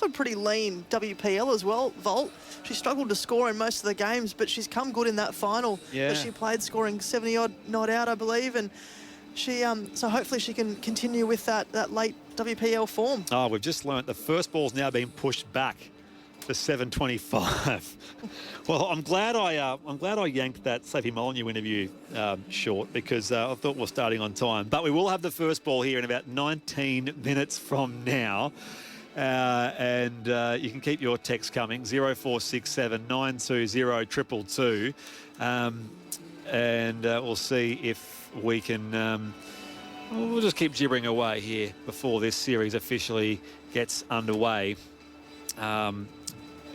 off a pretty lean WPL as well, Volt. She struggled to score in most of the games, but she's come good in that final that she played, scoring 70-odd not out, I believe, and she so hopefully she can continue with that late WPL form. Oh, we've just learnt the first ball's now being pushed back to 7:25. Well, I'm glad I yanked that Sophie Molyneux interview short, because I thought we were starting on time. But we will have the first ball here in about 19 minutes from now. And you can keep your text coming, 0467 920 222. And we'll see if we can... we'll just keep gibbering away here before this series officially gets underway.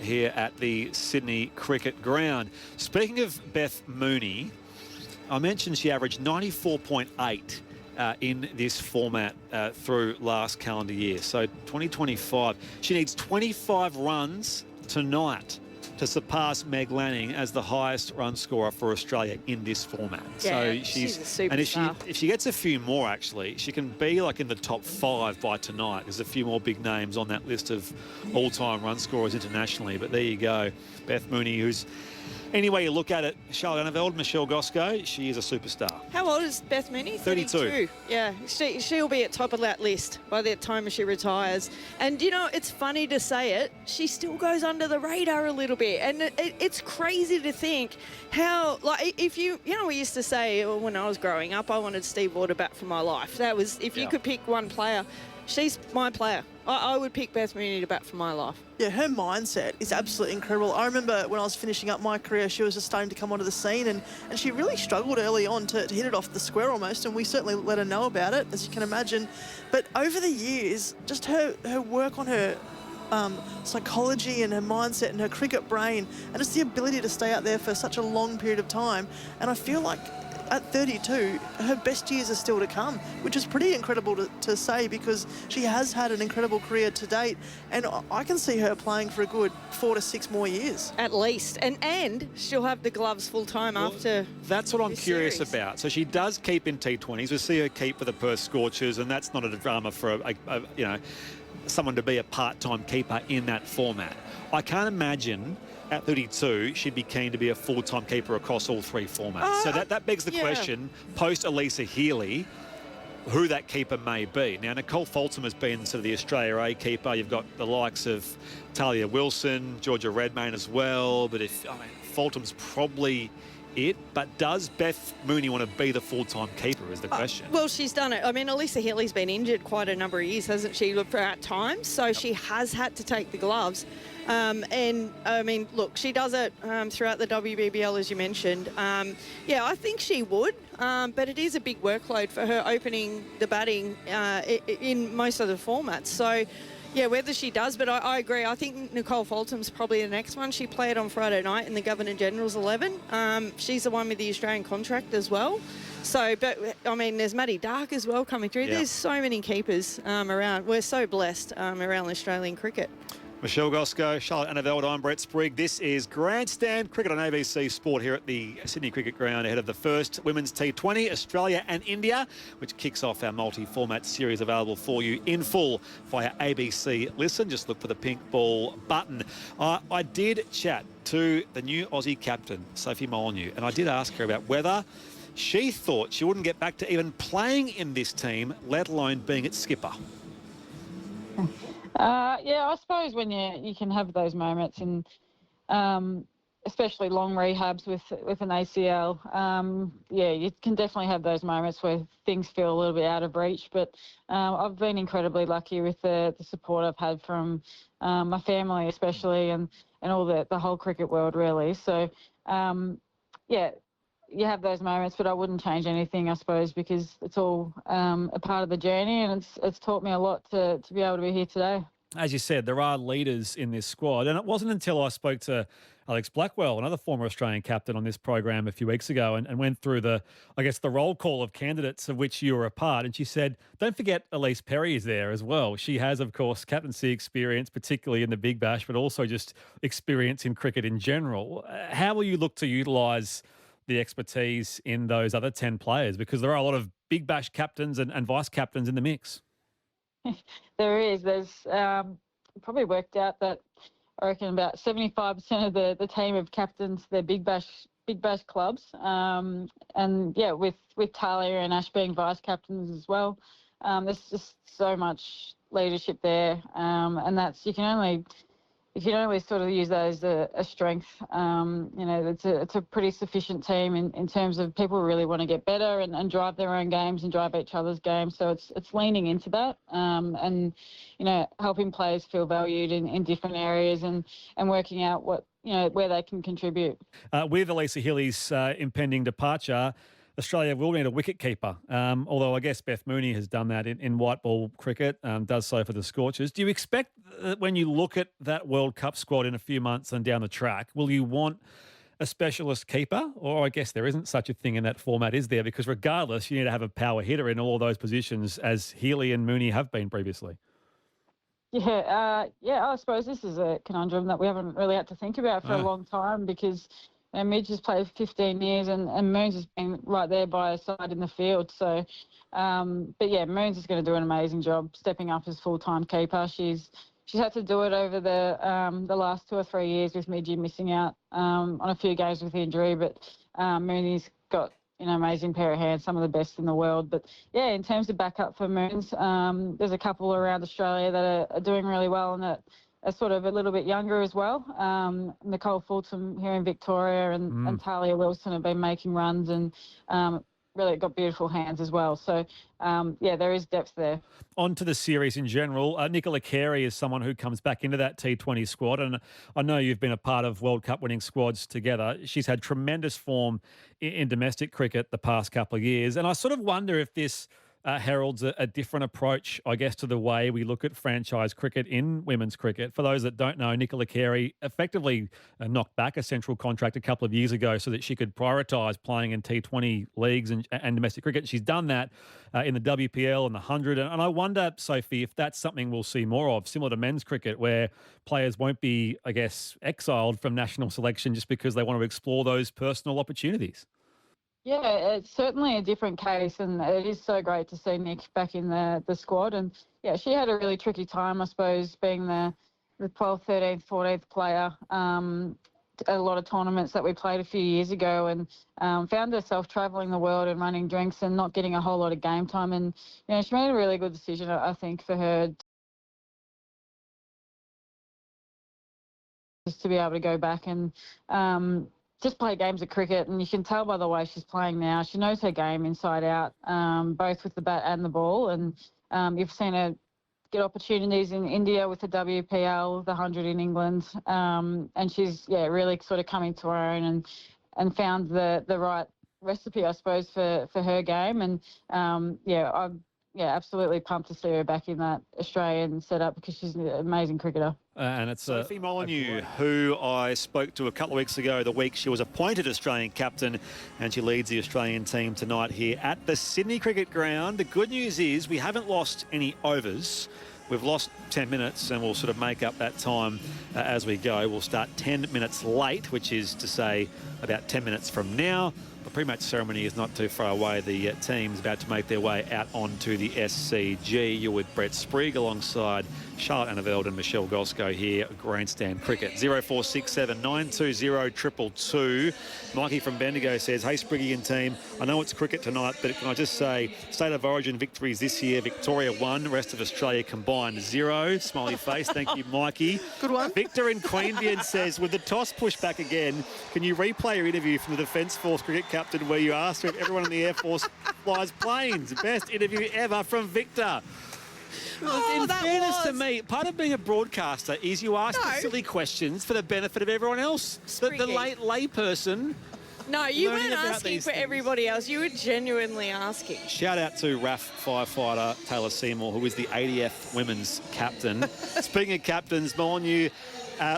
Here at the Sydney Cricket Ground. Speaking of Beth Mooney, I mentioned she averaged 94.8 in this format through last calendar year. So 2025, she needs 25 runs tonight to surpass Meg Lanning as the highest run scorer for Australia in this format. Yeah, so she's a superstar. And if she gets a few more, actually, she can be like in the top 5 by tonight. There's a few more big names on that list of all-time run scorers internationally. But there you go, Beth Mooney, who's... Any way you look at it, Charlotte Anneveld, Michelle Goszko, she is a superstar. How old is Beth Mooney? 32. Yeah, she'll be at top of that list by the time she retires. And, you know, it's funny to say it, she still goes under the radar a little bit. And it's crazy to think how, like, if you know, we used to say when I was growing up, I wanted Steve Waugh to bat for my life. That was, if you could pick one player, she's my player. I would pick Beth Mooney to bat for my life. Yeah, her mindset is absolutely incredible. I remember when I was finishing up my career, she was just starting to come onto the scene, and she really struggled early on to hit it off the square almost, and we certainly let her know about it, as you can imagine. But over the years, just her work on her psychology and her mindset and her cricket brain, and just the ability to stay out there for such a long period of time. And I feel like at 32, her best years are still to come, which is pretty incredible to say, because she has had an incredible career to date, and I can see her playing for a good 4 to 6 more years. At least. And she'll have the gloves full-time after. That's what I'm curious series. about. So she does keep in T20s. We see her keep for the Perth Scorchers, and that's not a drama for, you know, someone to be a part-time keeper in that format. I can't imagine... At 32, she'd be keen to be a full-time keeper across all 3 formats. So that begs the question, post-Elisa Healy, who that keeper may be. Now, Nicole Fulton has been sort of the Australia A keeper. You've got the likes of Talia Wilson, Georgia Redmayne as well. But Fulton's probably it. But does Beth Mooney want to be the full-time keeper is the question. Well, she's done it. I mean, Elisa Healy's been injured quite a number of years, hasn't she, at times? So she has had to take the gloves. And, I mean, look, she does it throughout the WBBL, as you mentioned. Yeah, I think she would, but it is a big workload for her opening the batting in most of the formats. So, yeah, whether she does, but I agree. I think Nicole Fulton's probably the next one. She played on Friday night in the Governor-General's 11. She's the one with the Australian contract as well. So, but, I mean, there's Maddie Dark as well coming through. There's so many keepers around. We're so blessed around Australian cricket. Michelle Goszko, Charlotte Anneveld, I'm Brett Sprigg. This is Grandstand Cricket on ABC Sport here at the Sydney Cricket Ground ahead of the first Women's T20, Australia and India, which kicks off our multi-format series available for you in full via ABC Listen. Just look for the pink ball button. I did chat to the new Aussie captain, Sophie Molyneux, and I did ask her about whether she thought she wouldn't get back to even playing in this team, let alone being its skipper. Yeah, I suppose when you can have those moments, and especially long rehabs with an ACL, yeah, you can definitely have those moments where things feel a little bit out of reach. But I've been incredibly lucky with the support I've had from my family, especially, and all the whole cricket world, really. So, yeah, you have those moments, but I wouldn't change anything, I suppose, because it's all a part of the journey, and it's taught me a lot to be able to be here today. As you said, there are leaders in this squad, and it wasn't until I spoke to Alex Blackwell, another former Australian captain, on this program a few weeks ago, and went through the roll call of candidates of which you were a part, and she said, don't forget Elise Perry is there as well. She has, of course, captaincy experience, particularly in the Big Bash, but also just experience in cricket in general. How will you look to utilise the expertise in those other 10 players? Because there are a lot of Big Bash captains and vice captains in the mix. There is. There's probably worked out that I reckon about 75% of the team have captains their Big Bash clubs. And yeah, with Talia and Ash being vice captains as well, there's just so much leadership there, and that's you can only sort of use that as a strength. It's a pretty sufficient team in terms of people who really want to get better and drive their own games and drive each other's games. So it's leaning into that, and helping players feel valued in different areas and working out where they can contribute. With Elisa Healy's impending departure, Australia will need a wicket-keeper, although I guess Beth Mooney has done that in white ball cricket, does so for the Scorchers. Do you expect that when you look at that World Cup squad in a few months and down the track, will you want a specialist keeper? Or I guess there isn't such a thing in that format, is there? Because regardless, you need to have a power hitter in all those positions, as Healy and Mooney have been previously. Yeah, I suppose this is a conundrum that we haven't really had to think about for a long time, because Midge has played 15 years and Moons has been right there by her side in the field. So, but yeah, Moons is going to do an amazing job stepping up as full-time keeper. She's had to do it over the last 2 or 3 years with Midge missing out on a few games with injury, but Mooney's got an amazing pair of hands, some of the best in the world. But yeah, in terms of backup for Moons, there's a couple around Australia that are doing really well and that are sort of a little bit younger as well. Nicole Fulton here in Victoria and Talia Wilson have been making runs and really got beautiful hands as well. So, yeah, there is depth there. On to the series in general. Nicola Carey is someone who comes back into that T20 squad, and I know you've been a part of World Cup winning squads together. She's had tremendous form in domestic cricket the past couple of years, and I sort of wonder if this heralds a different approach, I guess, to the way we look at franchise cricket in women's cricket. For those that don't know, Nicola Carey effectively knocked back a central contract a couple of years ago so that she could prioritise playing in T20 leagues and domestic cricket. She's done that in the WPL and the 100. And I wonder, Sophie, if that's something we'll see more of, similar to men's cricket, where players won't be, I guess, exiled from national selection just because they want to explore those personal opportunities. Yeah, it's certainly a different case, and it is so great to see Nick back in the squad. And yeah, she had a really tricky time, I suppose, being the 12th, 13th, 14th player at a lot of tournaments that we played a few years ago, and found herself travelling the world and running drinks and not getting a whole lot of game time. And she made a really good decision, I think, for her just to be able to go back and just play games of cricket. And you can tell by the way she's playing now, she knows her game inside out, both with the bat and the ball. And you've seen her get opportunities in India with the WPL, the 100 in England, and she's really sort of coming to her own and found the right recipe, I suppose, for her game. And I'm absolutely pumped to see her back in that Australian setup because she's an amazing cricketer. And it's Sophie Molyneux, who I spoke to a couple of weeks ago, the week she was appointed Australian captain, and she leads the Australian team tonight here at the Sydney Cricket Ground. The good news is we haven't lost any overs. We've lost 10 minutes, and we'll sort of make up that time as we go. We'll start 10 minutes late, which is to say about 10 minutes from now. The pre-match ceremony is not too far away. The team's about to make their way out onto the SCG. You're with Brett Sprigg alongside Charlotte Anneveld and Michelle Goszko here at Grandstand Cricket. 0467 920 222. Mikey from Bendigo says, hey, Spriggy and team, I know it's cricket tonight, but can I just say, State of Origin victories this year, Victoria 1, rest of Australia combined 0. Smiley face. Thank you, Mikey. Good one. Victor in Queanbeyan says, with the toss pushed back again, can you replay your interview from the Defence Force cricket captain where you asked her if everyone in the Air Force flies planes? Best interview ever from Victor. In fairness to me, part of being a broadcaster is you ask the silly questions for the benefit of everyone else. The lay person. No, you weren't asking for everybody else. You were genuinely asking. Shout out to RAF firefighter Taylor Seymour, who is the ADF women's captain. Speaking of captains, Molyneux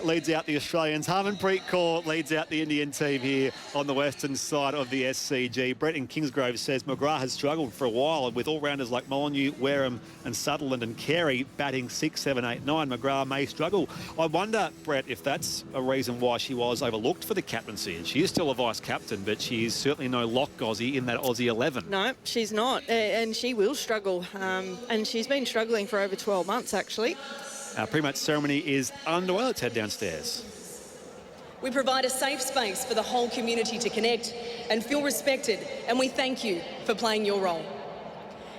leads out the Australians. Harmanpreet Kaur leads out the Indian team here on the western side of the SCG. Brett in Kingsgrove says McGrath has struggled for a while with all-rounders like Molyneux, Wareham and Sutherland and Carey batting 6, 7, 8, 9. McGrath may struggle. I wonder, Brett, if that's a reason why she was overlooked for the captaincy. And she is still a vice-captain, but she is certainly no lock Aussie in that Aussie 11. No, she's not. And she will struggle. And she's been struggling for over 12 months, actually. Our pre-match ceremony is underway. Let's head downstairs. We provide a safe space for the whole community to connect and feel respected, and we thank you for playing your role.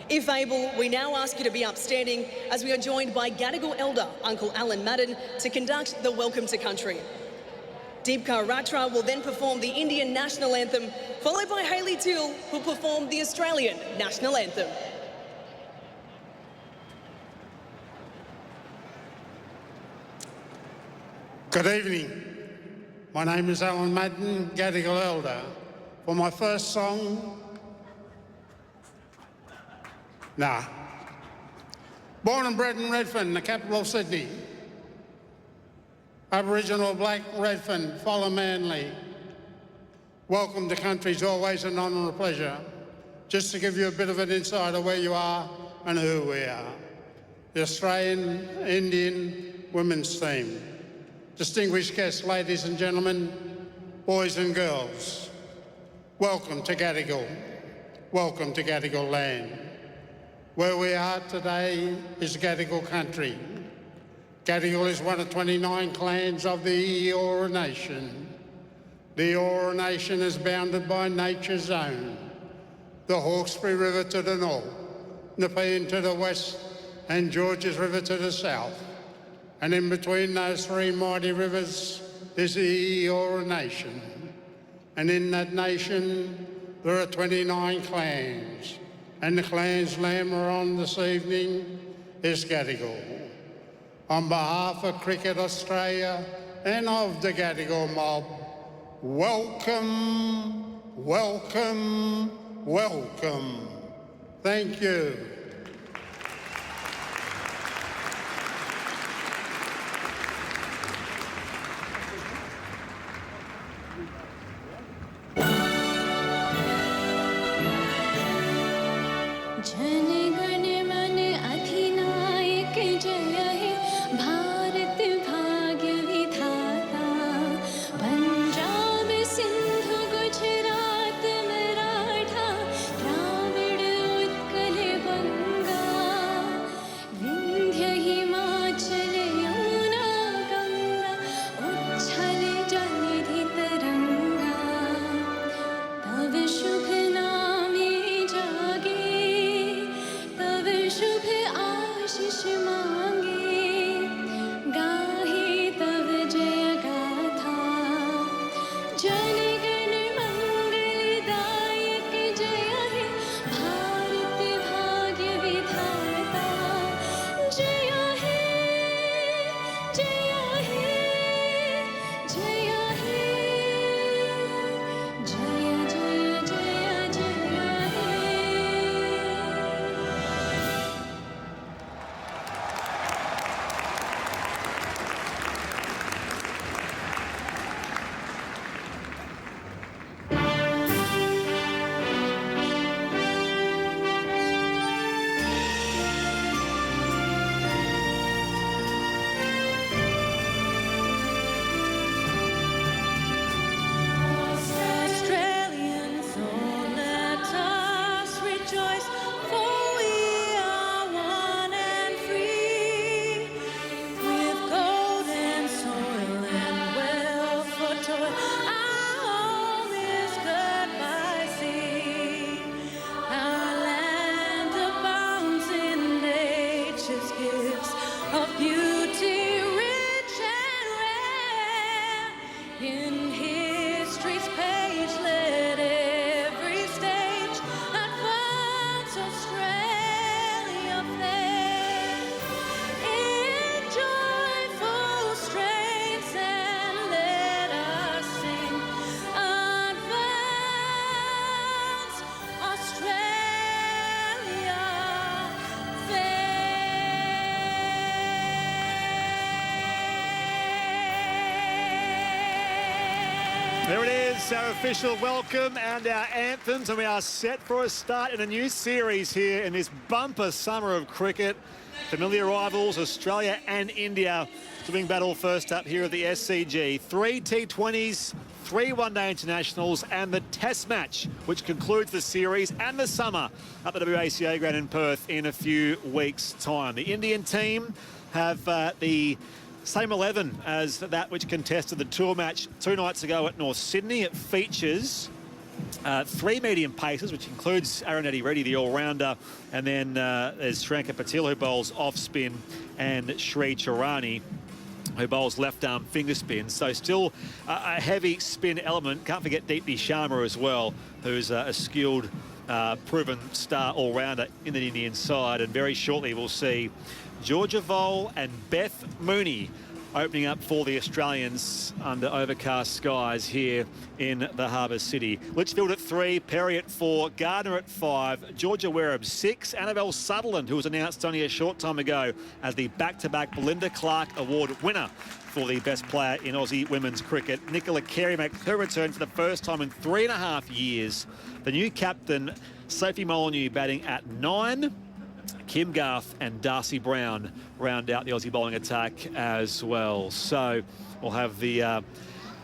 If able, we now ask you to be upstanding as we are joined by Gadigal Elder Uncle Alan Madden to conduct the Welcome to Country. Deepka Ratra will then perform the Indian National Anthem, followed by Hayley Till, who'll perform the Australian National Anthem. Good evening. My name is Alan Madden, Gadigal Elder. For my first song, Born and bred in Redfern, the capital of Sydney. Aboriginal black Redfern, follow Manly. Welcome to country's always an honour and a pleasure. Just to give you a bit of an insight of where you are and who we are. The Australian Indian women's team. Distinguished guests, ladies and gentlemen, boys and girls, welcome to Gadigal. Welcome to Gadigal land. Where we are today is Gadigal country. Gadigal is one of 29 clans of the Eora Nation. The Eora Nation is bounded by nature's own. The Hawkesbury River to the north, Nepean to the west, and Georges River to the south. And in between those three mighty rivers is the Eora Nation. And in that nation, there are 29 clans. And the clan's land we're on this evening is Gadigal. On behalf of Cricket Australia and of the Gadigal mob, welcome, welcome, welcome. Thank you. There it is, our official welcome and our anthems, and we are set for a start in a new series here in this bumper summer of cricket. Familiar rivals, Australia and India, swimming battle first up here at the SCG. 3 T20s, 3 one-day internationals, and the test match, which concludes the series and the summer at the WACA ground in Perth in a few weeks' time. The Indian team have the same 11 as that which contested the tour match 2 nights ago at North Sydney. It features 3 medium paces, which includes Arunetti Reddy, the all-rounder, and then there's Shranka Patil, who bowls off-spin, and Sri Charani, who bowls left-arm finger spin. So still a heavy spin element. Can't forget Deepti Sharma as well, who's a skilled, proven star all-rounder in the Indian side. And very shortly we'll see Georgia Vole and Beth Mooney opening up for the Australians under overcast skies here in the Harbour City. Litchfield at 3, Perry at 4, Gardner at 5, Georgia Wereb 6, Anneveld Sutherland, who was announced only a short time ago as the back-to-back Belinda Clark Award winner for the best player in Aussie women's cricket. Nicola Carey makes her return for the first time in 3.5 years. The new captain, Sophie Molyneux, batting at 9. Kim Garth and Darcy Brown round out the Aussie bowling attack as well. So we'll have the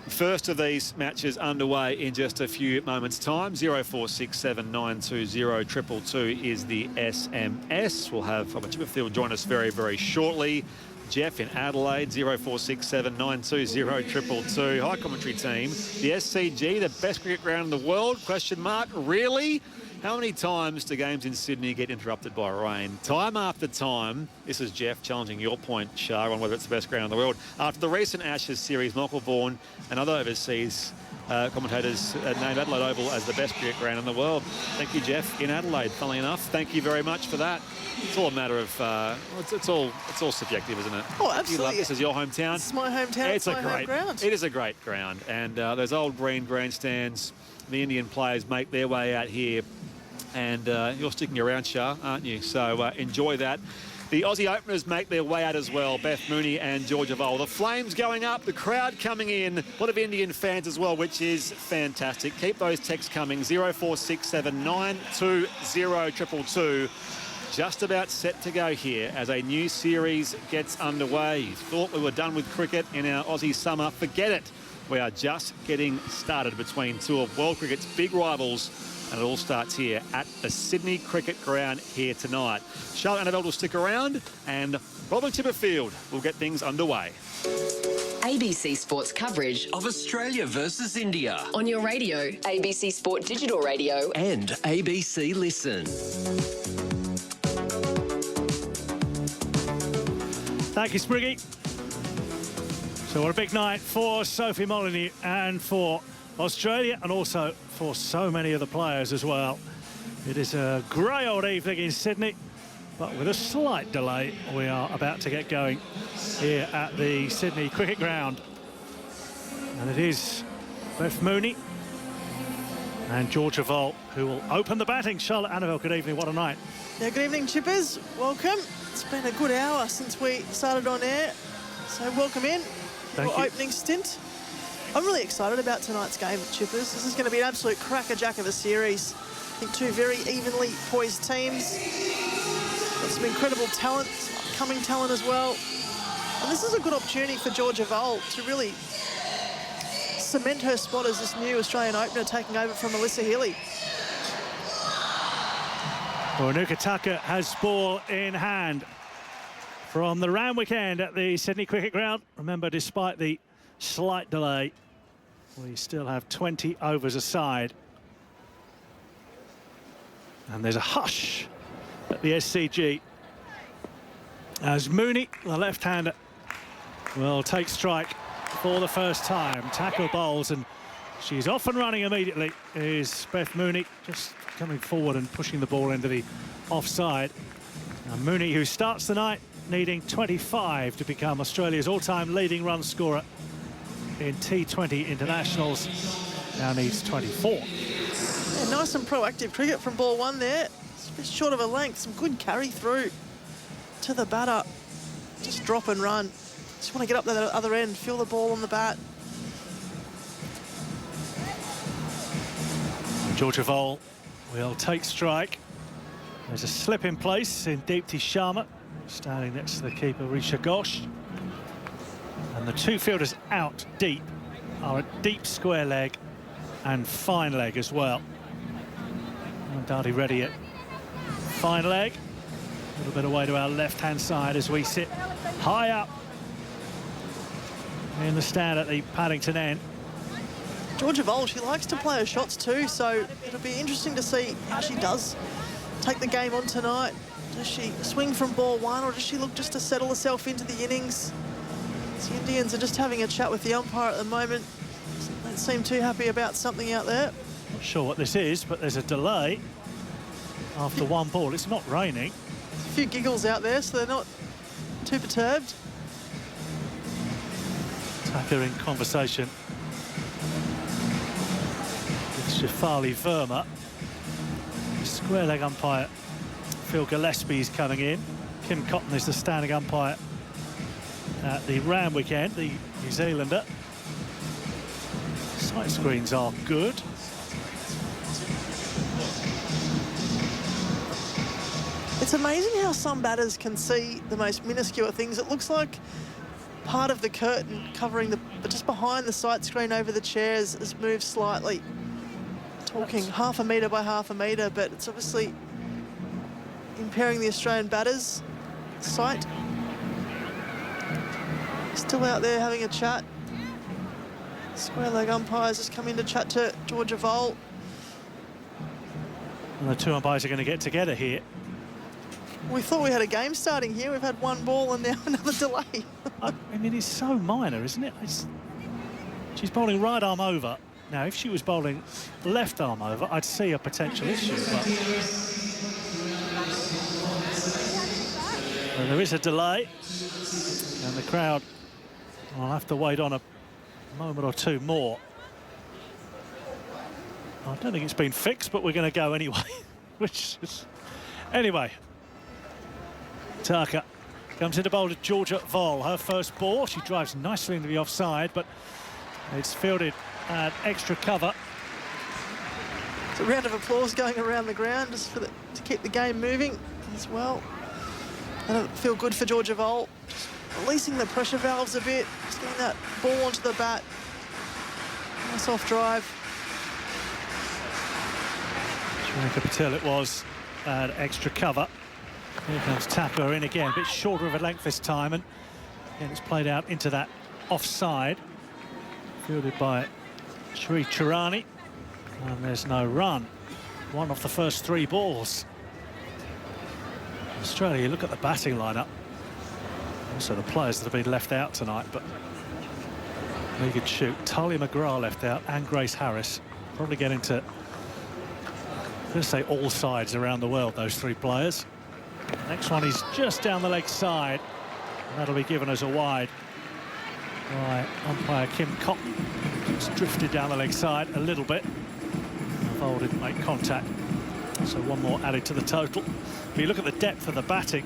first of these matches underway in just a few moments' time. 0467 920 222 is the SMS. We'll have Robert Chipperfield join us very, very shortly. Jeff in Adelaide, 0467 920 222. Hi, commentary team. The SCG, the best cricket ground in the world? Question mark. Really? How many times do games in Sydney get interrupted by rain? Time after time. This is Jeff challenging your point, Shah, on whether it's the best ground in the world. After the recent Ashes series, Michael Vaughan and other overseas commentators named Adelaide Oval as the best cricket ground in the world. Thank you, Jeff, in Adelaide, funnily enough. Thank you very much for that. It's all a matter of, it's all subjective, isn't it? Oh, absolutely. This is your hometown. It's my hometown. It's my home ground. It is a great ground. And those old green grandstands, the Indian players make their way out here. And you're sticking around, Shah, aren't you? So enjoy that. The Aussie openers make their way out as well, Beth Mooney and Georgia Vole. The flames going up, the crowd coming in, a lot of Indian fans as well, which is fantastic. Keep those texts coming, 0467 920 222. Just about set to go here as a new series gets underway. You thought we were done with cricket in our Aussie summer. Forget it. We are just getting started between two of world cricket's big rivals. And it all starts here at the Sydney Cricket Ground here tonight. Charlotte Anneveld will stick around and Robert Chipperfield will get things underway. ABC Sports coverage of Australia versus India. on your radio, ABC Sport Digital Radio. And ABC Listen. Thank you, Spriggy. So what a big night for Sophie Molyneux and for Australia, and also for so many of the players as well. It is a grey old evening in Sydney, but with a slight delay, we are about to get going here at the Sydney Cricket Ground. And it is Beth Mooney and Georgia Vole who will open the batting. Charlotte Anneveld, good evening, what a night. Yeah, good evening, Chippers. Welcome. It's been a good hour since we started on air, so welcome in. Thank you. Opening stint. I'm really excited about tonight's game, Chippers. This is going to be an absolute crackerjack of a series. I think two very evenly poised teams. Got some incredible talent, upcoming talent as well. And this is a good opportunity for Georgia Vole to really cement her spot as this new Australian opener, taking over from Alyssa Healy. Renuka Tucker has ball in hand from the round weekend at the Sydney Cricket Ground. Remember, despite the slight delay, we still have 20 overs aside. And there's a hush at the SCG as Mooney, the left-hander, will take strike for the first time. Tackle bowls, and she's off and running immediately, is Beth Mooney, just coming forward and pushing the ball into the offside. Now Mooney, who starts the night needing 25 to become Australia's all-time leading run scorer in T20 internationals, now needs 24. Yeah, nice and proactive cricket from ball one there. Just short of a length, some good carry through to the batter. Just drop and run. Just want to get up to the other end, feel the ball on the bat. Georgia Vole will take strike. There's a slip in place in Deepti Sharma, standing next to the keeper, Risha Ghosh. And the two fielders out deep are a deep square leg and fine leg as well. And Dardy ready at fine leg. A little bit away to our left-hand side as we sit high up in the stand at the Paddington end. Georgia Voll, she likes to play her shots too, so it'll be interesting to see how she does take the game on tonight. Does she swing from ball one, or does she look just to settle herself into the innings? The Indians are just having a chat with the umpire at the moment. Don't seem too happy about something out there. Not sure what this is, but there's a delay after one ball. It's not raining. A few giggles out there, so they're not too perturbed. Tucker in conversation with Shefali Verma. Square leg umpire Phil Gillespie is coming in. Kim Cotton is the standing umpire at the Randwick end, the New Zealander. Sight screens are good. It's amazing how some batters can see the most minuscule things. It looks like part of the curtain covering but just behind the sight screen over the chairs has moved slightly. Talking half a metre by half a metre, but it's obviously impairing the Australian batters' sight. Still out there having a chat. Square leg umpires just come in to chat to Georgia Voll. And the two umpires are going to get together here. We thought we had a game starting here. We've had one ball and now another delay. I mean, it's so minor, isn't it? She's bowling right arm over. Now, if she was bowling left arm over, I'd see a potential issue. But well, there is a delay, and the crowd will have to wait on a moment or two more. I don't think it's been fixed, but we're going to go anyway. Which is... Anyway, Tucker comes into bowl to Georgia Voll. Her first ball, she drives nicely into the offside, but it's fielded at extra cover. It's a round of applause going around the ground just for to keep the game moving as well. I don't feel good for Georgia Voll. Just releasing the pressure valves a bit, just getting that ball onto the bat. Nice off drive. Sharika Patel it was at extra cover. Here comes Tucker in again, a bit shorter of a length this time, and it's played out into that offside. Fielded by Sri Chirani, and there's no run. One off the first three balls. Australia, look at the batting lineup. Also the players that have been left out tonight, but they could shoot. Talia McGrath left out, and Grace Harris. Probably getting to, I'm going to say, all sides around the world, those three players. The next one is just down the leg side, and that'll be given as a wide by umpire Kim Cotton. It's drifted down the leg side a little bit. Voll didn't make contact, so one more added to the total. If you look at the depth of the batting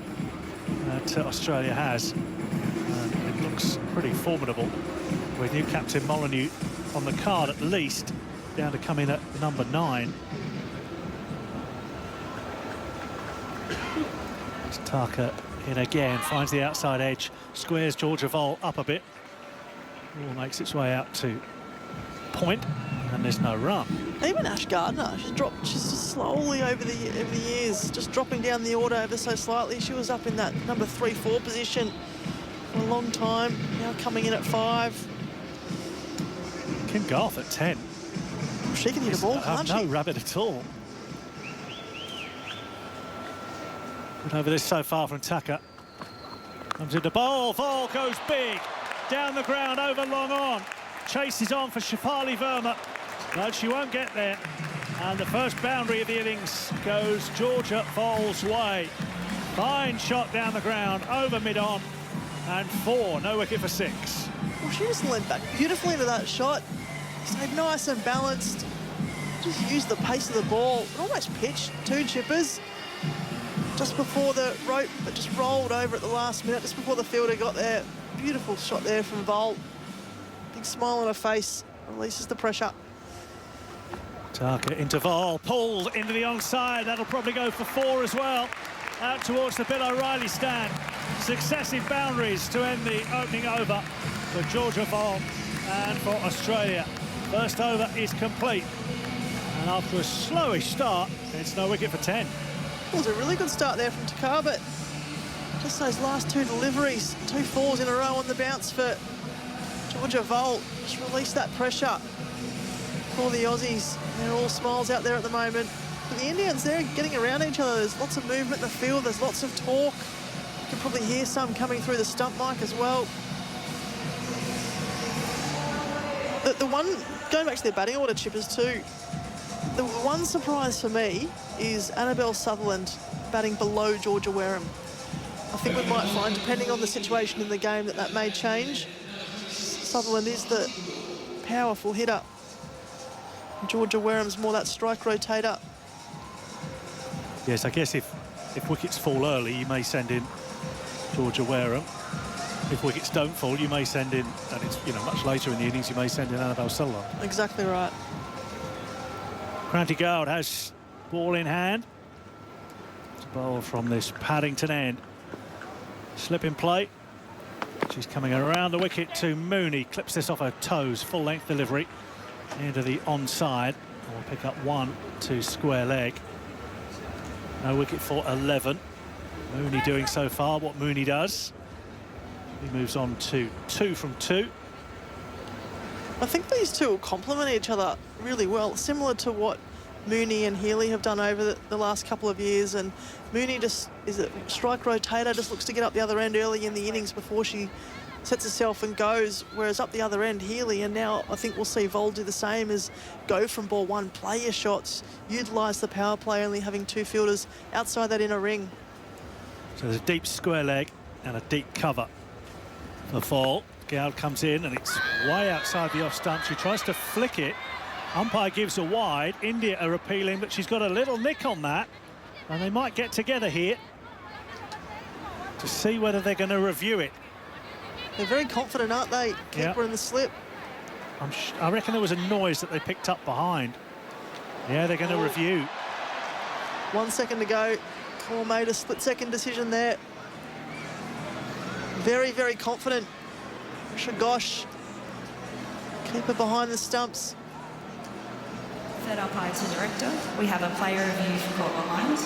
that Australia has, it looks pretty formidable, with new captain Molyneux on the card at least, down to come in at number 9. Tucker in again, finds the outside edge, squares Georgia Voll up a bit. Ball makes its way out to point, and there's no run. Even Ash Gardner, she's just slowly over the years, just dropping down the order ever so slightly. She was up in that number 3-4 position for a long time, now coming in at 5. Kim Garth at 10. She can hit a ball, can't she? No rabbit at all. Good over this so far from Tucker. Comes into bowl, Voll goes big. Down the ground, over long on. Chases on for Shefali Verma. No, she won't get there. And the first boundary of the innings goes Georgia Voll's way. Fine shot down the ground, over mid-on. And 4, no wicket for 6. Well, she just leant back beautifully into that shot. Stayed nice and balanced. Just used the pace of the ball. It almost pitched 2 chippers just before the rope, but just rolled over at the last minute, just before the fielder got there. Beautiful shot there from Voll. Big smile on her face, releases the pressure. Tucker into Voll, pulled into the onside. That'll probably go for 4 as well. Out towards the Bill O'Reilly stand. Successive boundaries to end the opening over for Georgia Voll and for Australia. First over is complete. And after a slowish start, it's no wicket for 10. It was a really good start there from Takar, but Just those last two deliveries, 2 fours in a row on the bounce for Georgia Voll. Just release that pressure for the Aussies. They're all smiles out there at the moment. But the Indians, they're getting around each other. There's lots of movement in the field. There's lots of talk. You can probably hear some coming through the stump mic as well. The one, going back to their batting order, Chippers too, the one surprise for me is Anneveld Sutherland batting below Georgia Wareham. I think we might find, depending on the situation in the game, that may change. Sutherland is the powerful hitter. Georgia Wareham's more that strike rotator. Yes, I guess if wickets fall early, you may send in Georgia Wareham. If wickets don't fall, you may send in, and it's much later in the innings, you may send in Anneveld Sutherland. Exactly right. Cranty Gould has ball in hand. It's a bowl from this Paddington end. Slip in play. She's coming around the wicket to Mooney. Clips this off her toes. Full length delivery into the onside. We'll pick up 1 to square leg. No wicket for 11. Mooney doing so far what Mooney does. He moves on to 2 from 2. I think these two will complement each other really well, similar to what Mooney and Healy have done over the last couple of years. And Mooney just is a strike rotator, just looks to get up the other end early in the innings before she sets herself and goes, whereas up the other end, Healy, and now I think we'll see Voll do the same, as go from ball 1, play your shots, utilise the power play, only having 2 fielders outside that inner ring. So there's a deep square leg and a deep cover for Voll. Gould comes in and it's way outside the off stump. She tries to flick it. Umpire gives a wide. India are appealing, but she's got a little nick on that. And they might get together here to see whether they're going to review it. They're very confident, aren't they? Keeper in the slip. I reckon there was a noise that they picked up behind. Yeah, they're going to review. 1 second to go. Kaur made a split-second decision there. Very, very confident. Gosz, keeper behind the stumps. Third umpire to director. We have a player review for caught behind.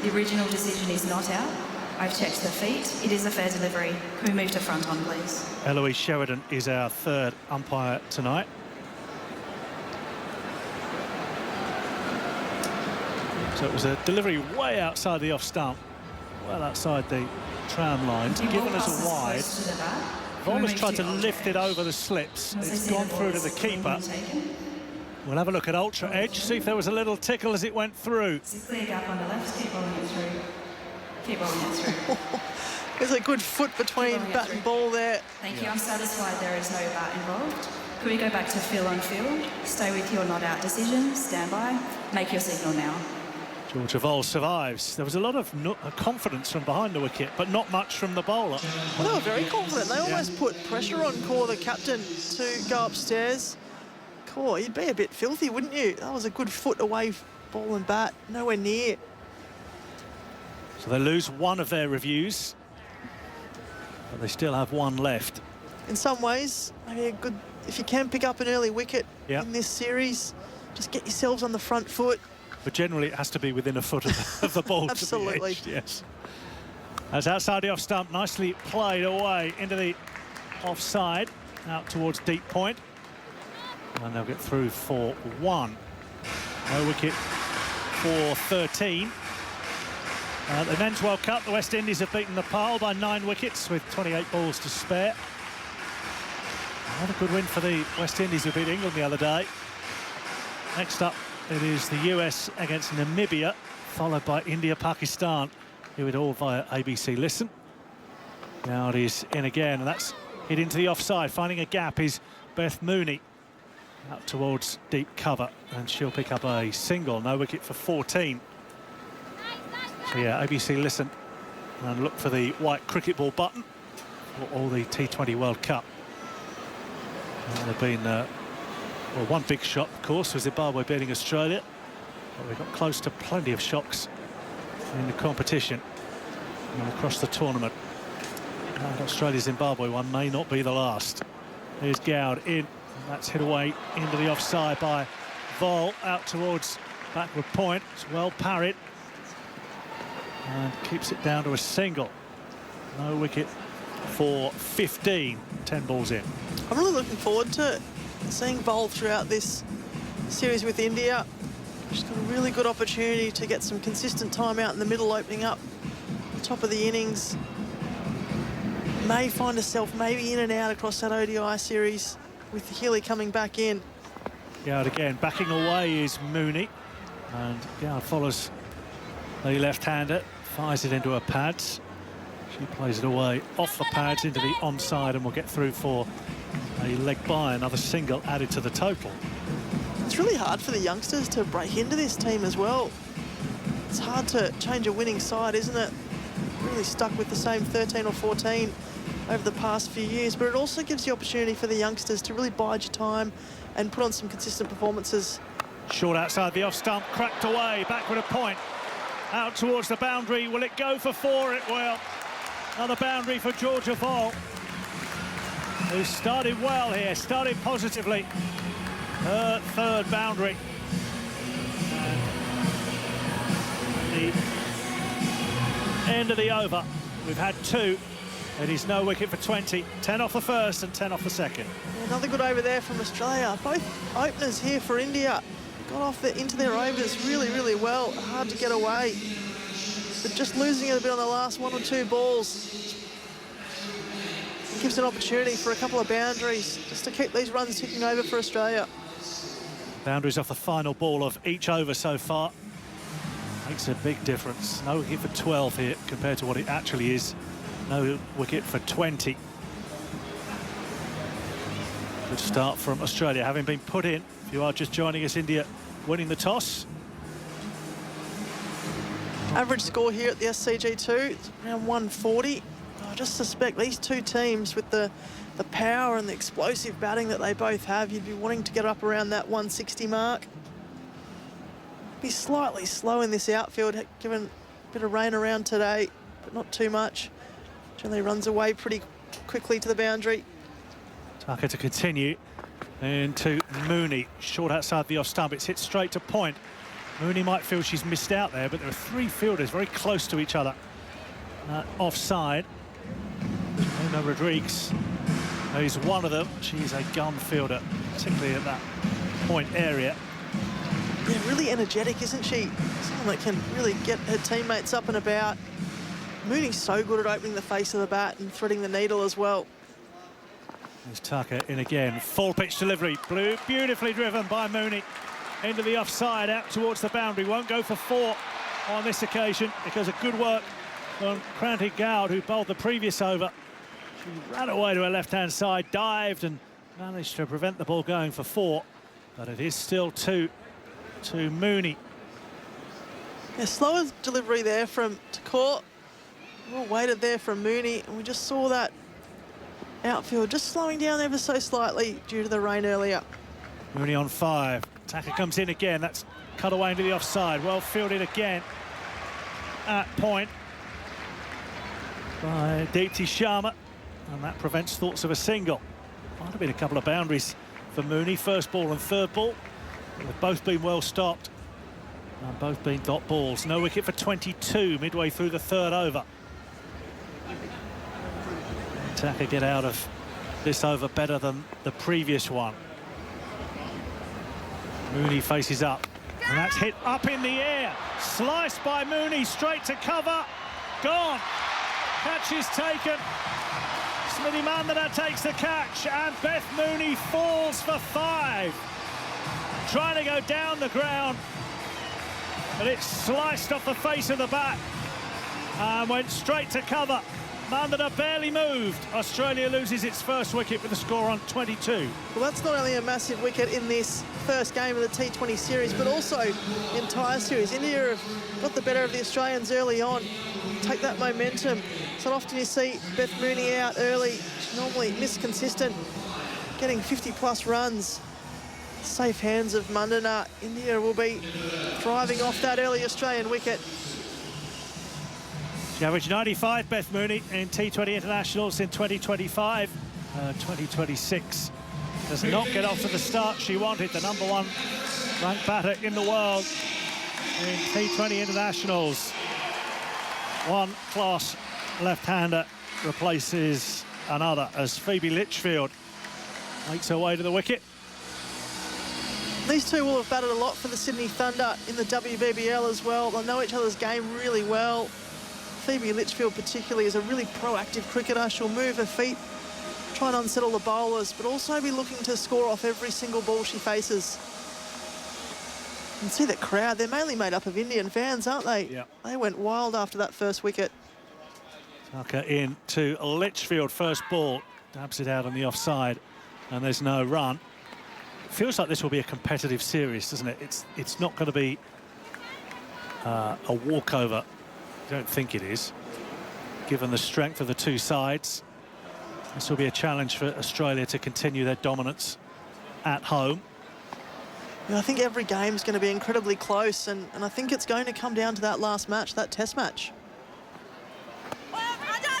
The original decision is not out. I've checked the feet. It is a fair delivery. Can we move to front on, please? Eloise Sheridan is our third umpire tonight. So it was a delivery way outside the off stump, well outside the tram line, given us a wide. Voll has tried to lift it over the slips. It's gone through to the keeper. We'll have a look at Ultra Edge, see if there was a little tickle as it went through. It's a clear gap on the left. Keep rolling it through. Keep rolling it through. There's a good foot between bat and ball there. Thank you. I'm satisfied there is no bat involved. Could we go back to fill on field? Stay with your not out decision. Stand by. Make your signal now. Georgia Voll survives. There was a lot of confidence from behind the wicket, but not much from the bowler. Well, they were very confident. They almost put pressure on Kaur, the captain, to go upstairs. Kaur, you'd be a bit filthy, wouldn't you? That was a good foot away, ball and bat, nowhere near. So they lose one of their reviews, but they still have one left. In some ways, maybe a good, if you can pick up an early wicket in this series, just get yourselves on the front foot. But generally, it has to be within a foot of the ball. Absolutely. To be edged, yes. As outside the off stump, nicely played away into the offside, out towards deep point. And they'll get through for 1. No wicket for 13. The Men's World Cup, the West Indies have beaten Nepal by 9 wickets with 28 balls to spare. Another good win for the West Indies, who beat England the other day. Next up, it is the US against Namibia, followed by India-Pakistan. Do it all via ABC Listen. Now it is in again, and that's hit into the offside. Finding a gap is Beth Mooney. Out towards deep cover, and she'll pick up a single. No wicket for 14. So yeah, ABC Listen, and look for the white cricket ball button for all the T20 World Cup. And there have been well, one big shock, of course, was Zimbabwe beating Australia. But we got close to plenty of shocks in the competition and across the tournament. And Australia-Zimbabwe one may not be the last. Here's Gould in, and that's hit away into the offside by Voll, out towards backward point. It's well parried and keeps it down to a single. No wicket for 15, 10 balls in. I'm really looking forward to seeing Bowl throughout this series with India. She's got a really good opportunity to get some consistent time out in the middle, opening up the top of the innings. May find herself maybe in and out across that ODI series with Healy coming back in. Gowd again, backing away is Mooney. And Gowd follows the left-hander, fires it into her pads. She plays it away off the pads into the onside and will get through for a leg by, another single added to the total. It's really hard for the youngsters to break into this team as well. It's hard to change a winning side, isn't it? Really stuck with the same 13 or 14 over the past few years, but it also gives the opportunity for the youngsters to really bide your time and put on some consistent performances. Short outside the off stump, cracked away, backward a point. Out towards the boundary, will it go for 4? It will. Another boundary for Georgia Vol, who started well here, started positively. Her third boundary. And the end of the over, we've had 2. It is no wicket for 20. 10 off the first and 10 off the second. Another good over there from Australia. Both openers here for India got off into their overs really, really well. Hard to get away. But just losing it a bit on the last 1 or 2 balls gives an opportunity for a couple of boundaries just to keep these runs ticking over for Australia. Boundaries off the final ball of each over so far. Makes a big difference. No wicket for 12 here compared to what it actually is. No wicket for 20. Good start from Australia, having been put in. If you are just joining us, India winning the toss. Average score here at the SCG2 is around 140. I just suspect these two teams, with the power and the explosive batting that they both have, you'd be wanting to get up around that 160 mark. Be slightly slow in this outfield, given a bit of rain around today, but not too much. Generally runs away pretty quickly to the boundary. Tucker to continue, and to Mooney, short outside the off stump. It's hit straight to point. Mooney might feel she's missed out there, but there are 3 fielders very close to each other. Offside. Emma Rodriguez is one of them. She's a gun fielder, particularly at that point area. Yeah, really energetic, isn't she? Someone that can really get her teammates up and about. Mooney's so good at opening the face of the bat and threading the needle as well. There's Tucker in again. Full pitch delivery. Beautifully driven by Mooney. Into the offside, out towards the boundary. Won't go for 4 on this occasion because of good work from Kranti Gowd, who bowled the previous over. She ran away to her left-hand side, dived and managed to prevent the ball going for 4. But it is still 2 to Mooney. Yeah, slower delivery there from Takor. Well weighted there from Mooney, and we just saw that outfield just slowing down ever so slightly due to the rain earlier. Mooney on 5. Tucker comes in again. That's cut away into the offside. Well fielded again at point by Deepti Sharma, and that prevents thoughts of a single. Might have been a couple of boundaries for Mooney. First ball and third ball. They've both been well stopped and both been dot balls. No wicket for 22 midway through the third over. Tucker get out of this over better than the previous one. Mooney faces up, and that's hit up in the air. Sliced by Mooney, straight to cover. Gone. Catch is taken. Smithy Mandana takes the catch, and Beth Mooney falls for 5. Trying to go down the ground, but it's sliced off the face of the bat and went straight to cover. Mandana barely moved. Australia loses its first wicket with a score on 22. Well, that's not only a massive wicket in this first game of the T20 series, but also the entire series. India have got the better of the Australians early on. Take that momentum. So often you see Beth Mooney out early. She's normally consistent, getting 50-plus runs. Safe hands of Mandana. India will be driving off that early Australian wicket. She averaged 95, Beth Mooney, in T20 internationals in 2025. 2026 does not get off to the start she wanted. The #1 ranked batter in the world in T20 internationals. One class left-hander replaces another as Phoebe Litchfield makes her way to the wicket. These two will have batted a lot for the Sydney Thunder in the WBBL as well. They'll know each other's game really well. Phoebe Litchfield particularly is a really proactive cricketer. She'll move her feet, try and unsettle the bowlers, but also be looking to score off every single ball she faces. You can see the crowd. They're mainly made up of Indian fans, aren't they? Yeah. They went wild after that first wicket. Tucker in to Litchfield, first ball. Dabs it out on the offside, and there's no run. Feels like this will be a competitive series, doesn't it? It's not going to be a walkover. I don't think it is, given the strength of the two sides. This will be a challenge for Australia to continue their dominance at home. Yeah, I think every game is going to be incredibly close, and I think it's going to come down to that last match, that test match.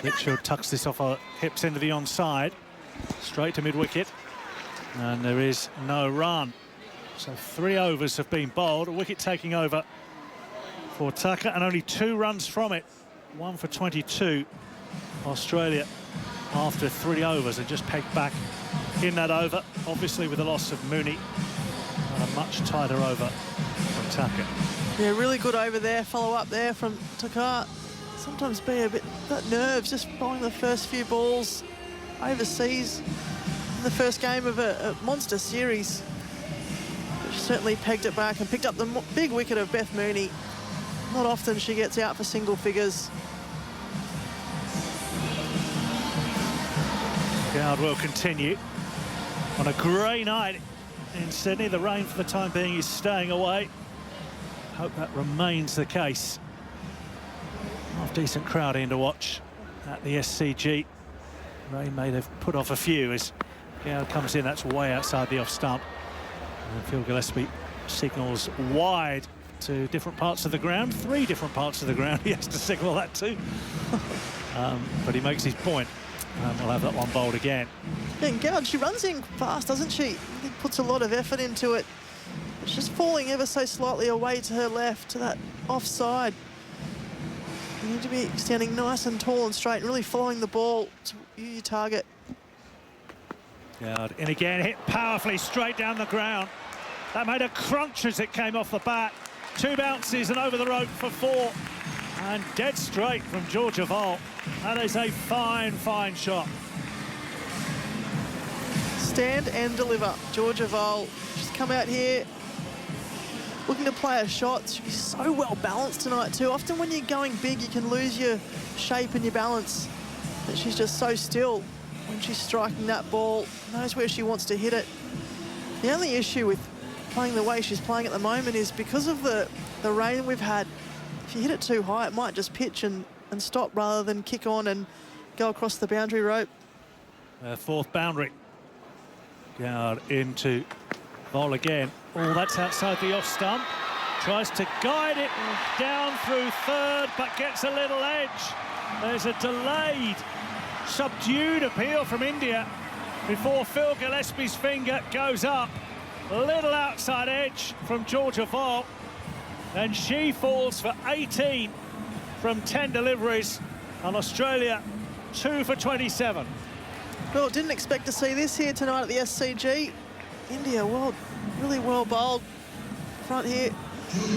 Litchfield tucks this off her hips into the onside, straight to mid-wicket, and there is no run. So 3 overs have been bowled, a wicket taking over for Tucker, and only 2 runs from it. 1 for 22. Australia, after 3 overs, are just pegged back in that over, obviously with the loss of Mooney, and a much tighter over from Tucker. Yeah, really good over there, follow up there from Tucker. Sometimes be a bit that nerves, just bowling the first few balls overseas in the first game of a monster series. But she certainly pegged it back and picked up the big wicket of Beth Mooney. Not often she gets out for single figures. Gowd will continue on a grey night in Sydney. The rain for the time being is staying away. Hope that remains the case. Half decent crowd in to watch at the SCG. Rain may have put off a few as Gowd comes in. That's way outside the off stump. And Phil Gillespie signals wide to different parts of the ground. 3 different parts of the ground he has to signal that to. But he makes his point. We'll have that one bowled again. Yeah, and Gowd, she runs in fast, doesn't she? She puts a lot of effort into it. It's just falling ever so slightly away to her left, to that offside. You need to be standing nice and tall and straight and really following the ball to your target. Gowd in again, hit powerfully straight down the ground. That made a crunch as it came off the bat. 2 bounces and over the rope for 4. And dead straight from Georgia Vole. That is a fine, fine shot. Stand and deliver. Georgia Vole, she's come out here looking to play her shots. She's so well balanced tonight too. Often when you're going big, you can lose your shape and your balance. But she's just so still when she's striking that ball. Knows where she wants to hit it. The only issue with playing the way she's playing at the moment is because of the rain we've had. If you hit it too high, it might just pitch and stop rather than kick on and go across the boundary rope. 4th boundary. Gowd into Vole again. Oh, that's outside the off stump. Tries to guide it down through 3rd, but gets a little edge. There's a delayed, subdued appeal from India before Phil Gillespie's finger goes up. A little outside edge from Georgia Vole. And she falls for 18 from 10 deliveries. And Australia 2 for 27. Well, didn't expect to see this here tonight at the SCG. India, really well bowled front here.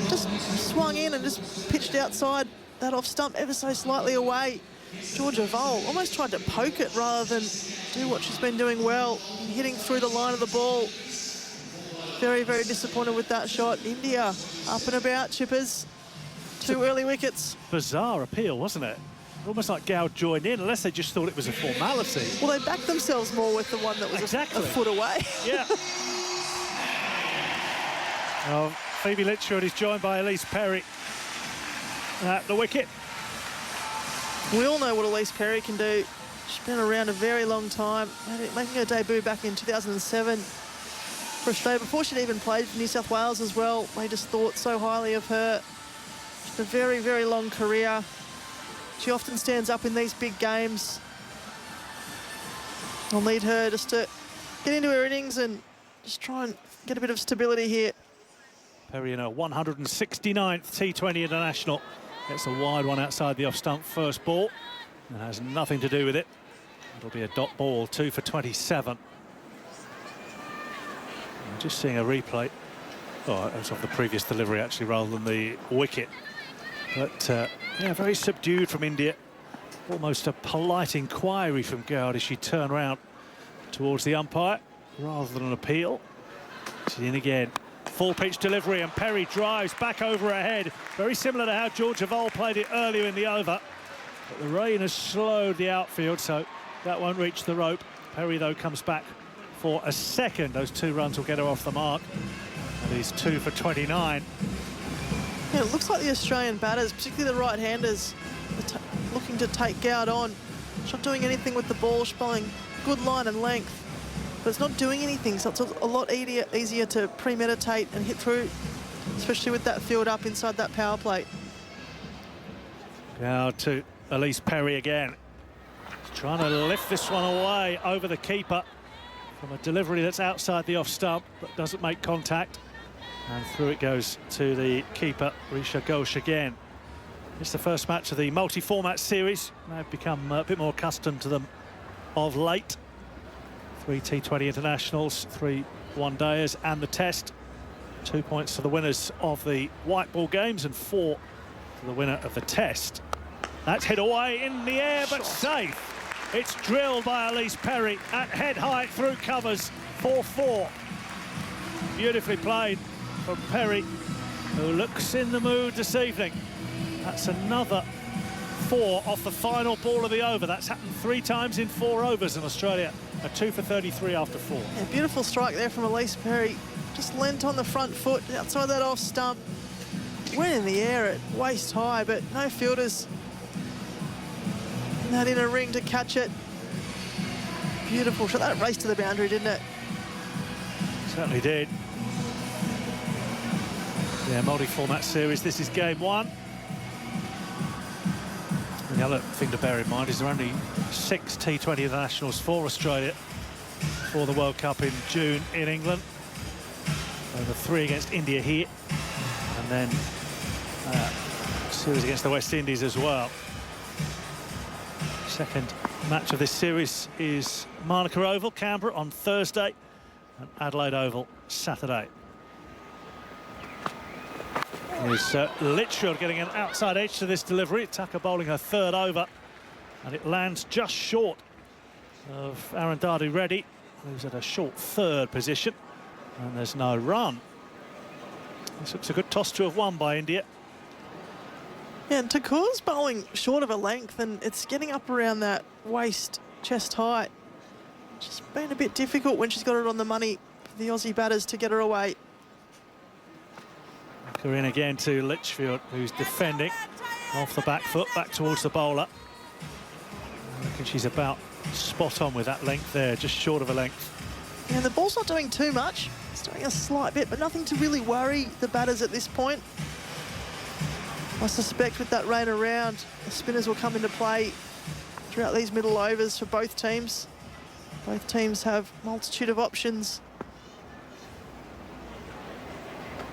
Just swung in and just pitched outside that off stump ever so slightly away. Georgia Vole almost tried to poke it rather than do what she's been doing well, hitting through the line of the ball. Very, very disappointed with that shot. India up and about, Chippers. 2 early wickets. Bizarre appeal, wasn't it? Almost like Gowd joined in, unless they just thought it was a formality. Well, they backed themselves more with the one that was a foot away. Yeah. Well, Phoebe Litchfield is joined by Elise Perry at the wicket. We all know what Elise Perry can do. She's been around a very long time, making her debut back in 2007 for Australia. Before she'd even played for New South Wales as well, they just thought so highly of her. She's a very, very long career. She often stands up in these big games. I'll need her just to get into her innings and just try and get a bit of stability here. Perry in her 169th T20 International. Gets a wide one outside the off-stump first ball. That has nothing to do with it. It'll be a dot ball, 2 for 27. I'm just seeing a replay. Oh, it was of the previous delivery, actually, rather than the wicket. But, yeah, very subdued from India. Almost a polite inquiry from Gowd as she turned round towards the umpire, rather than an appeal. She's in again. Full pitch delivery, and Perry drives back over her head. Very similar to how Georgia Vole played it earlier in the over. But the rain has slowed the outfield, so that won't reach the rope. Perry, though, comes back for a second. Those 2 runs will get her off the mark. And he's 2 for 29. Yeah, it looks like the Australian batters, particularly the right-handers, are looking to take Gowd on. She's not doing anything with the ball, she's bowling good line and length, but it's not doing anything, so it's a lot easier to premeditate and hit through, especially with that field up inside that power plate. Gowd to Elise Perry again. She's trying to lift this one away over the keeper from a delivery that's outside the off stump, but doesn't make contact. And through it goes to the keeper, Risha Ghosh again. It's the first match of the multi-format series. I've become a bit more accustomed to them of late. 3 T20 internationals, 3 one-dayers and the test. 2 points to the winners of the white ball games and 4 to the winner of the test. That's hit away in the air, but safe. It's drilled by Elise Perry at head height through covers, 4-4. Beautifully played from Perry, who looks in the mood this evening. That's another 4 off the final ball of the over. That's happened 3 times in 4 overs in Australia. A 2 for 33 after 4. Yeah, beautiful strike there from Elise Perry. Just leant on the front foot outside that off stump. Went in the air at waist high, but no fielders in that inner ring to catch it. Beautiful shot. That raced to the boundary, didn't it? Certainly did. Yeah, multi-format series. This is game 1. And the other thing to bear in mind is there are only 6 T20 internationals for Australia for the World Cup in June in England. Over 3 against India here, and then series against the West Indies as well. Second match of this series is Manuka Oval, Canberra on Thursday, and Adelaide Oval Saturday. Here's Litchfield getting an outside edge to this delivery. Tucker bowling her 3rd over, and it lands just short of Arundhati Reddy, who's at a short 3rd position, and there's no run. This looks a good toss to have won by India. Yeah, and Thakur's bowling short of a length, and it's getting up around that waist, chest height. Just been a bit difficult when she's got it on the money for the Aussie batters to get her away. In again to Litchfield, who's defending off the back foot, back towards the bowler. I reckon she's about spot on with that length there, just short of a length. Yeah, the ball's not doing too much. It's doing a slight bit, but nothing to really worry the batters at this point. I suspect with that rain around, the spinners will come into play throughout these middle overs for both teams. Both teams have a multitude of options.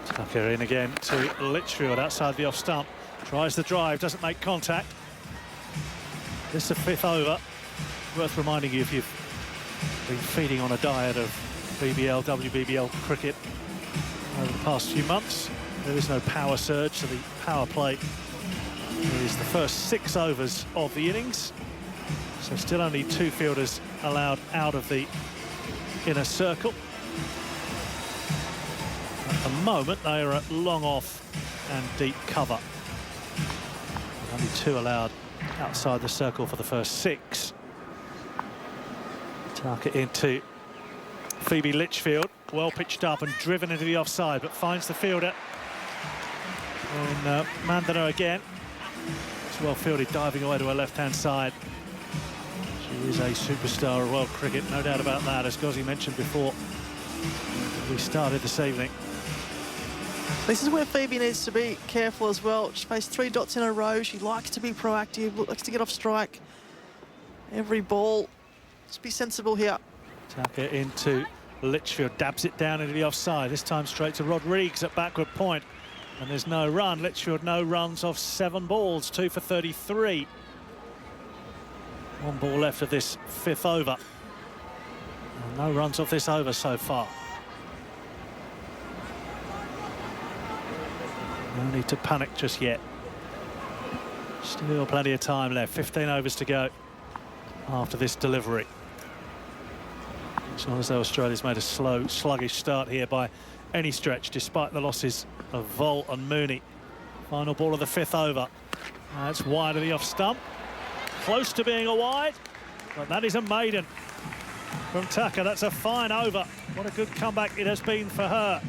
Tucker in again to Litchfield outside the off stump. Tries the drive, doesn't make contact. This is the 5th over. Worth reminding you, if you've been feeding on a diet of BBL, WBBL cricket over the past few months, there is no power surge, so the power play is the first 6 overs of the innings. So still only 2 fielders allowed out of the inner circle. At the moment, they are at long off and deep cover. Only 2 allowed outside the circle for the first 6. Target into Phoebe Litchfield, well pitched up and driven into the offside, but finds the fielder. And Mandana again. It's well fielded, diving away to her left-hand side. She is a superstar of world cricket, no doubt about that, as Gozzy mentioned before we started this evening. This is where Phoebe needs to be careful as well. She faced 3 dots in a row. She likes to be proactive, likes to get off strike every ball. Just be sensible here. Tucker into Litchfield, dabs it down into the offside. This time straight to Rodrigues at backward point. And there's no run. Litchfield no runs off 7 balls, 2 for 33. 1 ball left of this 5th over. And no runs off this over so far. No need to panic just yet. Still plenty of time left. 15 overs to go after this delivery. It's not as though Australia's made a slow, sluggish start here by any stretch, despite the losses of Vol and Mooney. Final ball of the 5th over. That's wide of the off stump. Close to being a wide, but that is a maiden from Tucker. That's a fine over. What a good comeback it has been for her.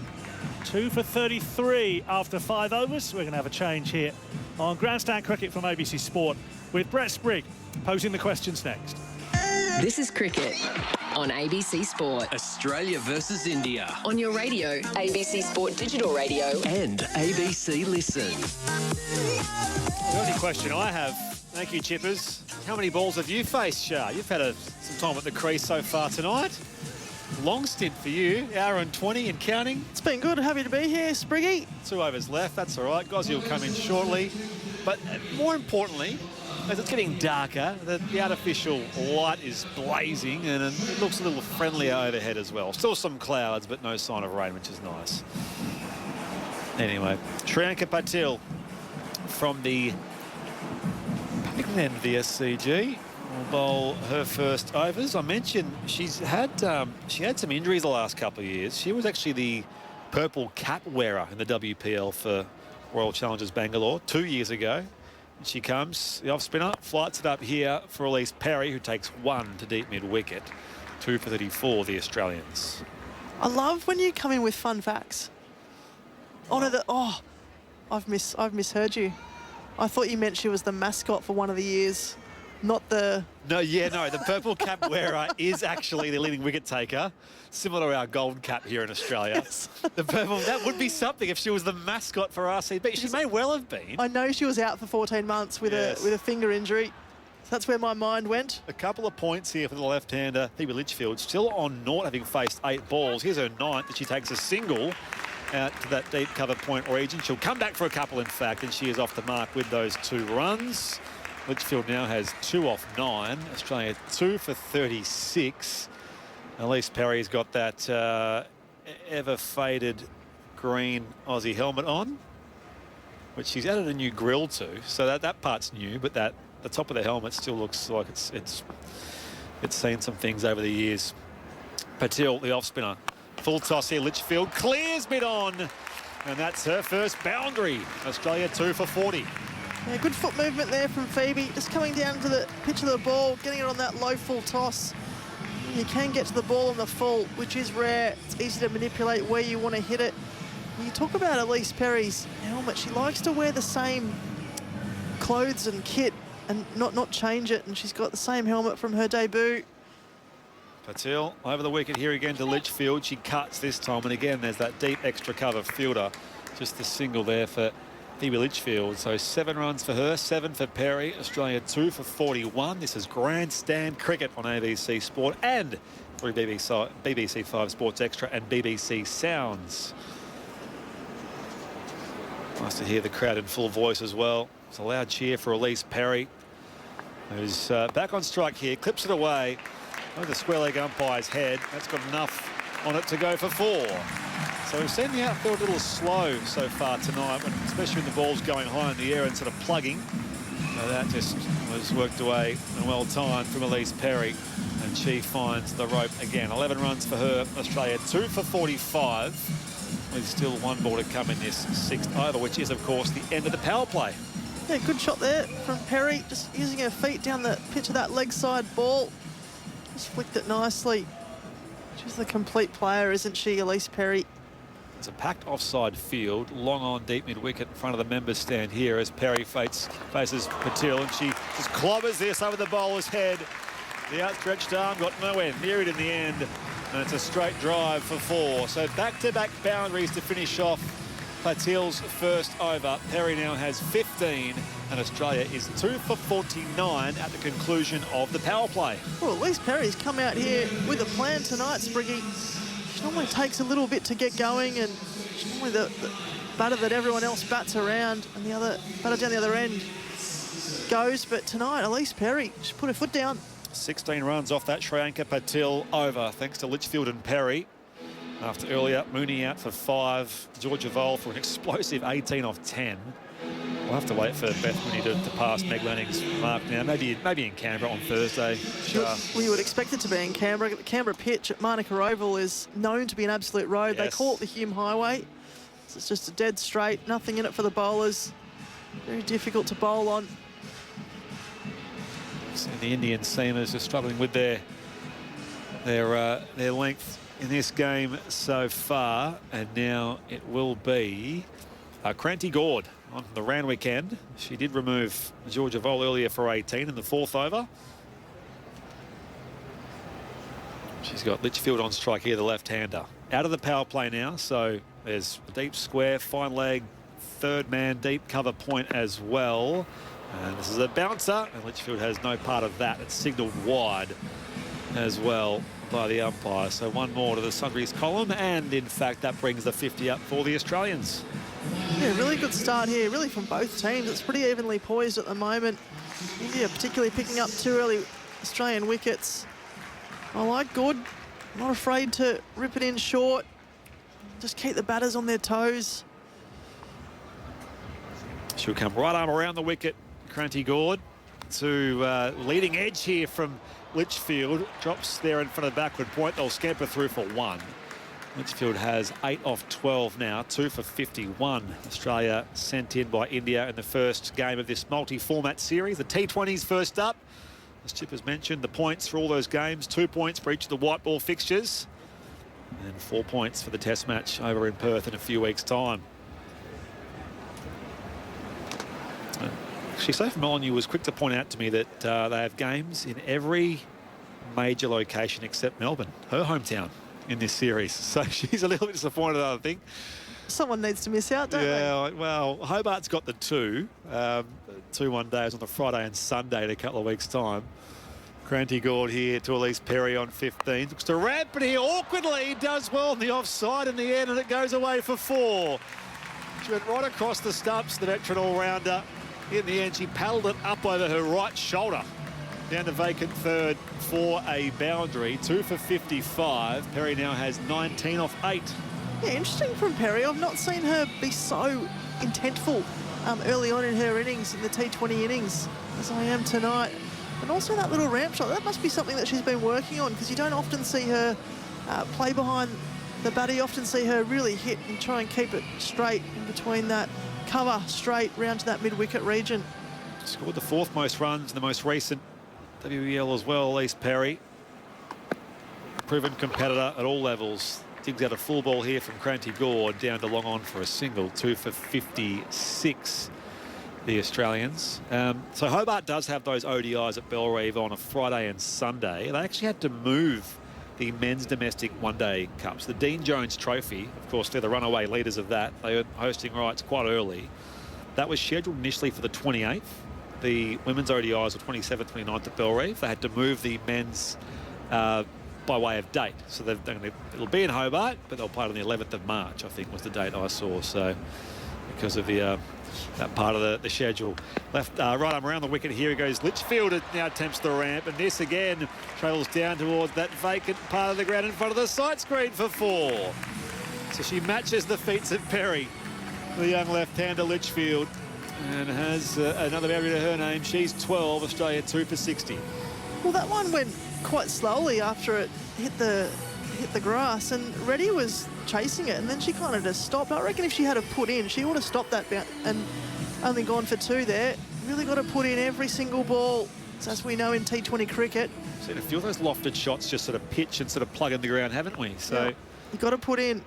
2 for 33 after 5 overs. We're going to have a change here on Grandstand Cricket from ABC Sport with Brett Sprigg posing the questions next. This is Cricket on ABC Sport. Australia versus India. On your radio, ABC Sport Digital Radio. And ABC Listen. The only question I have, thank you, Chippers. How many balls have you faced, Shah? You've had some time at the crease so far tonight. Long stint for you, hour and 20 and counting. It's been good. Happy to be here, Spriggy. 2 overs left, that's all right. Gozzy will come in shortly. But more importantly, as it's getting darker, the artificial light is blazing and it looks a little friendlier overhead as well. Still some clouds, but no sign of rain, which is nice. Anyway, Shriyanka Patil from the Anneveld SCG will bowl her first overs. I mentioned she had some injuries the last couple of years. She was actually the purple cap wearer in the WPL for Royal Challengers Bangalore 2 years ago. And she comes, the off spinner, flights it up here for Elise Perry, who takes 1 to deep mid wicket. 2 for 34, the Australians. I love when you come in with fun facts. I've misheard you. I thought you meant she was the mascot for one of the years, not the... No, the purple cap wearer is actually the leading wicket taker, similar to our golden cap here in Australia. Yes. The purple, that would be something if she was the mascot for RCB. She may well have been. I know she was out for 14 months with a finger injury. So that's where my mind went. A couple of points here for the left-hander, Phoebe Litchfield, still on naught, having faced 8 balls. Here's her 9th, that she takes a single out to that deep cover point region. She'll come back for a couple, in fact, and she is off the mark with those 2 runs. Litchfield now has 2 off 9. Australia 2 for 36. Elise Perry's got that ever-faded green Aussie helmet on, which she's added a new grille to. So that part's new, but the top of the helmet still looks like it's seen some things over the years. Patil, the off-spinner. Full toss here, Litchfield clears mid-on, and that's her first boundary. Australia 2 for 40. Yeah, good foot movement there from Phoebe, just coming down to the pitch of the ball, getting it on that low full toss. You can get to the ball on the full, which is rare. It's easy to manipulate where you want to hit it. You talk about Elise Perry's helmet. She likes to wear the same clothes and kit and not change it, and she's got the same helmet from her debut. Patil over the wicket here again to Litchfield. She cuts this time, and again there's that deep extra cover fielder. Just the single there for Phoebe Litchfield. So 7 runs for her, 7 for Perry. Australia 2 for 41. This is Grandstand Cricket on ABC Sport and through BBC 5 Sports Extra and BBC Sounds. Nice to hear the crowd in full voice as well. It's a loud cheer for Elise Perry, who's back on strike here, clips it away over the square leg umpire's head. That's got enough on it to go for 4. So we've seen the outfield a little slow so far tonight, especially when the ball's going high in the air and sort of plugging. So that just was worked away and well timed from Elise Perry, and she finds the rope again. 11 runs for her. Australia 2 for 45, with still 1 ball to come in this 6th over, which is of course the end of the power play. Yeah, good shot there from Perry, just using her feet down the pitch of that leg side ball. Just flicked it nicely. She's the complete player, isn't she, Elise Perry? It's a packed offside field, long on deep mid-wicket in front of the members stand here as Perry faces Patil, and she just clobbers this over the bowler's head. The outstretched arm got nowhere near it in the end, and it's a straight drive for 4. So back-to-back boundaries to finish off Patil's first over. Perry now has 15, and Australia is 2 for 49 at the conclusion of the power play. Well, at least Perry's come out here with a plan tonight, Spriggy. She normally takes a little bit to get going, and she's normally the batter that everyone else bats around, and the other batter down the other end. goes, but tonight, Elise Perry, she put her foot down. 16 runs off that Sri Lanka Patil over, thanks to Litchfield and Perry. After earlier, Mooney out for 5, Georgia Vole for an explosive 18 off 10. We'll have to wait for Beth Mooney to pass Meg Lanning's mark now. Maybe in Canberra on Thursday. We would expect it to be in Canberra. The Canberra pitch at Manuka Oval is known to be an absolute road. Yes. They call it the Hume Highway. So it's just a dead straight, nothing in it for the bowlers. Very difficult to bowl on. So the Indian seamers are struggling with their length in this game so far, and now it will be Cranty Gord on the Randwick end. She did remove Georgia Vole earlier for 18 in the 4th over. She's got Litchfield on strike here, the left-hander. Out of the power play now, so there's a deep square, fine leg, third man, deep cover point as well. And this is a bouncer, and Litchfield has no part of that. It's signalled wide as well by the umpire. So one more to the sundries column, and in fact that brings the 50 up for the Australians. Yeah, really good start here, really from both teams. It's pretty evenly poised at the moment. India particularly picking up 2 early Australian wickets. I like Good. Not afraid to rip it in short. Just keep the batters on their toes. She'll come right arm around the wicket, Cranty Gord, to leading edge here from Litchfield. Drops there in front of the backward point. They'll scamper through for 1. Litchfield has 8 off 12 now, 2 for 51. Australia sent in by India in the first game of this multi-format series. The T20s first up. As Chip has mentioned, the points for all those games, 2 points for each of the white ball fixtures, and 4 points for the test match over in Perth in a few weeks' time. Actually, Sophie Molyneux was quick to point out to me that they have games in every major location except Melbourne, her hometown, in this series. So she's a little bit disappointed, I think. Someone needs to miss out, don't they? Yeah, well, Hobart's got the 2 one-days on the Friday and Sunday in a couple of weeks' time. Cranty Gord here to Elise Perry on 15. Looks to ramp it here awkwardly. Does well on the offside in the end, and it goes away for 4. She went right across the stumps, the veteran all-rounder. In the end, she paddled it up over her right shoulder. Down to vacant third for a boundary. 2 for 55. Perry now has 19 off 8. Yeah, interesting from Perry. I've not seen her be so intentful early on in her innings, in the T20 innings, as I am tonight. And also that little ramp shot, that must be something that she's been working on, because you don't often see her play behind the bat. You often see her really hit and try and keep it straight in between that cover, straight round to that mid-wicket region. Scored the 4th most runs in the most recent WBL as well, Elise Perry. Proven competitor at all levels. Digs out a full ball here from Cranty Gord, down to long on for a single. 2 for 56, the Australians. So Hobart does have those ODIs at Bellerive on a Friday and Sunday. They actually had to move the men's domestic one-day cups. The Dean Jones Trophy, of course, they're the runaway leaders of that. They earned hosting rights quite early. That was scheduled initially for the 28th. The women's ODIs were 27th, 29th at Bellerive. They had to move the men's by way of date. So it'll be in Hobart, but they'll play it on the 11th of March, I think was the date I saw. So because of the that part of the schedule. Right arm around the wicket, here he goes. Litchfield now attempts the ramp, and this again travels down towards that vacant part of the ground in front of the sight screen for 4. So she matches the feats of Perry, the young left-hander Litchfield, and has another boundary to her name. She's 12, Australia 2 for 60. Well, that one went quite slowly after it hit the grass, and Reddy was chasing it, and then she kind of just stopped. I reckon if she had put in, she would have stopped that and only gone for 2 there. Really got to put in every single ball, as we know in T20 cricket. Seen a few of those lofted shots just sort of pitch and sort of plug in the ground, haven't we? So yeah, you got to put in.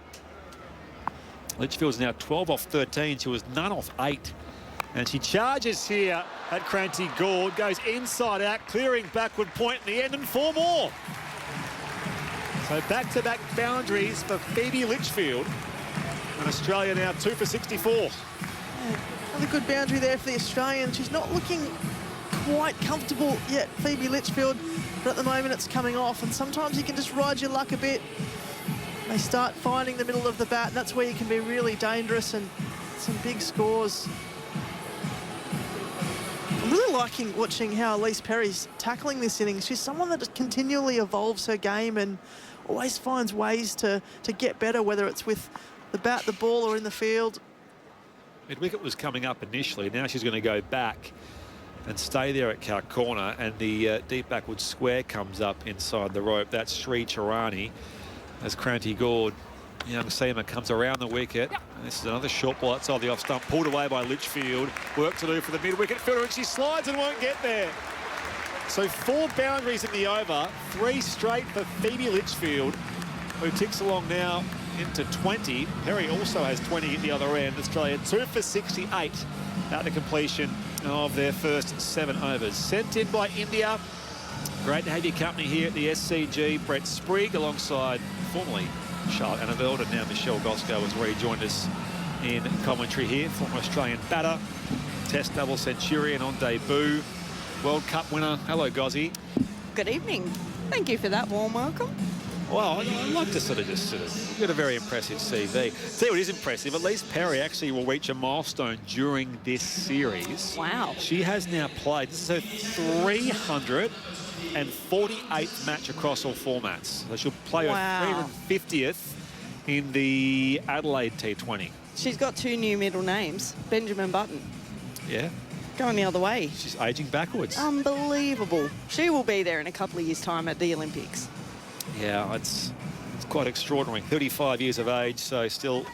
Litchfield's now 12 off 13. She was none off 8. And she charges here at Cranty Gord, goes inside out, clearing backward point in the end, and 4 more. So back-to-back boundaries for Phoebe Litchfield. And Australia now 2 for 64. Yeah, another good boundary there for the Australian. She's not looking quite comfortable yet, Phoebe Litchfield, but at the moment it's coming off, and sometimes you can just ride your luck a bit. They start finding the middle of the bat, and that's where you can be really dangerous and some big scores. I'm really liking watching how Elise Perry's tackling this innings. She's someone that continually evolves her game and always finds ways to get better, whether it's with the bat, the ball, or in the field. Mid-wicket was coming up initially. Now she's going to go back and stay there at our corner, and the deep backward square comes up inside the rope. That's Sri Charani as Kranti Gord, young seamer, comes around the wicket. And this is another short ball outside the off stump, pulled away by Litchfield. Work to do for the mid-wicket fielder, and she slides and won't get there. So 4 boundaries in the over, 3 straight for Phoebe Litchfield, who ticks along now into 20. Perry also has 20 at the other end. Australia 2 for 68 at the completion of their first 7 overs. Sent in by India. Great to have your company here at the SCG. Brett Sprigg alongside formerly Charlotte Anneveld, and now Michelle Goszko has rejoined us in commentary here. Former Australian batter, Test double centurion on debut, World Cup winner. Hello, Gozzy. Good evening. Thank you for that warm welcome. Well, I'd like to you've got a very impressive CV. See what is impressive, at least Perry actually will reach a milestone during this series. Wow. She has now played, this is her 348th match across all formats. So she'll play her 350th in the Adelaide T20. She's got 2 new middle names, Benjamin Button. Yeah. Going the other way. She's aging backwards. Unbelievable. She will be there in a couple of years' time at the Olympics. Yeah, it's quite extraordinary. 35 years of age, so still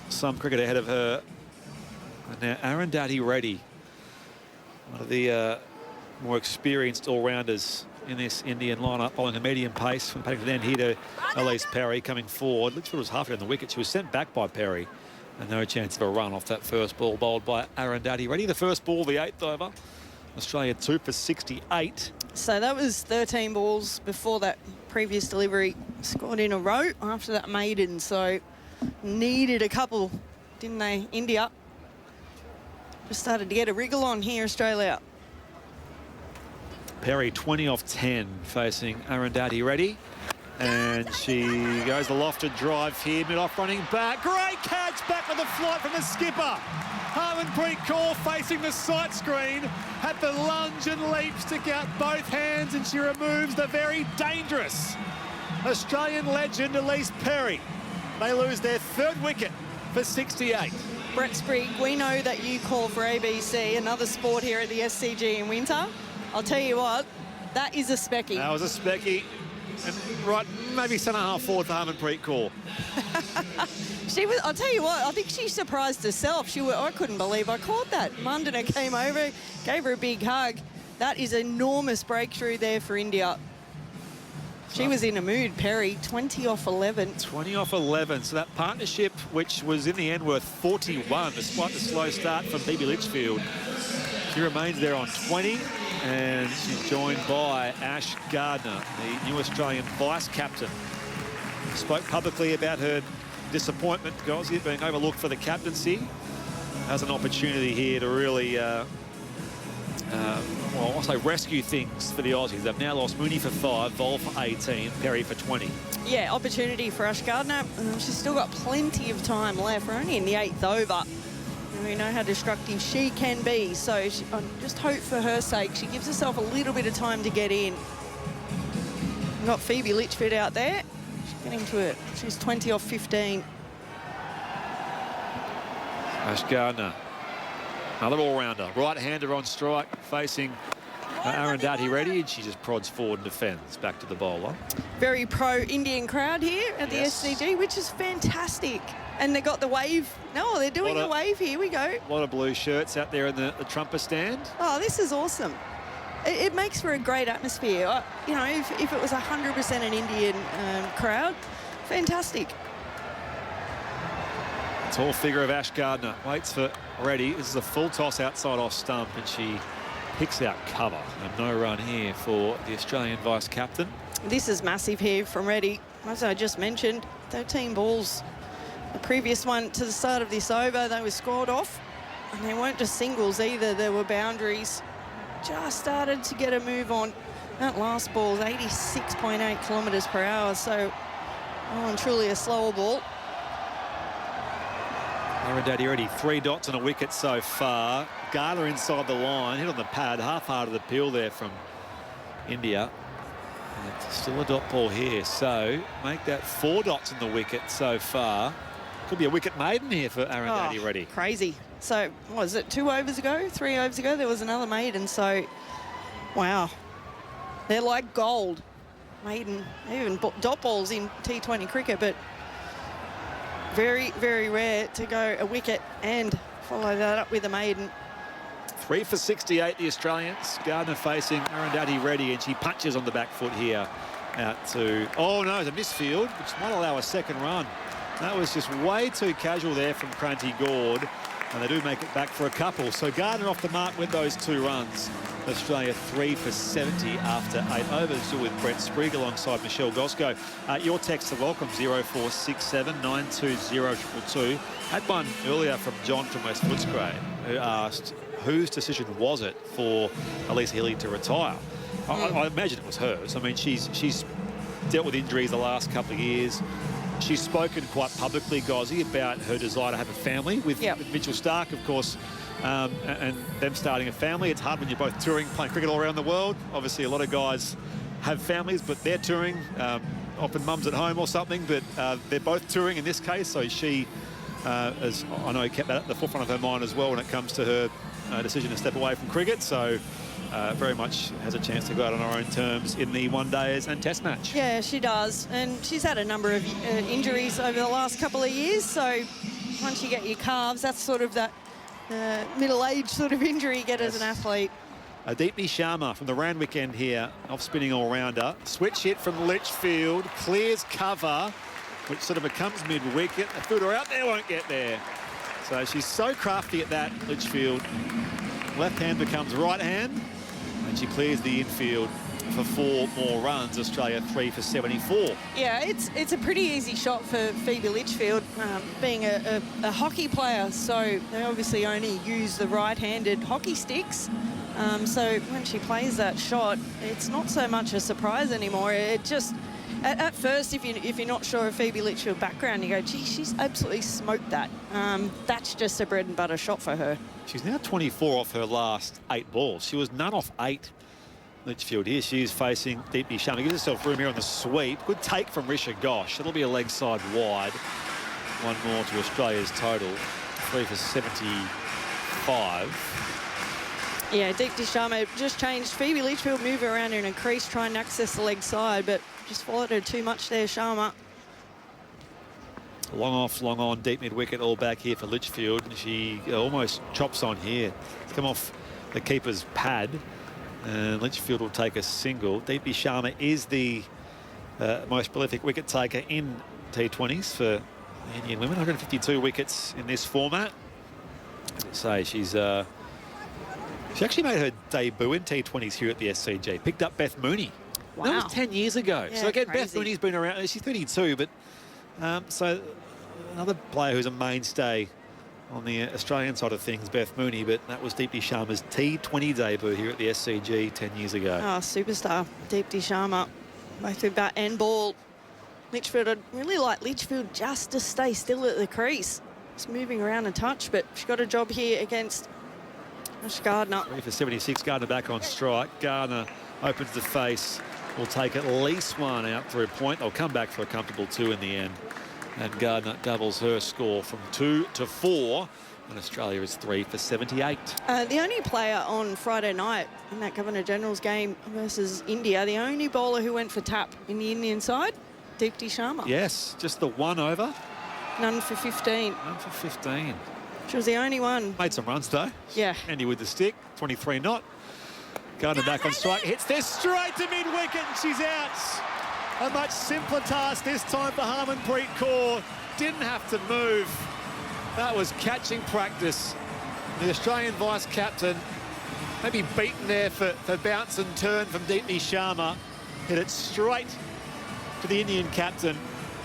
some cricket ahead of her. And now Arundhati Reddy, one of the more experienced all-rounders in this Indian lineup, bowling a medium pace from Paddington end here to Elise Perry coming forward. Litchfield was halfway on the wicket. She was sent back by Perry, and no chance of a run off that first ball bowled by Arundhati Reddy. The first ball, the 8th over. Australia 2 for 68. So that was 13 balls before that previous delivery. Scored in a row after that maiden, so needed a couple, didn't they? India just started to get a wriggle on here, Australia. Perry 20 off 10 facing Arundhati Reddy, and she goes the lofted drive here, mid-off running back. Great catch back with a flight from the skipper. Harmanpreet Kaur facing the sight screen, had the lunge and leap, stick out both hands, and she removes the very dangerous Australian legend Elise Perry. They lose their 3rd wicket for 68. Brett Sprigg, we know that you call for ABC, another sport here at the SCG in winter. I'll tell you what, that is a specky. That was a specky. And right, maybe centre half forward for Harmanpreet Kaur. I'll tell you what, I think she surprised herself. I couldn't believe I caught that. Mandana came over, gave her a big hug. That is enormous breakthrough there for India. She was in a mood, Perry, 20 off 11. 20 off 11. So that partnership, which was in the end worth 41, despite the slow start from Phoebe Litchfield, she remains there on 20. And she's joined by Ash Gardner, the new Australian vice-captain. Spoke publicly about her disappointment, Gozzy, being overlooked for the captaincy. Has an opportunity here to really, well, I'll say rescue things for the Aussies. They've now lost Mooney for 5, Vol for 18, Perry for 20. Yeah, opportunity for Ash Gardner. She's still got plenty of time left. We're only in the 8th over. We know how destructive she can be, so I just hope for her sake she gives herself a little bit of time to get in. We've got Phoebe Litchfield out there. She's getting to it. She's 20 off 15. Ash Gardner, another all-rounder. Right-hander on strike, facing Arundhati Reddy, and she just prods forward and defends back to the bowler. Very pro-Indian crowd here at the SCG, which is fantastic. And they got the wave. No, they're doing the wave. Here we go. A lot of blue shirts out there in the trumper stand. Oh, this is awesome. It makes for a great atmosphere. You know, if it was 100% an Indian crowd, fantastic. Tall figure of Ash Gardner waits for Reddy. This is a full toss outside off stump, and she picks out cover. And no run here for the Australian vice-captain. This is massive here from Reddy. As I just mentioned, 13 balls. The previous one to the start of this over, they were scored off. And they weren't just singles either, there were boundaries. Just started to get a move on. That last ball is 86.8 kilometres per hour, so well and truly a slower ball. Arundhati already 3 dots on a wicket so far. Gardner inside the line, hit on the pad, half-hearted appeal there from India. And it's still a dot ball here, so make that 4 dots on the wicket so far. Could be a wicket maiden here for Arundhati Reddy. Crazy. So, what was it, 2 overs ago, 3 overs ago, there was another maiden, so, wow. They're like gold. Maiden, even dot balls in T20 cricket, but very, very rare to go a wicket and follow that up with a maiden. 3 for 68, the Australians. Gardner facing Arundhati Reddy, and she punches on the back foot here out to... Oh, no, it's a misfield, which might allow a second run. That was just way too casual there from Kranti Gord, and they do make it back for a couple. So Gardner off the mark with those 2 runs. Australia 3 for 70 after 8 overs. Still with Brett Sprigg alongside Michelle Goszko. Your texts are welcome, 0467 920 222. Had one earlier from John from West Footscray, who asked whose decision was it for Alyssa Healy to retire. I imagine it was hers. I mean, she's dealt with injuries the last couple of years. She's spoken quite publicly, Gozzy, about her desire to have a family with Mitchell Starc, of course, and them starting a family. It's hard when you're both touring, playing cricket all around the world. Obviously, a lot of guys have families, but they're touring. Often mum's at home or something, but they're both touring in this case. So she, as I know, kept that at the forefront of her mind as well when it comes to her decision to step away from cricket. So very much has a chance to go out on her own terms in the one-days and test match. Yeah, she does. And she's had a number of injuries over the last couple of years. So once you get your calves, that's sort of that middle-aged sort of injury you get as an athlete. Deepti Sharma from the Randwick end here, off-spinning all-rounder. Switch hit from Litchfield, clears cover, which sort of becomes mid-wicket. The fielder out there won't get there. So she's so crafty at that, Litchfield. Left hand becomes right hand, and she clears the infield for 4 more runs. Australia 3 for 74. Yeah, it's a pretty easy shot for Phoebe Litchfield, being a hockey player. So they obviously only use the right-handed hockey sticks. So when she plays that shot, it's not so much a surprise anymore. It just, at first, if you're not sure of Phoebe Litchfield's background, you go, gee, she's absolutely smoked that. That's just a bread and butter shot for her. She's now 24 off her last 8 balls. She was none off 8. Litchfield here. She's facing Deepti Sharma. Gives herself room here on the sweep. Good take from Risha Ghosh. It'll be a leg side wide. 1 more to Australia's total. 3 for 75. Yeah, Deepti Sharma just changed. Phoebe Litchfield move around in a crease, try and access the leg side, but just followed her too much there, Sharma. Long off, long on, deep mid-wicket, all back here for Litchfield. She almost chops on here. It's come off the keeper's pad, and Litchfield will take a single. Deepti Sharma is the most prolific wicket taker in T20s for the Indian women. 152 wickets in this format. As I say, she actually made her debut in T20s here at the SCG. Picked up Beth Mooney. Wow. That was 10 years ago. Yeah, so again, crazy. Beth Mooney's been around. She's 32, but so another player who's a mainstay on the Australian side of things, Beth Mooney, but that was Deepti Sharma's T20 debut here at the SCG 10 years ago. Oh, superstar, Deepti Sharma, both with bat and ball. Litchfield, I'd really like Litchfield just to stay still at the crease. It's moving around a touch, but she got a job here against Ash Gardner. 3 for 76, Gardner back on strike. Gardner opens the face, will take at least 1 out through point. They'll come back for a comfortable 2 in the end. And Gardner doubles her score from 2 to 4. And Australia is 3 for 78. The only player on Friday night in that Governor-General's game versus India, the only bowler who went for tap in the Indian side, Deepti Sharma. Yes, just the 1 over. None for 15. None for 15. She was the only one. Made some runs though. Yeah. Andy with the stick, 23 not. Gardner back on strike, hits this straight to mid-wicket, and she's out. A much simpler task this time for Harmanpreet Kaur. Didn't have to move. That was catching practice. The Australian vice-captain, maybe beaten there for bounce and turn from Deepti Sharma. Hit it straight to the Indian captain.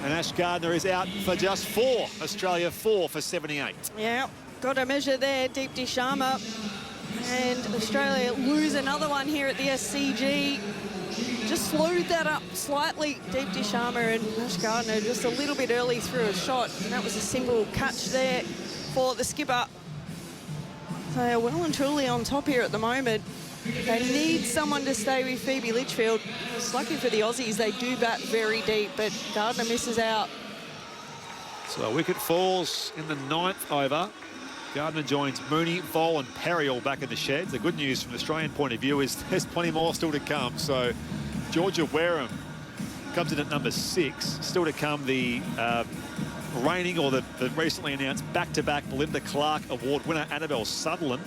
And Ash Gardner is out for just 4. Australia 4 for 78. Yeah, got a measure there, Deepti Sharma. And Australia lose another one here at the SCG. just slowed that up slightly. Deepti Sharma and Ash Gardner just a little bit early through a shot, and that was a simple catch there for the skipper. So they're well and truly on top here at the moment. They need someone to stay with Phoebe Litchfield. It's lucky for the Aussies, they do bat very deep, but Gardner misses out. So a wicket falls in the 9th over. Gardner joins Mooney, Vol and Perry all back in the sheds. The good news from an Australian point of view is there's plenty more still to come. So Georgia Wareham comes in at number 6. Still to come the reigning or the recently announced back-to-back Belinda Clark Award winner Annabelle Sutherland.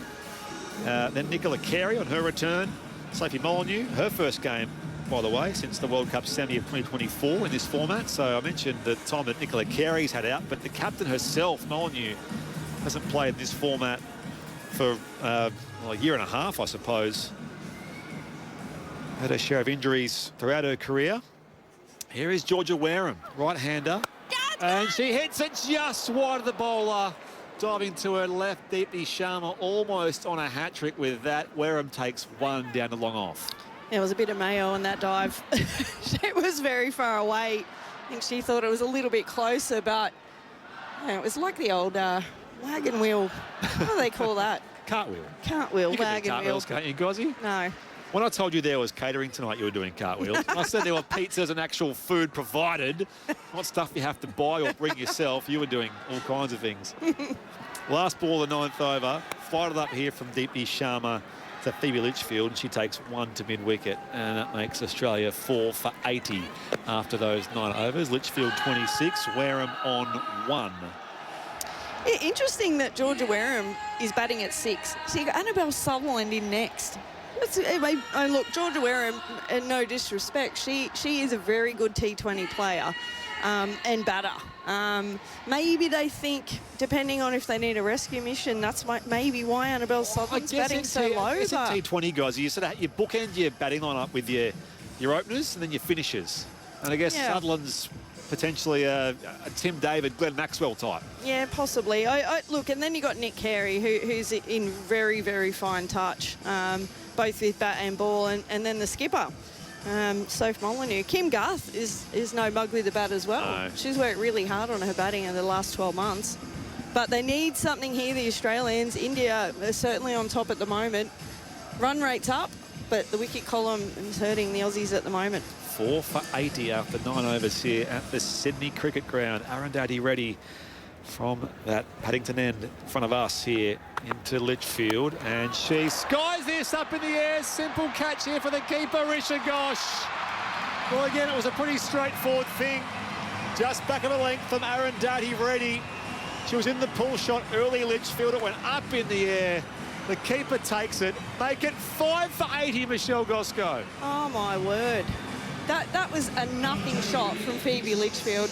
Then Nicola Carey on her return. Sophie Molyneux, her first game, by the way, since the World Cup semi of 2024 in this format. So I mentioned the time that Nicola Carey's had out, but the captain herself, Molyneux, hasn't played in this format for well, a year and a half, I suppose. Had her share of injuries throughout her career. Here is Georgia Wareham, right-hander. And she hits it just wide of the bowler. Diving to her left, Deepti Sharma almost on a hat-trick with that. Wareham takes one down the long off. There was a bit of mayo on that dive. It was very far away. I think she thought it was a little bit closer, but you know, it was like the old wagon wheel. What do they call that? Cartwheel. Cartwheel, You can do wagon cartwheels, wheel. can't you, Gozzy? No. When I told you there was catering tonight, you were doing cartwheels. I said there were pizzas and actual food provided, not stuff you have to buy or bring yourself. You were doing all kinds of things. Last ball of the 9th over. Fired up here from Deepti Sharma to Phoebe Litchfield. And she takes one to mid-wicket. And that makes Australia 4 for 80 after those 9 overs. Litchfield 26, Wareham on 1. Yeah, interesting that Georgia Wareham is batting at 6. So you got Annabelle Sutherland in next. And look, Georgia Wareham, and no disrespect, she is a very good T20 player and batter. Maybe they think, depending on if they need a rescue mission, that's maybe why Annabelle Sutherland's batting so low. It's a T20, guys. You sort of you bookend your batting lineup with your openers and then your finishers. And I guess Sutherland's potentially a Tim David, Glenn Maxwell type. Yeah, possibly. Look, and then you got Nick Carey, who's in very, very fine touch, both with bat and ball, and then the skipper, Soph Molyneux. Kim Garth is no mug with the bat as well. No. She's worked really hard on her batting in the last 12 months. But they need something here, the Australians. India are certainly on top at the moment. Run rate's up, but the wicket column is hurting the Aussies at the moment. 4 for 80 after 9 overs here at the Sydney Cricket Ground. Arundhati Reddy from that Paddington end in front of us here into Litchfield, and she skies this up in the air. Simple catch here for the keeper, Risha Ghosh. Well, again, it was a pretty straightforward thing. Just back of a length from Arundhati Reddy. She was in the pull shot early, Litchfield. It went up in the air. The keeper takes it. Make it 5 for 80, Michelle Goszko. Oh, my word. That was a nothing shot from Phoebe Litchfield.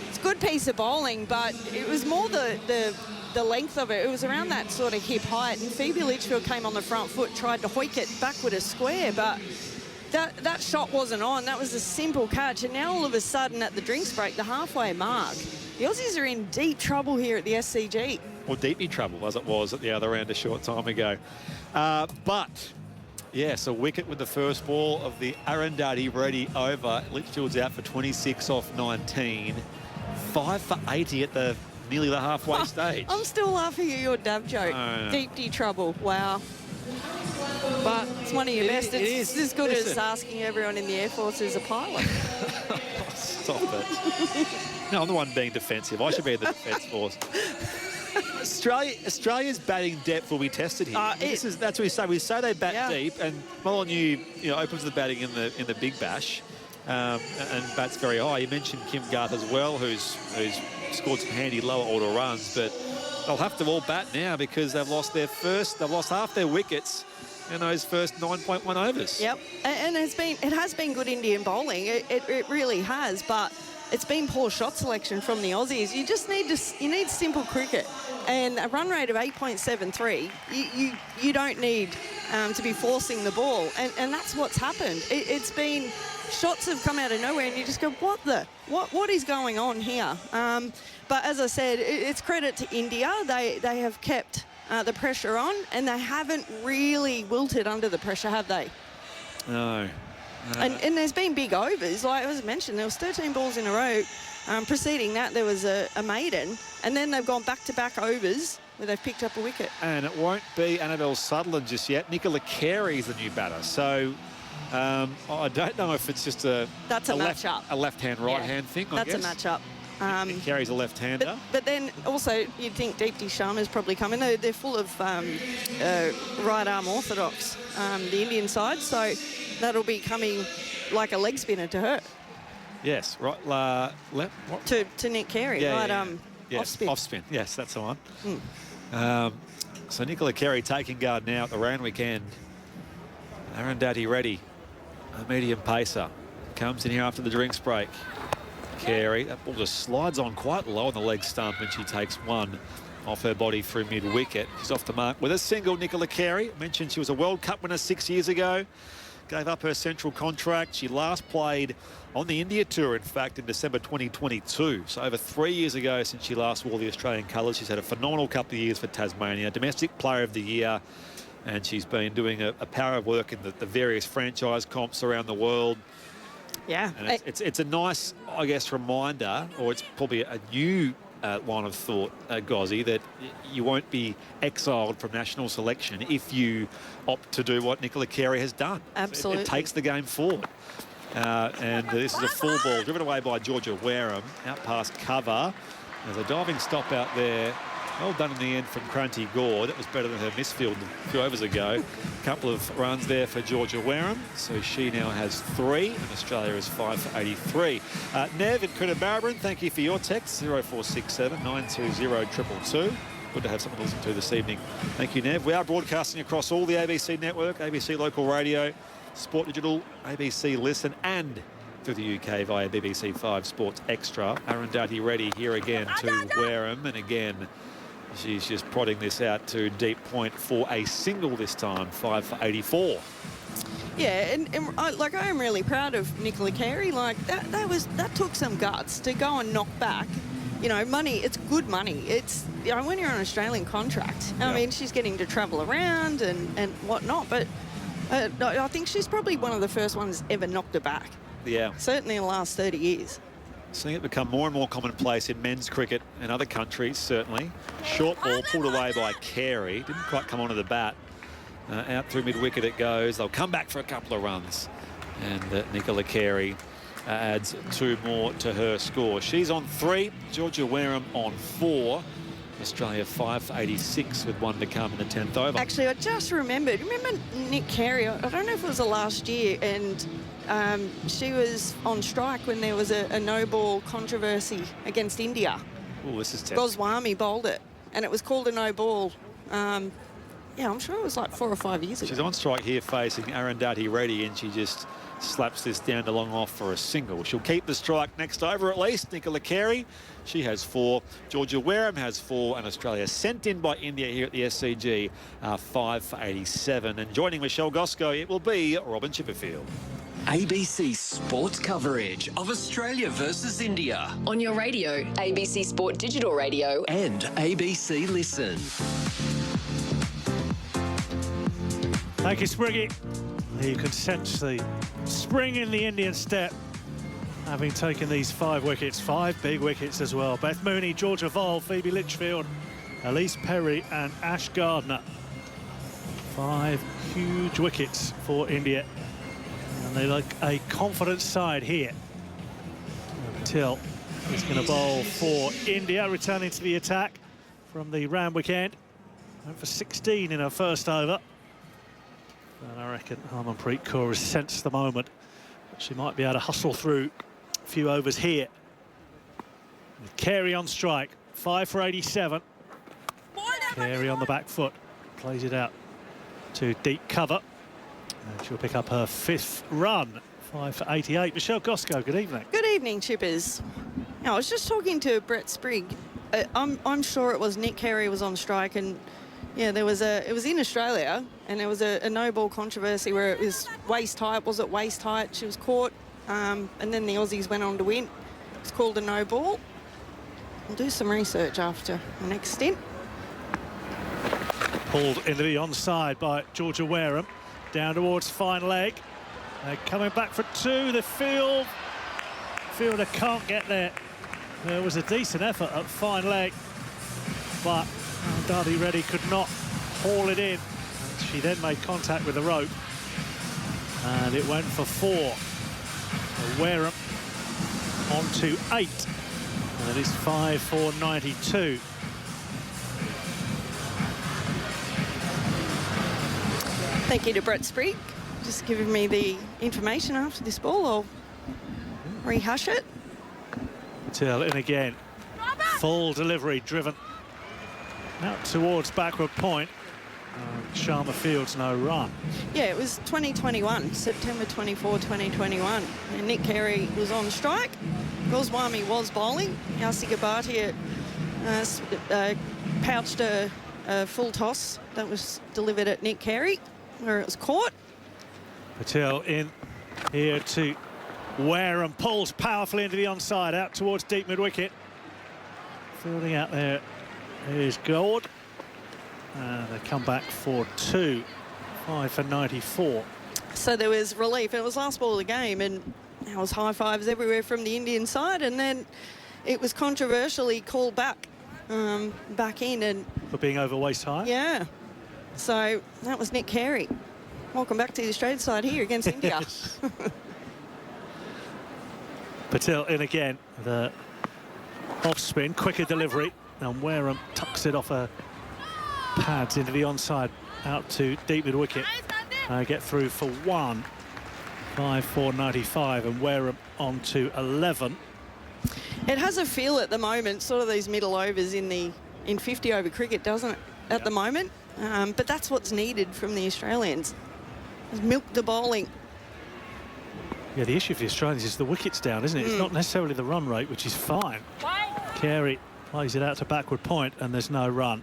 It's a good piece of bowling, but it was more the length of it. It was around that sort of hip height, and Phoebe Litchfield came on the front foot, tried to hoik it backward a square, but that shot wasn't on. That was a simple catch, and now all of a sudden at the drinks break, the halfway mark, the Aussies are in deep trouble here at the SCG. Well, deeply trouble as it was at the other end a short time ago. But yes, a wicket with the first ball of the Arundhati Reddy over. Litchfield's out for 26 off 19. 5 for 80 at nearly the halfway stage. I'm still laughing at your dab joke. No. Deep trouble. Wow. But it's one of your best. It's as good as asking everyone in the Air Force who's a pilot. Stop it. No, I'm the one being defensive. I should be in the defence force. Australia's batting depth will be tested here. That's what we say. We say they bat deep, and Molyneux, opens the batting in the Big Bash, and bats very high. You mentioned Kim Garth as well, who's scored some handy lower order runs, but they'll have to all bat now because they've lost half their wickets in those first 9.1 overs. Yep, and it has been good Indian bowling. It really has, but it's been poor shot selection from the Aussies. You just need simple cricket, and a run rate of 8.73. You don't need to be forcing the ball, and that's what's happened. It's been shots have come out of nowhere, and you just go, what is going on here? But as I said, it's credit to India. They have kept the pressure on, and they haven't really wilted under the pressure, have they? No. And there's been big overs. Like as I mentioned, there was 13 balls in a row. Preceding that, there was a maiden. And then they've gone back-to-back overs where they've picked up a wicket. And it won't be Anneveld Sutherland just yet. Nicola Carey is the new batter. So I don't know if it's just a matchup. A left-hand, right-hand thing, I guess. That's a matchup. Carey's a left-hander. But then also you'd think Deepti Sharma's probably coming. They're full of right-arm orthodox, the Indian side. So that'll be coming like a leg spinner to her. Yes, right, left. What? To Nick Carey, Yes, off-spin. Off-spin, yes, that's the one. So Nicola Carey taking guard now at the round weekend. Arundhati ready, a medium pacer. Comes in here after the drinks break. Carey, that ball just slides on quite low on the leg stump and she takes one off her body through mid-wicket. She's off the mark with a single. Nicola Carey, mentioned she was a World Cup winner 6 years ago. Gave up her central contract. She last played on the India tour, in fact, in December 2022. So over 3 years ago since she last wore the Australian colours. She's had a phenomenal couple of years for Tasmania. Domestic Player of the Year. And she's been doing a power of work in the various franchise comps around the world. Yeah. And it's a nice, I guess, reminder, or it's probably a new line of thought, Gozzy, that you won't be exiled from national selection if you opt to do what Nicola Carey has done. Absolutely. It takes the game forward. And this is a full ball driven away by Georgia Wareham, out past cover. There's a diving stop out there. Well done in the end from Krunty Gore. That was better than her misfield a few overs ago. A couple of runs there for Georgia Wareham. So she now has 3 and Australia is 5 for 83. Nev in Coonabarabran, thank you for your text, 0467 920 222. Good to have something to listen to this evening. Thank you, Nev. We are broadcasting across all the ABC network, ABC Local Radio, Sport Digital, ABC Listen, and through the UK via BBC 5 Sports Extra. Arundhati ready here again to Wareham, and again she's just prodding this out to deep point for a single this time, 5 for 84. Yeah, and I am really proud of Nicola Carey. Like that took some guts to go and knock back. You know, money, it's good money. It's, you know, when you're on an Australian contract, I mean, she's getting to travel around and whatnot, but I think she's probably one of the first ones ever knocked her back. Yeah. Certainly in the last 30 years. Seeing it become more and more commonplace in men's cricket and other countries, certainly. Short ball pulled away by Carey. Didn't quite come onto the bat. Out through mid-wicket it goes. They'll come back for a couple of runs. And Nicola Carey adds 2 more to her score. She's on 3. Georgia Wareham on 4. Australia 5 for 86 with 1 to come in the 10th over. Actually, I just remembered. Remember Nick Carey? I don't know if it was the last year, and she was on strike when there was a no-ball controversy against India. Oh, this is tense. Goswami bowled it, and it was called a no-ball. Yeah, I'm sure it was like 4 or 5 years ago. She's on strike here facing Arundhati ready, and she just slaps this down to long off for a single. She'll keep the strike next over at least. Nicola Carey, she has 4. Georgia Wareham has 4, and Australia sent in by India here at the SCG 5 for 87. And joining Michelle Goszko, it will be Robin Chipperfield. ABC Sports coverage of Australia versus India. On your radio, ABC Sport Digital Radio. And ABC Listen. Thank you, Spriggy. You can sense the spring in the Indian step, having taken these 5 wickets, 5 big wickets as well. Beth Mooney, Georgia Vole, Phoebe Litchfield, Elise Perry and Ash Gardner. 5 huge wickets for India. And they look a confident side here. Till is going to bowl for India, returning to the attack from the round weekend. Went for 16 in her first over. And I reckon Harmanpreet Kaur has sensed the moment. But she might be able to hustle through a few overs here. With Carey on strike, 5 for 87. Carey on the back foot, plays it out to deep cover. And she'll pick up her 5th run, 5 for 88. Michelle Goszko, good evening. Good evening, Chippers. Now, I was just talking to Brett Sprigg. I'm sure it was Nick Carey was on strike, and yeah, it was in Australia, and there was a no-ball controversy where it was waist height. Was it waist height? She was caught, and then the Aussies went on to win. It's called a no-ball. We'll do some research after the next stint. Pulled into the onside by Georgia Wareham. Down towards fine leg. They're coming back for two. The fielder can't get there. There was a decent effort at fine leg, but Dadi Reddy could not haul it in. She then made contact with the rope, and it went for 4. Wareham on to 8, and it is 5-4-92. Thank you to Brett Sprigg, just giving me the information after this ball. I'll rehash it. Till in again. Full delivery driven out towards backward point. Sharma Fields no run. Yeah, it was 2021, September 24, 2021. And Nick Carey was on strike. Goswami was bowling. Yasi Gabati pouched a full toss that was delivered at Nick Carey, where it was caught. Patel in here to Wareham, pulls powerfully into the onside, out towards deep mid-wicket. Fielding out there is Gold. They come back for 2, 5-for-94. So there was relief. It was last ball of the game, and there was high fives everywhere from the Indian side, and then it was controversially called back in. And for being over waist high? Yeah. So that was Nick Carey. Welcome back to the Australian side here against India. Patel in again. The off spin, quicker delivery, and Wareham tucks it off her pads into the onside, out to deep mid wicket. Get through for 1, 5-4-95, and Wareham on to 11. It has a feel at the moment, sort of these middle overs in 50-over cricket, doesn't it, at the moment? But that's what's needed from the Australians. Milk the bowling. Yeah, the issue for the Australians is the wicket's down, isn't it? It's not necessarily the run rate, which is fine. Carey plays it out to backward point, and there's no run.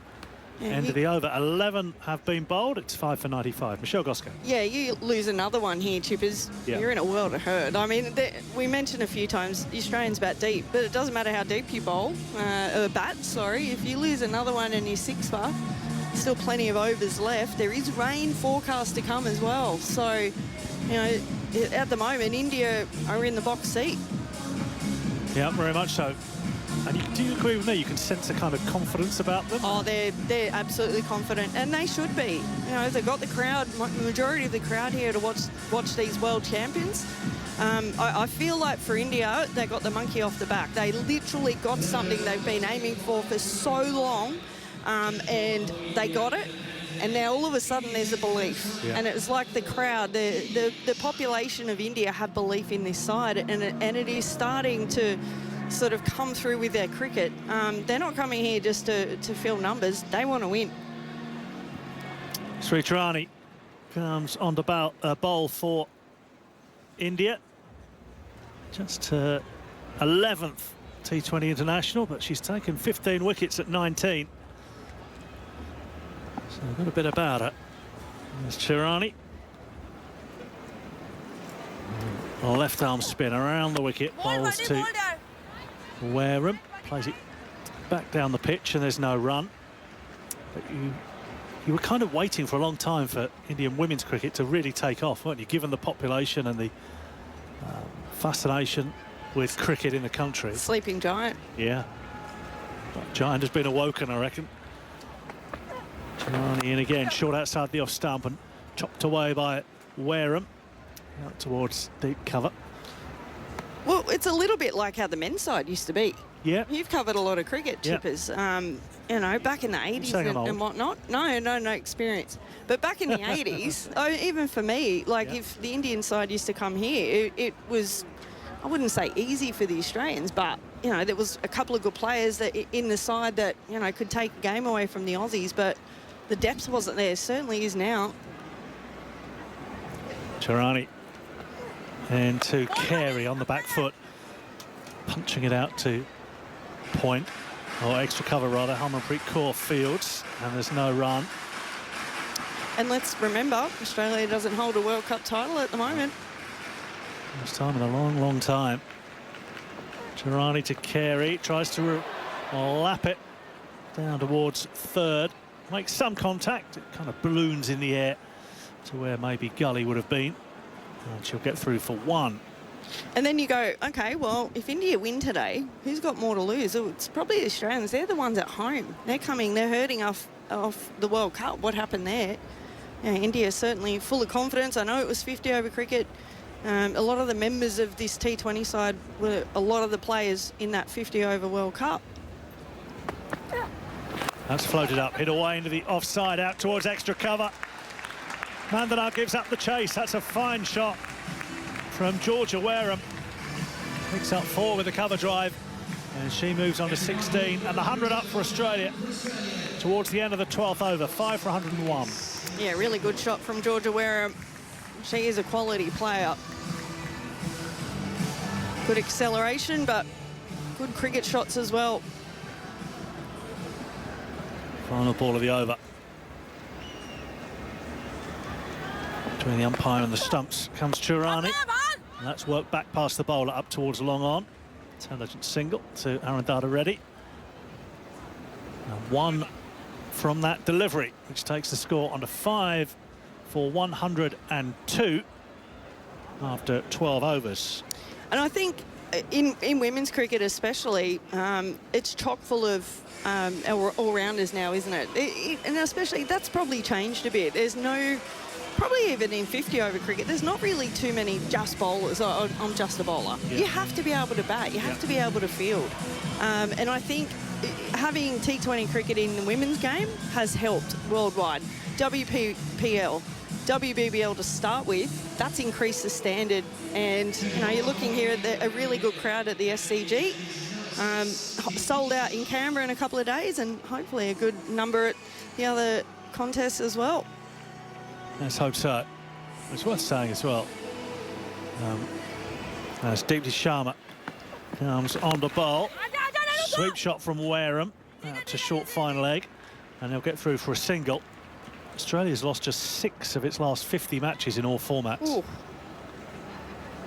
Yeah, end of the over. 11 have been bowled. It's 5-for-95. Michelle Goszko. Yeah, you lose another one here, Chippers. Yeah. You're in a world of hurt. I mean, we mentioned a few times the Australians bat deep, but it doesn't matter how deep you bowl, or bat, sorry. If you lose another one and you're 6-for, still plenty of overs left. There is rain forecast to come as well. So, you know, at the moment, India are in the box seat. Yeah, very much so. And do you agree with me? You can sense a kind of confidence about them. Oh, they're absolutely confident, and they should be. You know, they've got the crowd, the majority of the crowd here to watch these world champions. I feel like for India, they got the monkey off the back. They literally got something they've been aiming for so long, and they got it. And now all of a sudden there's a belief, and it's like the crowd, the population of India have belief in this side, and it is starting to sort of come through with their cricket. They're not coming here just to fill numbers. They want to win. Sri Rani comes on to bowl for India. Just her 11th T20 international, but she's taken 15 wickets at 19. So a little bit about it. There's Chirani. Left arm spin around the wicket, bowls to Wareham, plays it back down the pitch, and there's no run. But you were kind of waiting for a long time for Indian women's cricket to really take off, weren't you? Given the population and the fascination with cricket in the country. Sleeping giant. Yeah. That giant has been awoken, I reckon. Chirani in again, short outside the off stump and chopped away by Wareham. Out towards deep cover. Well, it's a little bit like how the men's side used to be. Yeah. You've covered a lot of cricket, Chippers. You know, back in the 80s and whatnot. No experience. But back in the 80s, even for me, like if the Indian side used to come here, it was, I wouldn't say easy for the Australians, but, you know, there was a couple of good players that in the side that, you know, could take a game away from the Aussies, but the depth wasn't there. Certainly is now. Chirani. And to Carey on the back foot, punching it out to point, or extra cover rather, Harmanpreet Kaur fields, and there's no run. And let's remember, Australia doesn't hold a World Cup title at the moment. First time in a long, long time. Chirani to Carey, tries to lap it down towards third, makes some contact, it kind of balloons in the air to where maybe Gully would have been. And she'll get through for 1. And then you go, okay, well, if India win today, who's got more to lose? Oh, it's probably the Australians. They're the ones at home. They're hurting off the World Cup. What happened there? Yeah, India certainly full of confidence. I know it was 50 over cricket. A lot of the members of this T20 side were a lot of the players in that 50 over World Cup. That's floated up, hit away into the offside, out towards extra cover. Mandana gives up the chase. That's a fine shot from Georgia Wareham. Picks up 4 with the cover drive, and she moves on to 16, and the 100 up for Australia towards the end of the 12th over, 5 for 101. Yeah, really good shot from Georgia Wareham. She is a quality player. Good acceleration, but good cricket shots as well. Final ball of the over. Between the umpire and the stumps comes Churani. And that's worked back past the bowler up towards long on. Intelligent single to Arundhati Reddy. And 1 from that delivery, which takes the score on to 5 for 102 after 12 overs. And I think in women's cricket especially, it's chock full of all-rounders now, isn't it? And especially, that's probably changed a bit. There's no... Probably even in 50 over cricket, there's not really too many just bowlers. I'm just a bowler. Yeah. You have to be able to bat. You have to be able to field. And I think having T20 cricket in the women's game has helped worldwide. WPL, WBBL to start with, that's increased the standard. And, you know, you're looking here at a really good crowd at the SCG. Sold out in Canberra in a couple of days, and hopefully a good number at the other contests as well. Let's hope so. It's worth saying as well, as Deepti Sharma comes on the bowl. Sweep shot from Wareham out to short fine leg, and they'll get through for a single. Australia's lost just 6 of its last 50 matches in all formats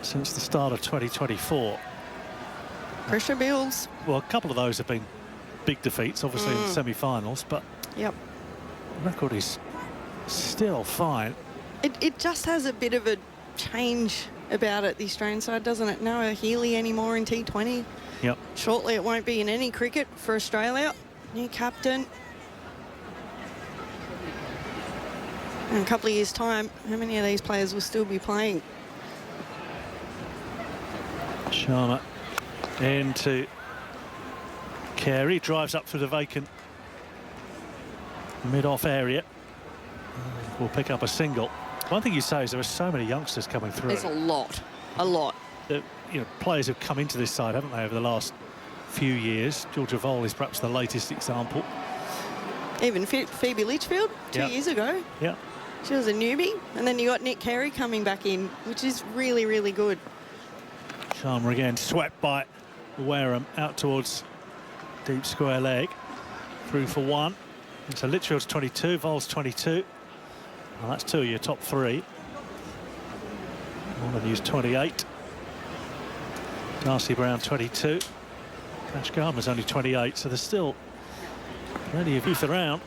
since the start of 2024. Pressure builds. Well, a couple of those have been big defeats, obviously in the semi-finals, but the record is still fine. It just has a bit of a change about it, the Australian side, doesn't it? No Healy anymore in T20. Yep. Shortly it won't be in any cricket for Australia. New captain. In a couple of years' time, how many of these players will still be playing? Sharma into Carey, drives up through the vacant mid-off area. Will pick up a single. One thing you say is there are so many youngsters coming through. There's a lot. You know, players have come into this side, haven't they, over the last few years? Georgia Vole is perhaps the latest example. Even Phoebe Litchfield 2 years ago. Yeah. She was a newbie. And then you got Nick Carey coming back in, which is really, really good. Sharma again swept by Wareham out towards deep square leg. Through for 1. And so Litchfield's 22, Vole's 22. Well, that's 2 of your top 3. Molyneux's 28. Darcy Brown 22. Cash Gardner's only 28, so there's still plenty of youth around.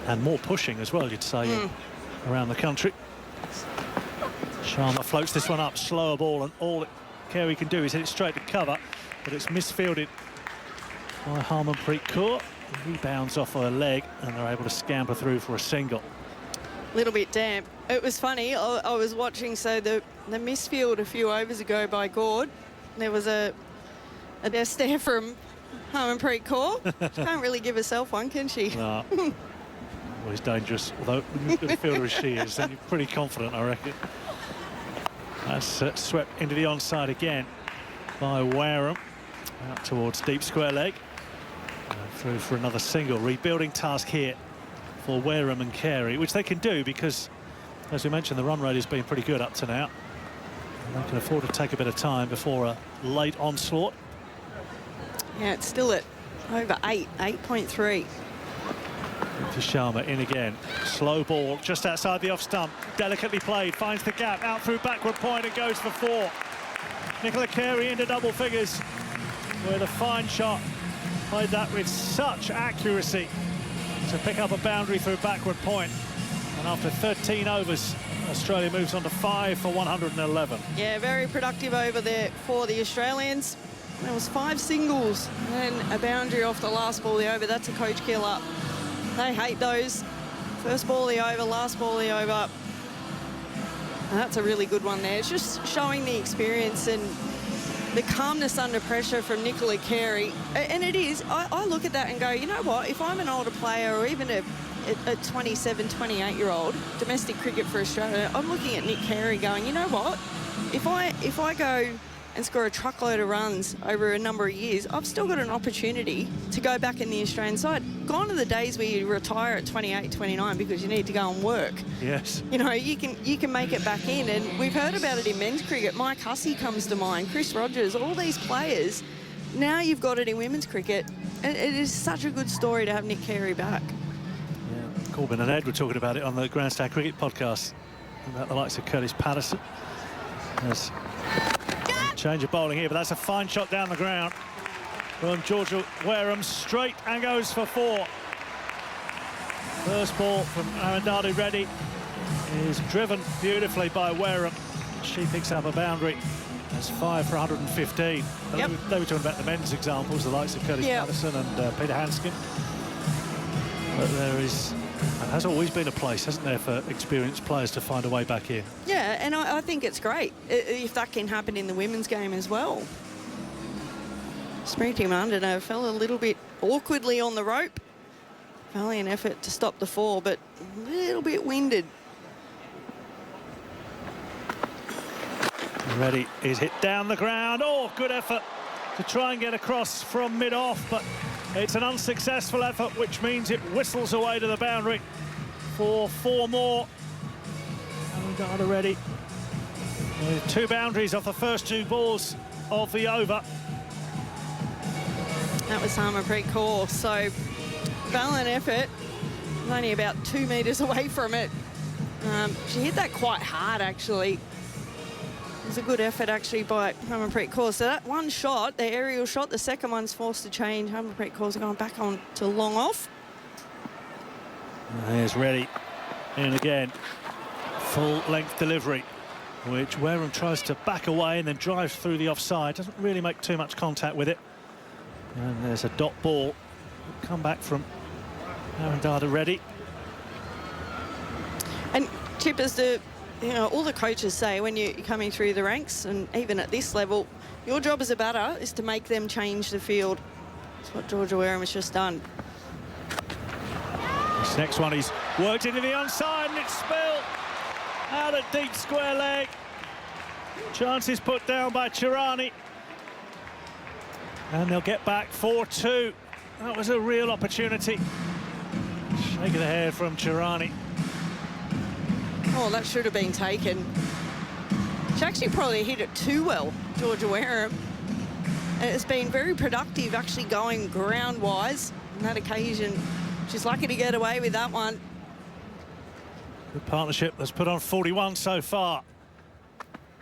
And more pushing as well, you'd say, around the country. Sharma floats this one up, slower ball, and all that Carey can do is hit it straight to cover, but it's misfielded by Harmanpreet Kaur. Rebounds off her leg, and they're able to scamper through for a single. Little bit damp. It was funny. I was watching, so the misfield a few overs ago by Gord. There was a death stare from Harmanpreet Kaur. She can't really give herself one, can she? No. Always dangerous. Although as good a fielder as she is, then you're pretty confident, I reckon. That's swept into the onside again by Wareham. Out towards deep square leg. Through for another single. Rebuilding task here for Wareham and Carey, which they can do because, as we mentioned, the run rate has been pretty good up to now. And they can afford to take a bit of time before a late onslaught. Yeah, it's still at over 8.3. To Sharma in again. Slow ball just outside the off stump. Delicately played, finds the gap, out through backward point and goes for 4. Nicola Carey into double figures with a fine shot. Played that with such accuracy to pick up a boundary through backward point. And after 13 overs Australia moves on to 5 for 111. Yeah, very productive over there for the Australians. There was 5 singles and a boundary off the last ball of the over. That's a coach killer. They hate those. First ball of the over, last ball of the over. And that's a really good one there. It's just showing the experience and the calmness under pressure from Nicola Carey. And it is, I look at that and go, you know what, if I'm an older player or even a 27, 28-year-old, domestic cricket for Australia, I'm looking at Nick Carey going, you know what, if I go and score a truckload of runs over a number of years, I've still got an opportunity to go back in the Australian side. Gone are the days where you retire at 28, 29 because you need to go and work. Yes. You know, you can make it back in, and we've heard about it in men's cricket. Mike Hussey comes to mind, Chris Rogers, all these players. Now you've got it in women's cricket, and it is such a good story to have Nick Carey back. Yeah, Corbin and Ed were talking about it on the Grandstand Cricket podcast, about the likes of Curtis Patterson. There's change of bowling here, but that's a fine shot down the ground from Georgia Wareham, straight and goes for 4. First ball from Anneveld Reddy is driven beautifully by Wareham. She picks up a boundary. That's 5 for 115. Yep. They were talking about the men's examples, the likes of Curtis Patterson and Peter Hanskin. But there has always been a place, hasn't there, for experienced players to find a way back in. Yeah, and I think it's great if that can happen in the women's game as well. Sprigg team under fell a little bit awkwardly on the rope. Valiant effort to stop the 4, but a little bit winded. Reddy is hit down the ground. Oh, good effort to try and get across from mid-off, but it's an unsuccessful effort, which means it whistles away to the boundary for 4 more. Anneveld Reddy with 2 boundaries off the first 2 balls of the over. That was Harmanpreet Kaur, so valiant effort. Only about 2 metres away from it. She hit that quite hard, actually. It was a good effort, actually, by Harmanpreet Kaur. So that one shot, the aerial shot, the second one's forced to change. Harmanpreet Kaur's going back on to long off. There's Reddy in again. Full-length delivery, which Wareham tries to back away and then drives through the offside. Doesn't really make too much contact with it. And there's a dot ball. Come back from Anneveld Reddy. And Chippers, all the coaches say when you're coming through the ranks, and even at this level, your job as a batter is to make them change the field. That's what Georgia Wareham has just done. This next one, he's worked into the onside and it's spilled out at deep square leg. Chances put down by Chirani. And they'll get back 4-2. That was a real opportunity. Shake of the hair from Chirani. Oh, that should have been taken. She actually probably hit it too well, Georgia Wareham. And it's been very productive, actually going ground-wise on that occasion. She's lucky to get away with that one. Good partnership that's put on 41 so far.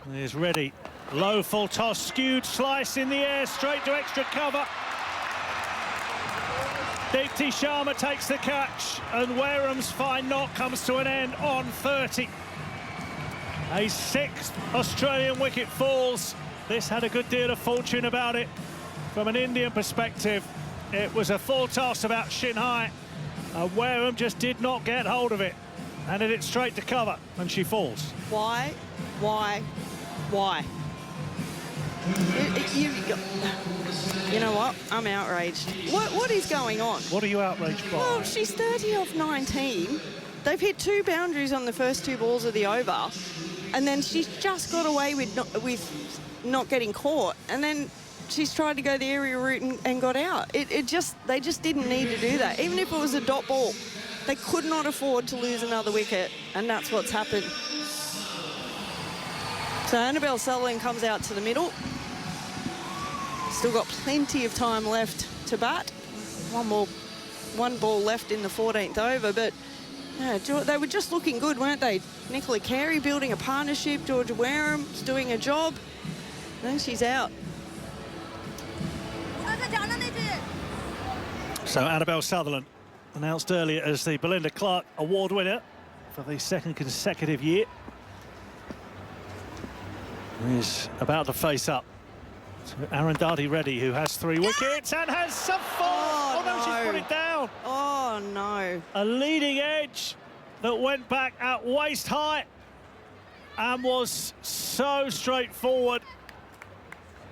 There's Reddy. Low full toss, skewed slice in the air, straight to extra cover. Deepti Sharma takes the catch, and Wareham's fine knock comes to an end on 30. A 6th Australian wicket falls. This had a good deal of fortune about it. From an Indian perspective, it was a full toss about shin high. Wareham just did not get hold of it. Handed it straight to cover, and she falls. Why? You know what? I'm outraged. What is going on? What are you outraged by? Well, she's 30 off 19. They've hit 2 boundaries on the first 2 balls of the over, and then she's just got away with not getting caught, and then she's tried to go the aerial route and got out. They just didn't need to do that. Even if it was a dot ball, they could not afford to lose another wicket, and that's what's happened. So Anneveld Sutherland comes out to the middle. Still got plenty of time left to bat. One ball left in the 14th over, but yeah, they were just looking good, weren't they? Nicola Carey building a partnership, Georgia Wareham's doing a job. Then she's out. So Anneveld Sutherland, announced earlier as the Belinda Clark Award winner for the 2nd consecutive year. is about to face up to Arundhati Reddy, who has 3 wickets and has some fall. Oh, no, she's put it down. Oh, no. A leading edge that went back at waist height and was so straightforward.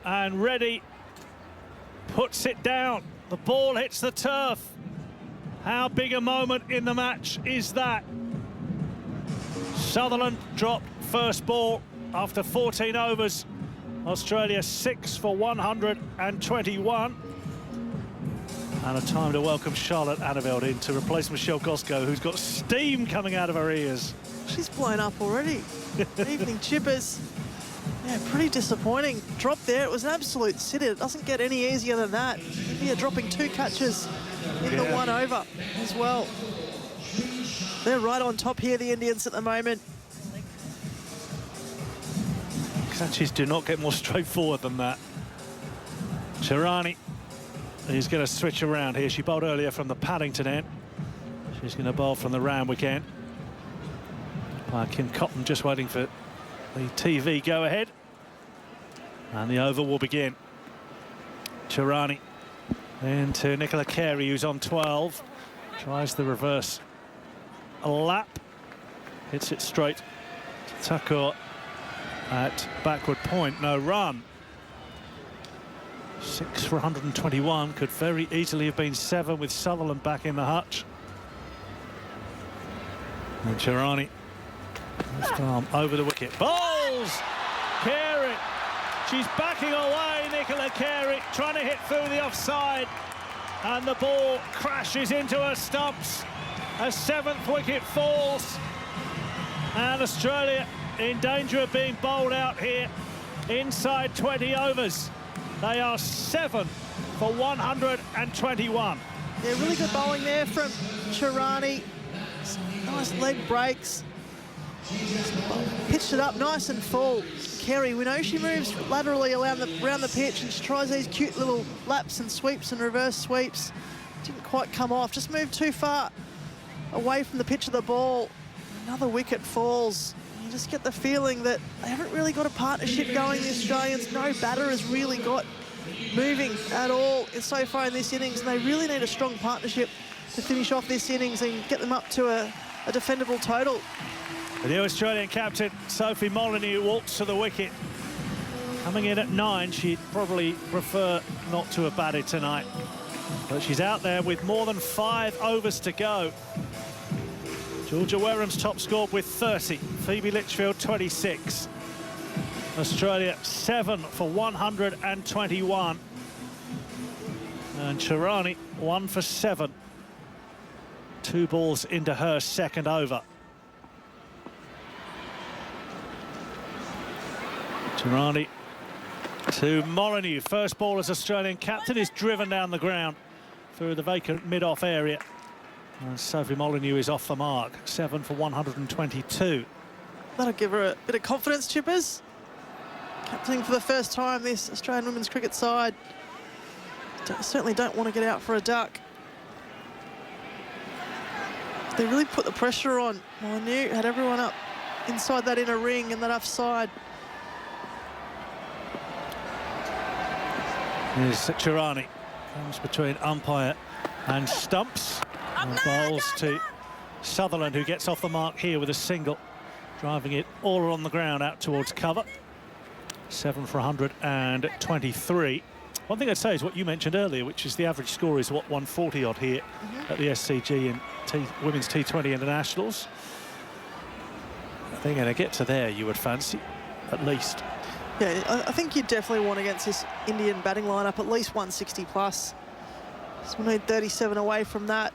And Reddy puts it down. The ball hits the turf. How big a moment in the match is that? Sutherland dropped first ball after 14 overs. Australia 6 for 121. And a time to welcome Charlotte Anneveld in to replace Michelle Goszko, who's got steam coming out of her ears. She's blown up already. Evening, Chippers. Yeah, pretty disappointing. Drop there. It was an absolute sitter. It doesn't get any easier than that. India dropping 2 catches in the 1 over as well. They're right on top here, the Indians, at the moment. Catches do not get more straightforward than that. Sharani is going to switch around here. She bowled earlier from the Paddington end. She's going to bowl from the Randwick end. Kim Cotton just waiting for the TV go-ahead. And the over will begin. Sharani into Nicola Carey, who's on 12. Tries the reverse lap. Hits it straight to Thakur at backward point. No run. 6 for 121. Could very easily have been 7 with Sutherland back in the hutch. And Sharani left arm over the wicket. Bowls! Carey. She's backing away, Nicola Carey, trying to hit through the offside. And the ball crashes into her stumps. A 7th wicket falls. And Australia in danger of being bowled out here inside 20 overs. They are 7 for 121. Yeah, really good bowling there from Sharani. Nice leg breaks. Pitched it up nice and full. Carey, we know she moves laterally around the pitch, and she tries these cute little laps and sweeps and reverse sweeps. Didn't quite come off, just moved too far away from the pitch of the ball. Another wicket falls. You just get the feeling that they haven't really got a partnership going, the Australians. No batter has really got moving at all so far in this innings, and they really need a strong partnership to finish off this innings and get them up to a defendable total. The new Australian captain, Sophie Molyneux, walks to the wicket. Coming in at 9, she'd probably prefer not to have batted tonight. But she's out there with more than 5 overs to go. Georgia Wareham's top scored with 30. Phoebe Litchfield, 26. Australia 7 for 121. And Sharani 1 for 7. 2 balls into her second over. Sharani to Molyneux. First ball as Australian captain is driven down the ground through the vacant mid-off area. And Sophie Molyneux is off the mark. 7 for 122. That'll give her a bit of confidence, Chippers. Captaining for the first time this Australian women's cricket side. Certainly don't want to get out for a duck. They really put the pressure on. Molyneux had everyone up inside that inner ring and that offside. Here's Sharani. Comes between umpire and stumps. And bowls to Sutherland, who gets off the mark here with a single. Driving it all along the ground out towards cover. 7 for 123. One thing I'd say is what you mentioned earlier, which is the average score is, what, 140 odd here at the SCG in Women's T20 Internationals. They're going to get to there, you would fancy, at least. Yeah, I think you definitely want against this Indian batting lineup at least 160 plus. So we need 37 away from that.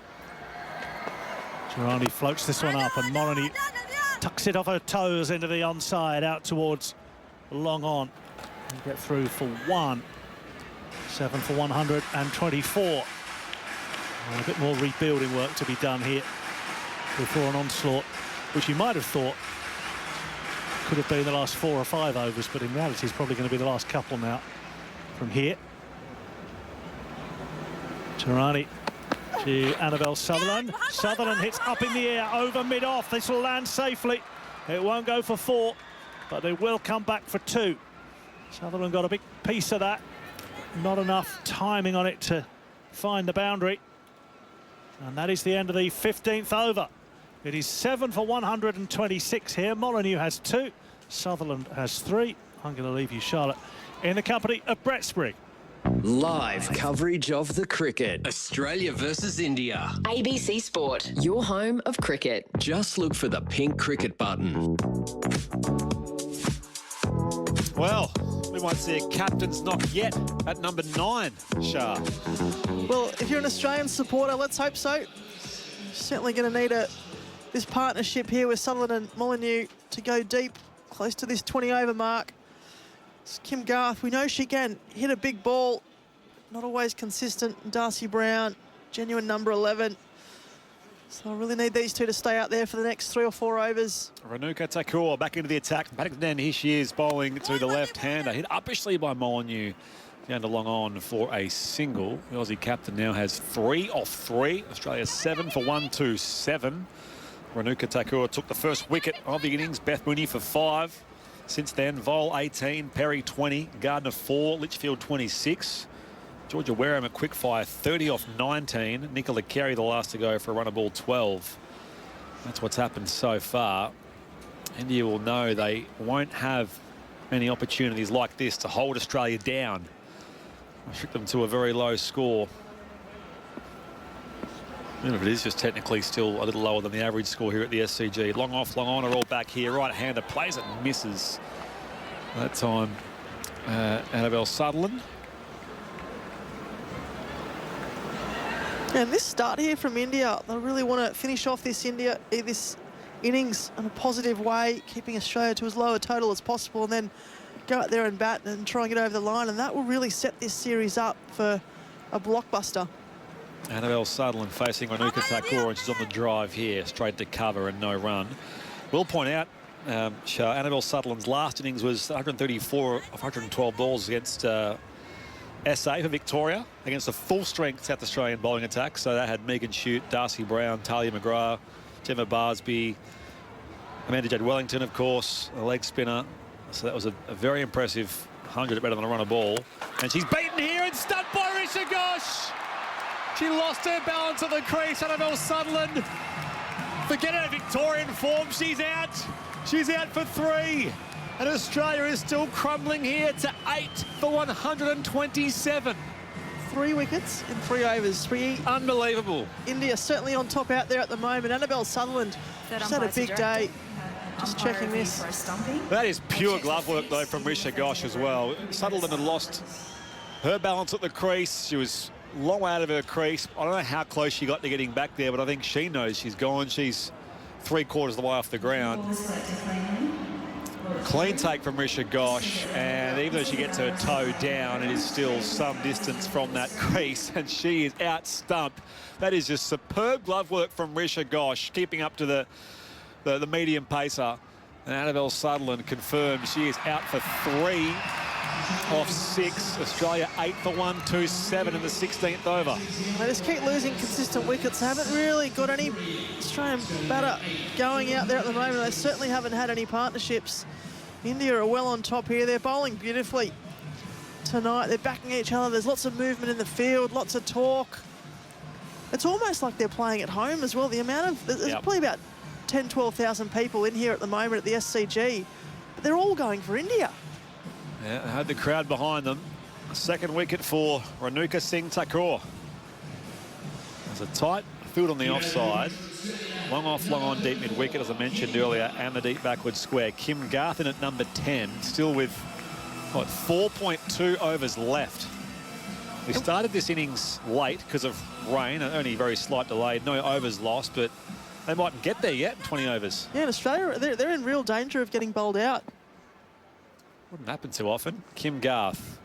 Sharani floats this one up, and Molyneux tucks it off her toes into the onside, out towards long on. And get through for 1. 7 for 124. A bit more rebuilding work to be done here before an onslaught, which you might have thought could have been the last 4 or 5 overs, but in reality it's probably going to be the last couple now from here. Sharani to Anneveld Sutherland. Sutherland hits up in the air over mid-off. This will land safely. It won't go for 4. but they will come back for 2. Sutherland got a big piece of that. Not enough timing on it to find the boundary. And that is the end of the 15th over. It is 7 for 126 here. Molyneux has 2. Sutherland has 3. I'm going to leave you, Charlotte, in the company of Brett Sprigg. Live coverage of the cricket. Australia versus India. ABC Sport, your home of cricket. Just look for the pink cricket button. Well, we might see a captain's knock yet at number 9, Shah. Well, if you're an Australian supporter, let's hope so. You're certainly going to need this partnership here with Sutherland and Molyneux to go deep, close to this 20-over mark. It's Kim Garth, we know she can hit a big ball, not always consistent. Darcy Brown, genuine number 11. So I really need these two to stay out there for the next 3 or 4 overs. Ranuka Thakur back into the attack. Paddington, here she is, bowling to the left-hander. Hit uppishly by Molyneux. Down to long on for a single. The Aussie captain now has 3 off 3. Australia 7 for 127. Ranuka Thakur took the first wicket of the innings. Beth Mooney for 5. Since then, Vol 18, Perry 20, Gardner 4, Litchfield 26. Georgia Wareham at quickfire 30 off 19. Nicola Carey the last to go for a run of ball 12. That's what's happened so far. India will know they won't have many opportunities like this to hold Australia down. Restrict them to a very low score. Even if it is just technically still a little lower than the average score here at the SCG. Long off, long on are all back here. Right-hander plays it, misses. That time, Anneveld Sutherland. And this start here from India, they really want to finish off this innings in a positive way, keeping Australia to as low a total as possible, and then go out there and bat and try and get over the line, and that will really set this series up for a blockbuster. Anneveld Sutherland facing Ranuka Thakur, and she's on the drive here, straight to cover and no run. We'll point out, Anneveld Sutherland's last innings was 134 of 112 balls against SA for Victoria, against a full-strength South Australian bowling attack. So that had Megan Shute, Darcy Brown, Talia McGrath, Gemma Barsby, Amanda Jade Wellington, of course, a leg spinner. So that was a very impressive 100, better than a run of ball. And she's beaten here and stunned by Risha Ghosh. She lost her balance at the crease. Anneveld Sutherland. Forget her Victorian form. She's out. She's out for 3. And Australia is still crumbling here to 8 for 127. 3 wickets in 3 overs. 3. Unbelievable. India certainly on top out there at the moment. Anneveld Sutherland just had a big day. Just checking this. That is pure glove work, though, from Risha Ghosh as well. Sutherland had lost her balance at the crease. She was long out of her crease. I don't know how close she got to getting back there, but I think she knows she's gone. She's 3/4 of the way off the ground. Clean take from Risha Ghosh, and even though she gets her toe down, it is still some distance from that crease, and she is out stumped. That is just superb glove work from Risha Ghosh, keeping up to the medium pacer. And Anneveld Sutherland confirms she is out for 3 off 6. Australia 8 for 127 in the 16th over. They just keep losing consistent wickets. They haven't really got any Australian batter going out there at the moment. They certainly haven't had any partnerships. India are well on top here. They're bowling beautifully tonight. They're backing each other. There's lots of movement in the field, lots of talk. It's almost like they're playing at home as well. The amount of, there's probably about 10, 12,000 people in here at the moment at the SCG, but they're all going for India. Yeah, they had the crowd behind them. A second wicket for Ranuka Singh Thakur. There's a tight field on the offside. Long off, long on, deep mid-wicket, as I mentioned earlier, and the deep backward square. Kim Garth in at number 10, still with, what, 4.2 overs left. We started this innings late because of rain, only very slight delay, no overs lost, but they mightn't get there yet in 20 overs. Yeah, in Australia, they're in real danger of getting bowled out. Wouldn't happen too often. Kim Garth,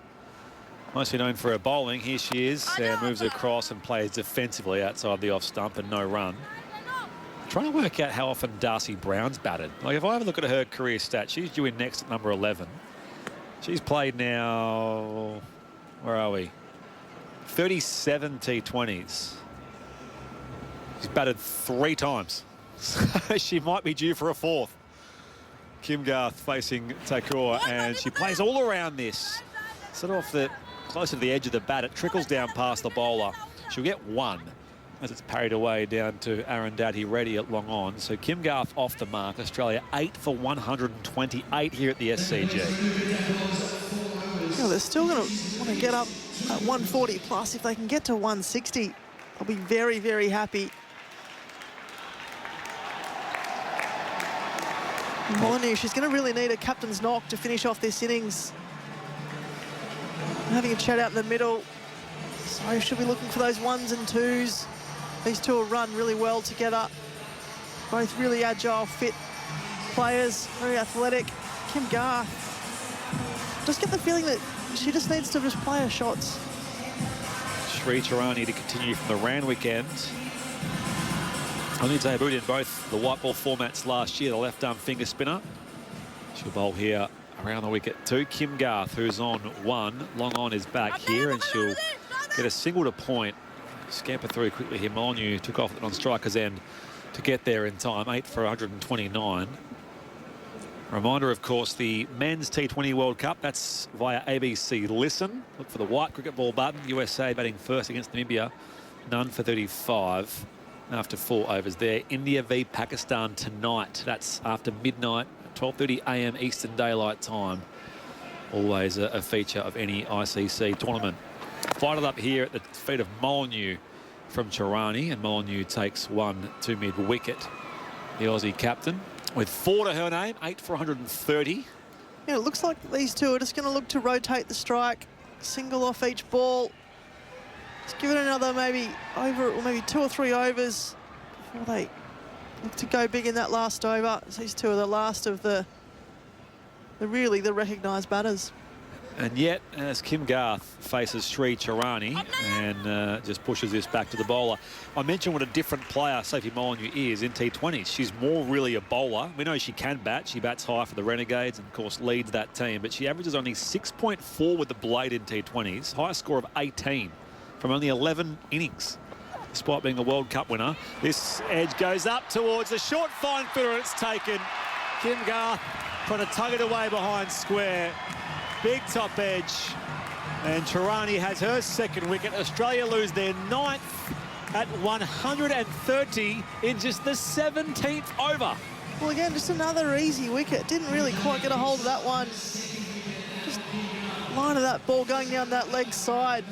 mostly known for her bowling. Here she is, and moves across and plays defensively outside the off stump and no run. Trying to work out how often Darcy Brown's batted. Like, if I have a look at her career stats, she's due in next at number 11. She's played now, where are we? 37 T20s. She's batted 3 times. So she might be due for a 4th. Kim Garth facing Takor, and she plays all around this. Sort of off the closer to the edge of the bat. It trickles down past the bowler. She'll get one as it's parried away down to Arundhati Reddy at long on. So Kim Garth off the mark. Australia 8 for 128 here at the SCG. They're still going to want to get up at 140 plus. If they can get to 160, I'll be very, very happy. Molyneux, she's going to really need a captain's knock to finish off this innings. Having a chat out in the middle. So she'll be looking for those ones and twos. These two will run really well together. Both really agile, fit players, very athletic. Kim Garth, just get the feeling that she just needs to just play her shots. Sri Charani to continue from the Randwick end. Only debuted in both the white ball formats last year, the left arm finger spinner. She'll bowl here around the wicket too. Kim Garth, who's on one. Long on is back here, and she'll get a single to point. Scamper through quickly here. Molyneux took off on striker's end to get there in time. 8 for 129. Reminder, of course, the Men's T20 World Cup. That's via ABC Listen. Look for the white cricket ball button. USA batting first against Namibia. None for 35 after 4 overs there. India v Pakistan tonight. That's after midnight, 12:30 a.m. Eastern Daylight Time. Always a feature of any ICC tournament. Fired it up here at the feet of Molyneux from Charani, and Molyneux takes one to mid-wicket. The Aussie captain with 4 to her name, 8 for 130. Yeah, it looks like these two are just going to look to rotate the strike, single off each ball. Just give it another maybe 2 or 3 overs before they look to go big in that last over. These two are the last of the recognised batters. And yet, as Kim Garth faces Sri Charani and just pushes this back to the bowler. I mentioned what a different player Sophie Molyneux is in T20s. She's more really a bowler. We know she can bat. She bats high for the Renegades and, of course, leads that team. But she averages only 6.4 with the blade in T20s. Highest score of 18 from only 11 innings, despite being the World Cup winner. This edge goes up towards the short fine footer, and it's taken. Kim Garth trying to tug it away behind square. Big top edge, and Charani has her second wicket. Australia lose their 9th at 130 in just the 17th over. Well, again, just another easy wicket. Didn't really quite get a hold of that one. Just line of that ball going down that leg side.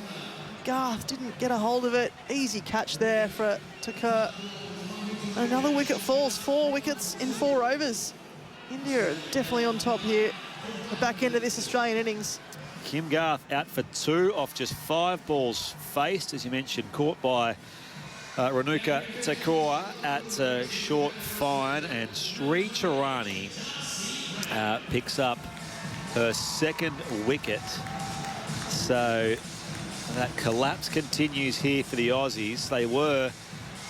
Garth didn't get a hold of it. Easy catch there for Takor. Another wicket falls. 4 wickets in 4 overs. India are definitely on top here. The back end of this Australian innings. Kim Garth out for 2 off just 5 balls faced, as you mentioned, caught by Renuka Takor at short fine, and Sri Charani picks up her second wicket. So that collapse continues here for the Aussies. They were,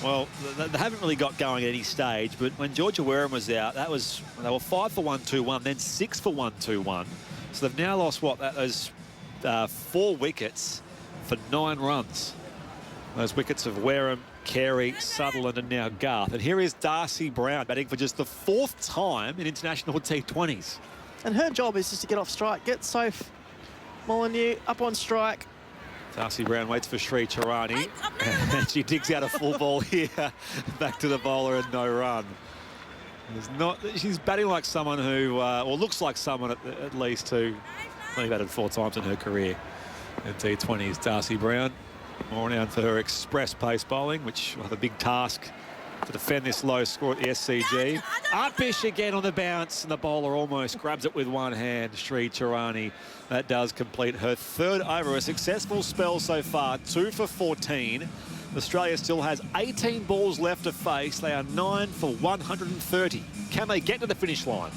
well, they haven't really got going at any stage, but when Georgia Wareham was out, they were 5 for 121, then 6 for 121. So they've now lost, those 4 wickets for 9 runs. Those wickets of Wareham, Carey, Sutherland, and now Garth. And here is Darcy Brown batting for just the 4th time in international T20s. And her job is just to get off strike, get Soph Molyneux up on strike. Darcy Brown waits for Sri Charani, and she digs out a full ball here, back to the bowler, and no run. She's batting like someone who, or looks like someone at least who only batted 4 times in her career in T20s. Darcy Brown, more renowned for her express pace bowling, which will have a big task to defend this low score at the SCG. Upish again on the bounce, and the bowler almost grabs it with one hand. Sri Charani, that does complete her 3rd over. A successful spell so far, 2 for 14. Australia still has 18 balls left to face. They are 9 for 130. Can they get to the finish line?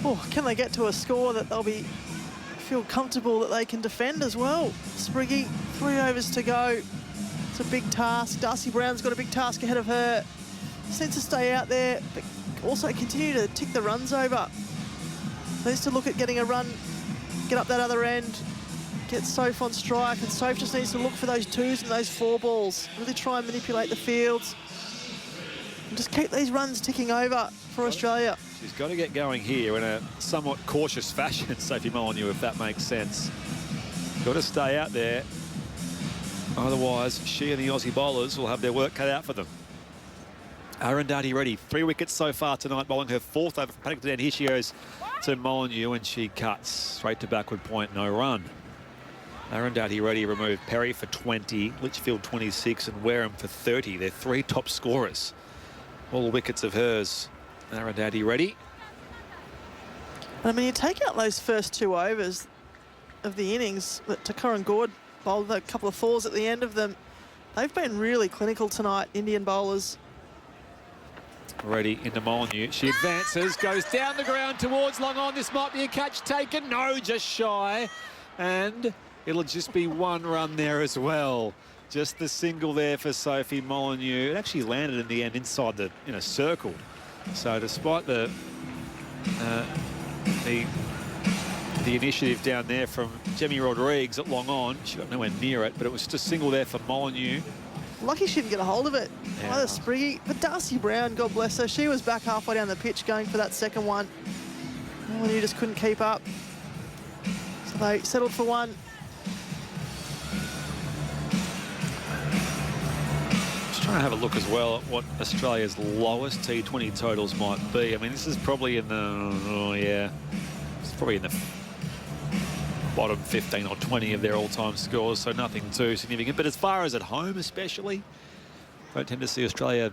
Oh, can they get to a score that they'll feel comfortable that they can defend as well? Spriggy, 3 overs to go. It's a big task. Darcy Brown's got a big task ahead of her. Just needs to stay out there, but also continue to tick the runs over. Needs to look at getting a run, get up that other end, get Soph on strike, and Soph just needs to look for those 2s and those 4 balls. Really try and manipulate the fields. And just keep these runs ticking over for Australia. She's got to get going here in a somewhat cautious fashion, Sophie Molyneux, if that makes sense. Got to stay out there. Otherwise, she and the Aussie bowlers will have their work cut out for them. Arundhati Reddy, 3 wickets so far tonight, bowling her 4th over from Paddington. Here she goes to Molyneux, and she cuts straight to backward point, no run. Arundhati Reddy removed Perry for 20, Litchfield 26, and Wareham for 30. They're 3 top scorers. All the wickets of hers. Arundhati Reddy. I mean, you take out those first 2 overs of the innings that Takor and Gord bowled, a couple of fours at the end of them. They've been really clinical tonight, Indian bowlers. Reddy into Molyneux. She advances, goes down the ground towards long on. This might be a catch taken. No, just shy. And it'll just be 1 run there as well. Just the single there for Sophie Molyneux. It actually landed in the end inside the circle. So despite the initiative down there from Jemmy Rodrigues at long on, she got nowhere near it, but it was just a single there for Molyneux. Lucky she didn't get a hold of it. Yeah. Either Spriggy, but Darcy Brown, God bless her, she was back halfway down the pitch going for that second one. Molyneux just couldn't keep up. So they settled for 1. Just trying to have a look as well at what Australia's lowest T20 totals might be. I mean, this is probably in the, it's probably in the bottom 15 or 20 of their all-time scores, so nothing too significant. But as far as at home especially, don't tend to see Australia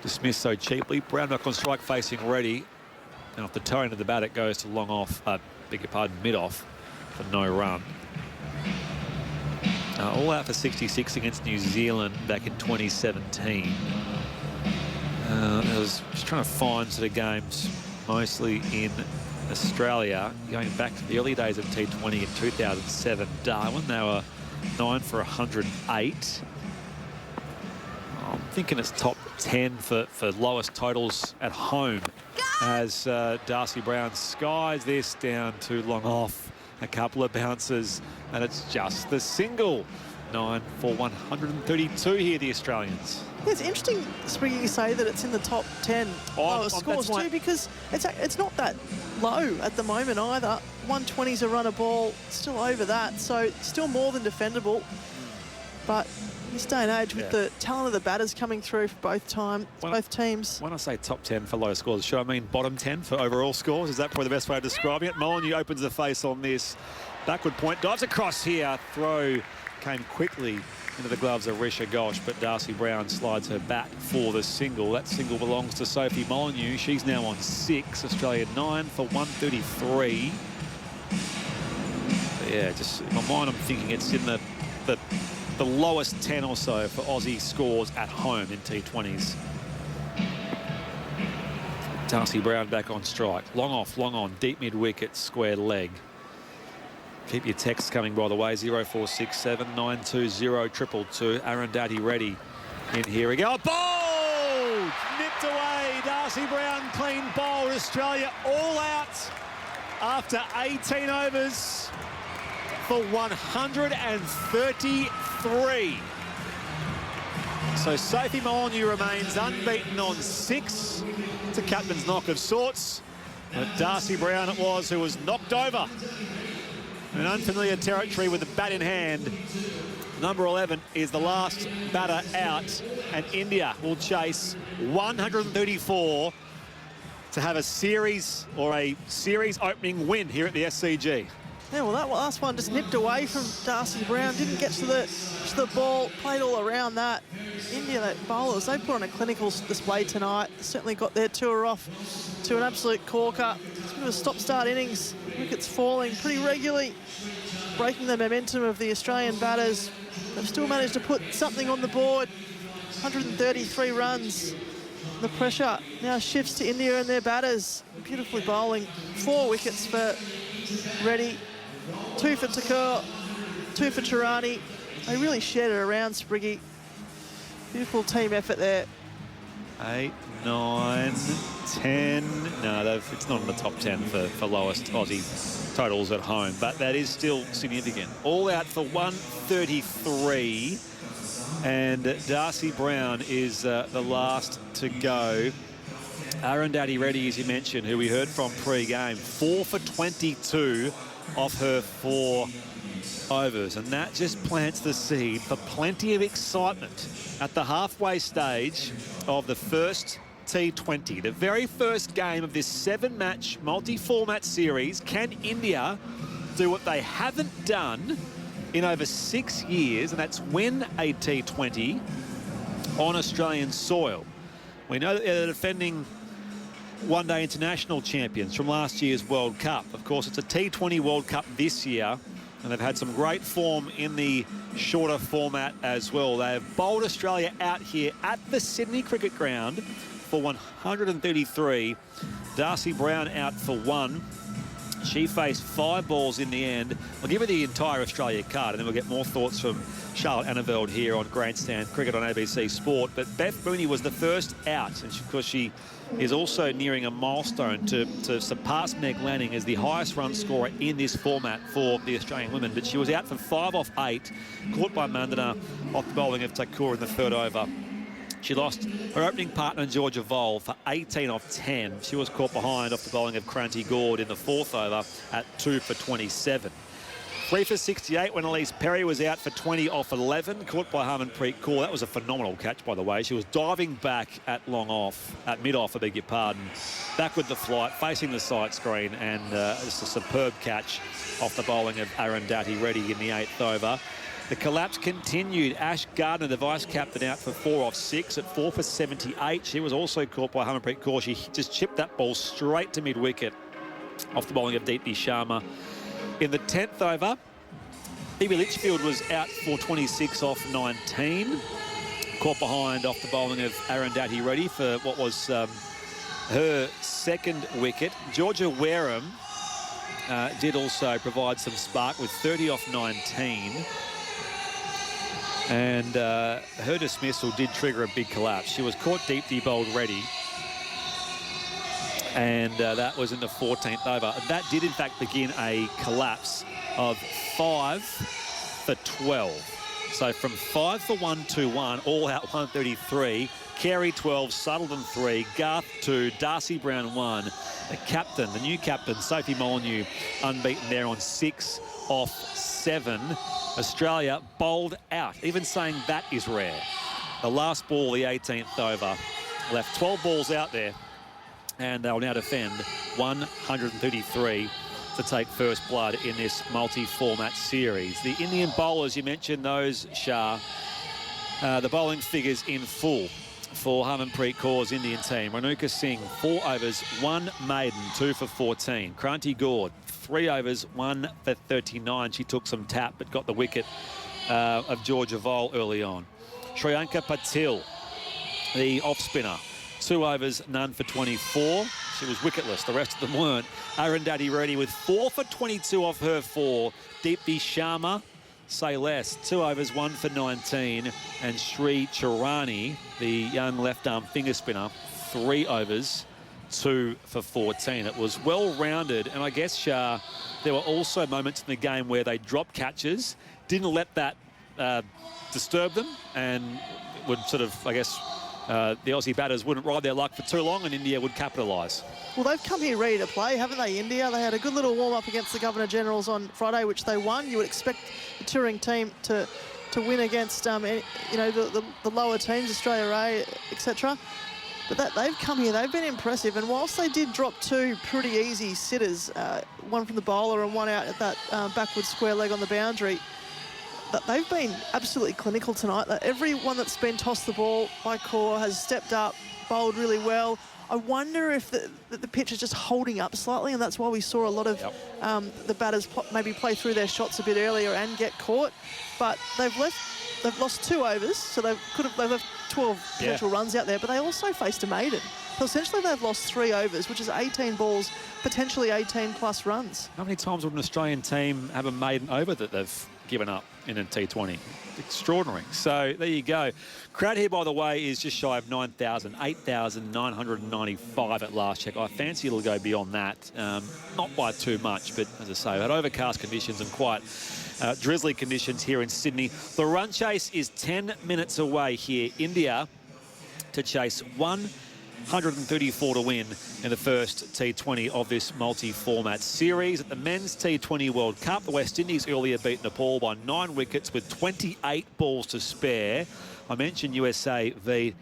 dismissed so cheaply. Brown back on strike facing Reddy. And off the toe end of the bat, it goes to long off, beg your pardon, mid-off for no run. All out for 66 against New Zealand back in 2017. I was just trying to find sort of games mostly in Australia, going back to the early days of T20 in 2007. Darwin, they were 9 for 108. I'm thinking it's top 10 for lowest totals at home, as Darcy Brown skies this down to long off. A couple of bounces, and it's just the single. 9 for 132 here, the Australians. Yeah, it's interesting, Spriggy, you say that it's in the top 10 lowest scores too, because it's not that low at the moment either. 120's a run a ball, still over that, so still more than defendable. But in this day and age, with the talent of the batters coming through for both teams. When I say top 10 for low scores, should I mean bottom 10 for overall scores? Is that probably the best way of describing it? Molyneux opens the face on this. Backward point, dives across here. Throw came quickly into the gloves of Risha Ghosh, but Darcy Brown slides her bat for the single. That single belongs to Sophie Molyneux. She's now on 6. Australia 9 for 133. But yeah, just in my mind, I'm thinking it's in the lowest 10 or so for Aussie scores at home in T20s. Darcy Brown back on strike. Long off, long on, deep mid-wicket, square leg. Keep your texts coming, by the way, 0467 920 222. Arundhati Reddy in here. We go. Bowled! Nipped away. Darcy Brown clean bowl. Australia all out after 18 overs for 133. So Sophie Molyneux remains unbeaten on 6. It's a captain's knock of sorts. But Darcy Brown it was who was knocked over in unfamiliar territory with the bat in hand. Number 11 is the last batter out, and India will chase 134 to have a series opening win here at the SCG. Yeah, well, that last one just nipped away from Darcy Brown. Didn't get to the ball, played all around that. India, that bowlers, they put on a clinical display tonight. Certainly got their tour off to an absolute corker. It's a bit of a stop-start innings. Wickets falling pretty regularly, breaking the momentum of the Australian batters. They've still managed to put something on the board. 133 runs. The pressure now shifts to India and their batters. Beautifully bowling. 4 wickets for Reddy, 2 for Takor, 2 for Tirani. They really shared it around, Spriggy. Beautiful team effort there. 8, 9, 10. No, it's not in the top 10 for lowest Aussie totals at home, but that is still significant. All out for 133, and Darcy Brown is the last to go Arundhati Reddy, as you mentioned, who we heard from pre-game, 4 for 22 off her 4 overs, and that just plants the seed for plenty of excitement at the halfway stage of the first T20, the very first game of this 7-match multi-format series. Can India do what they haven't done in over 6 years, and that's win a T20 on Australian soil? We know that they're defending one-day international champions from last year's World Cup. Of course, it's a T20 World Cup this year, and they've had some great form in the shorter format as well. They have bowled Australia out here at the Sydney Cricket Ground for 133. Darcy Brown out for 1. She faced 5 balls in the end. I'll give her the entire Australia card, and then we'll get more thoughts from Charlotte Anneveld here on Grandstand Cricket on ABC Sport. But Beth Mooney was the first out, and because she is also nearing a milestone to surpass Meg Lanning as the highest run scorer in this format for the Australian women. But she was out for 5 off 8, caught by Mandana off the bowling of Thakur in the 3rd over. She lost her opening partner, Georgia Vole, for 18 off 10. She was caught behind off the bowling of Kranti Gord in the 4th over at 2 for 27. 3 for 68 when Elise Perry was out for 20 off 11, caught by Harmanpreet Kaur. That was a phenomenal catch, by the way. She was diving back at mid-off, I beg your pardon. Back with the flight, facing the sight screen, and just a superb catch off the bowling of Arundhati Reddy in the 8th over. The collapse continued. Ash Gardner, the vice-captain, out for 4 off 6 at 4 for 78. She was also caught by Harmanpreet Kaur. She just chipped that ball straight to mid-wicket off the bowling of Deepti Sharma. In the 10th over, Phoebe Litchfield was out for 26 off 19. Caught behind off the bowling of Arundhati Reddy for what was her 2nd wicket. Georgia Wareham did also provide some spark with 30 off 19. And her dismissal did trigger a big collapse. She was caught deep, bowled Reddy. And that was in the 14th over. That did, in fact, begin a collapse of 5 for 12. So from 5 for 121, all out 133. Carey 12, Sutherland 3, Garth 2, Darcy Brown 1. The captain, the new captain, Sophie Molyneux, unbeaten there on 6 off 7. Australia bowled out, even saying that is rare. The last ball, the 18th over, left 12 balls out there, and they'll now defend 133 to take first blood in this multi-format series. The Indian bowlers, you mentioned those, Shah. The bowling figures in full for Harmanpreet Kaur's Indian team. Renuka Singh, 4 overs, 1 maiden, 2 for 14. Kranti Gord, 3 overs, 1 for 39. She took some tap but got the wicket of Georgia Vole early on. Shriyanka Patil, the off-spinner, 2 overs, none for 24. She was wicketless. The rest of them weren't. Arundhati Reddy with 4 for 22 off her 4. Deepti Sharma, say less, 2 overs, 1 for 19. And Sri Charani, the young left-arm finger spinner, 3 overs, 2 for 14. It was well-rounded, and I guess, Shah, there were also moments in the game where they dropped catches, didn't let that disturb them, and would sort of, I guess, the Aussie batters wouldn't ride their luck for too long, and India would capitalise. Well, they've come here ready to play, haven't they, India? They had a good little warm-up against the Governor-Generals on Friday, which they won. You would expect the touring team to win against, the lower teams, Australia A, etc. But they've come here, they've been impressive. And whilst they did drop 2 pretty easy sitters, one from the bowler and one out at that backward square leg on the boundary, they've been absolutely clinical tonight. Everyone that's been tossed the ball by Kaur has stepped up, bowled really well. I wonder if the pitch is just holding up slightly, and that's why we saw a lot of the batters maybe play through their shots a bit earlier and get caught. But they've lost 2 overs, so they've left 12 potential runs out there, but they also faced a maiden. So essentially they've lost 3 overs, which is 18 balls, potentially 18 plus runs. How many times would an Australian team have a maiden over that they've given up in a T20? Extraordinary. So there you go. Crowd here, by the way, is just shy of 9,000, 8,995 at last check. I fancy it'll go beyond that, not by too much, but as I say, we had overcast conditions and quite drizzly conditions here in Sydney. The run chase is 10 minutes away here. India to chase 1 134 to win in the first T20 of this multi-format series. At the Men's T20 World Cup, the West Indies earlier beat Nepal by 9 wickets with 28 balls to spare. I mentioned USA v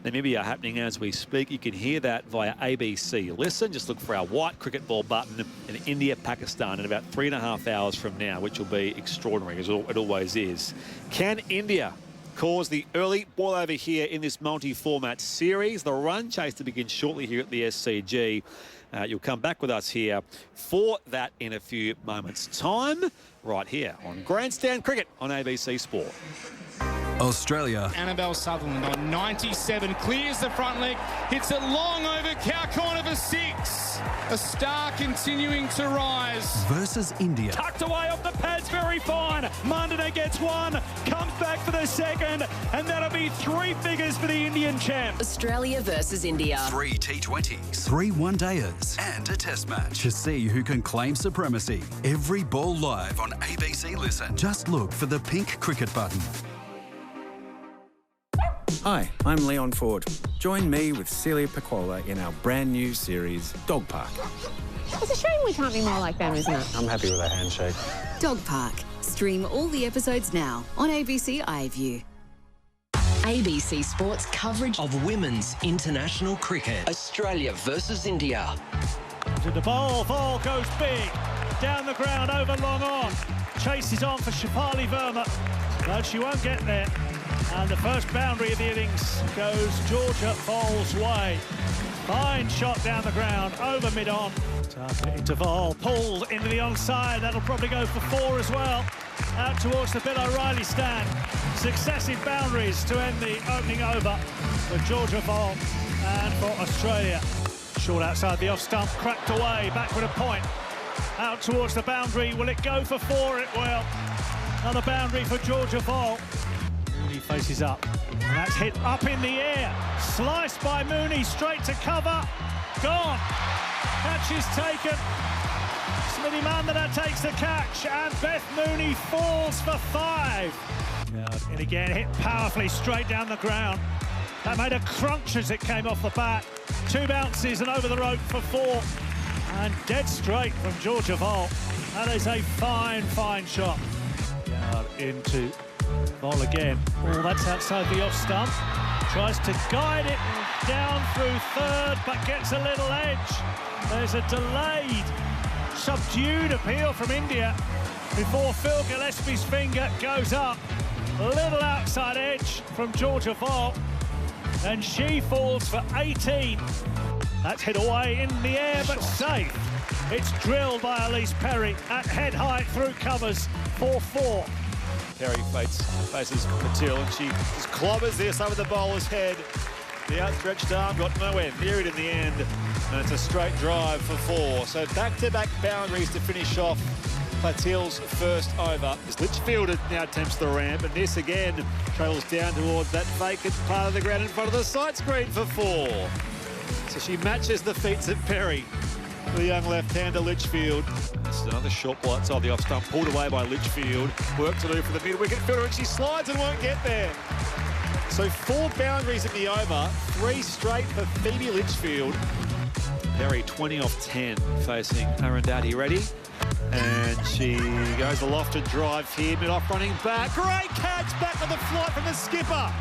Namibia happening as we speak. You can hear that via ABC Listen. Just look for our white cricket ball button in India, Pakistan in about 3.5 hours from now, which will be extraordinary, as it always is. Can India cause the early ball over here in this multi-format series? The run chase to begin shortly here at the SCG. You'll come back with us here for that in a few moments' time, right here on Grandstand Cricket on ABC Sport. Australia. Anneveld Sutherland on 97, clears the front leg, hits it long over cow corner for 6. A star continuing to rise. Versus India. Tucked away off the pads, very fine. Mandana gets one, comes back for the second, and that'll be 3 figures for the Indian champ. Australia versus India. 3 T20s, 3 one-dayers, and a test match to see who can claim supremacy. Every ball live on ABC Listen. Just look for the pink cricket button. Hi, I'm Leon Ford. Join me with Celia Pacquola in our brand new series, Dog Park. It's a shame we can't be more like them, isn't it? I'm happy with a handshake. Dog Park. Stream all the episodes now on ABC iView. ABC Sports coverage of women's international cricket. Australia versus India. To the ball goes big. Down the ground, over long on. Chases on for Shafali Verma. No, she won't get there. And the first boundary of the innings goes Georgia Vohl's way. Fine shot down the ground, over mid-on. Target into Vohl, pulled into the onside. That'll probably go for 4 as well. Out towards the Bill O'Reilly stand. Successive boundaries to end the opening over for Georgia Vohl and for Australia. Short outside the off stump, cracked away, backward a point. Out towards the boundary, will it go for 4? It will. Another boundary for Georgia Vohl. Mooney faces up, and that's hit up in the air. Sliced by Mooney, straight to cover. Gone. Catch is taken. Smithy Mandana takes the catch, and Beth Mooney falls for 5. And again, hit powerfully straight down the ground. That made a crunch as it came off the bat. 2 bounces and over the rope for 4. And dead straight from Georgia Vohl. That is a fine, fine shot. Into Vohl again. Oh, that's outside the off stump. Tries to guide it down through third, but gets a little edge. There's a delayed, subdued appeal from India before Phil Gillespie's finger goes up. A little outside edge from Georgia Vohl, and she falls for 18. That's hit away in the air, but safe. It's drilled by Elise Perry at head height through covers for 4. Perry faces Patil, and she just clobbers this over the bowler's head. The outstretched arm got nowhere near it in the end, and it's a straight drive for 4. So back-to-back boundaries to finish off Patil's first over. Litchfield now attempts the ramp, and this again travels down towards that vacant part of the ground in front of the sight screen for 4. So she matches the feats of Perry. The young left-hander Litchfield. This is another short ball outside the off stump, pulled away by Litchfield. Work to do for the mid-wicket fielder, and she slides and won't get there. So 4 boundaries in the over, 3 straight for Phoebe Litchfield. Perry 20 off 10, facing Arundhati. Ready? And she goes a lofted drive here, mid-off running back. Great catch, back on the flight from the skipper.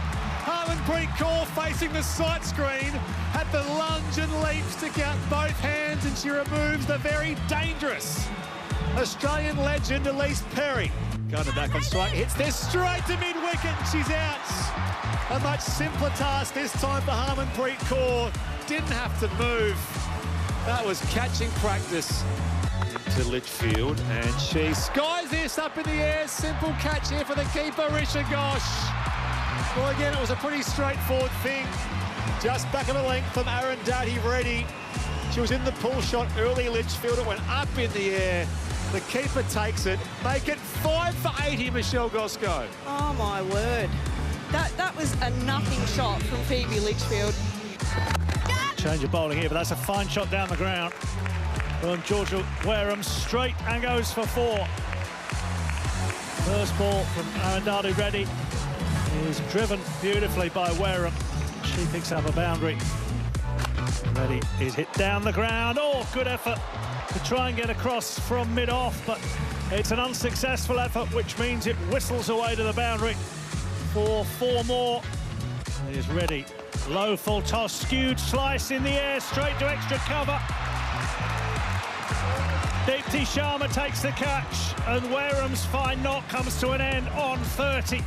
Harmanpreet Kaur facing the sight screen, had the lunge and leap, stick out both hands, and she removes the very dangerous Australian legend Elise Perry. Going back on strike, hits this straight to mid-wicket, and she's out. A much simpler task this time for Harmanpreet Kaur. Didn't have to move. That was catching practice. Into Litchfield, and she skies this up in the air. Simple catch here for the keeper, Risha Ghosh. Well, again, it was a pretty straightforward thing. Just back of a length from Arundhati Reddy. She was in the pull shot early, Litchfield. It went up in the air. The keeper takes it. Make it 5 for 80, Michelle Goszko. Oh, my word. That was a nothing shot from Phoebe Litchfield. Change of bowling here, but that's a fine shot down the ground from Georgia Wareham, straight and goes for 4. First ball from Arundhati Reddy is driven beautifully by Wareham. She picks up a boundary. Reddy is hit down the ground. Oh, good effort to try and get across from mid-off, but it's an unsuccessful effort, which means it whistles away to the boundary for 4 more. Here's Reddy. Low full toss, skewed slice in the air, straight to extra cover. Deepti Sharma takes the catch, and Wareham's fine knock comes to an end on 30.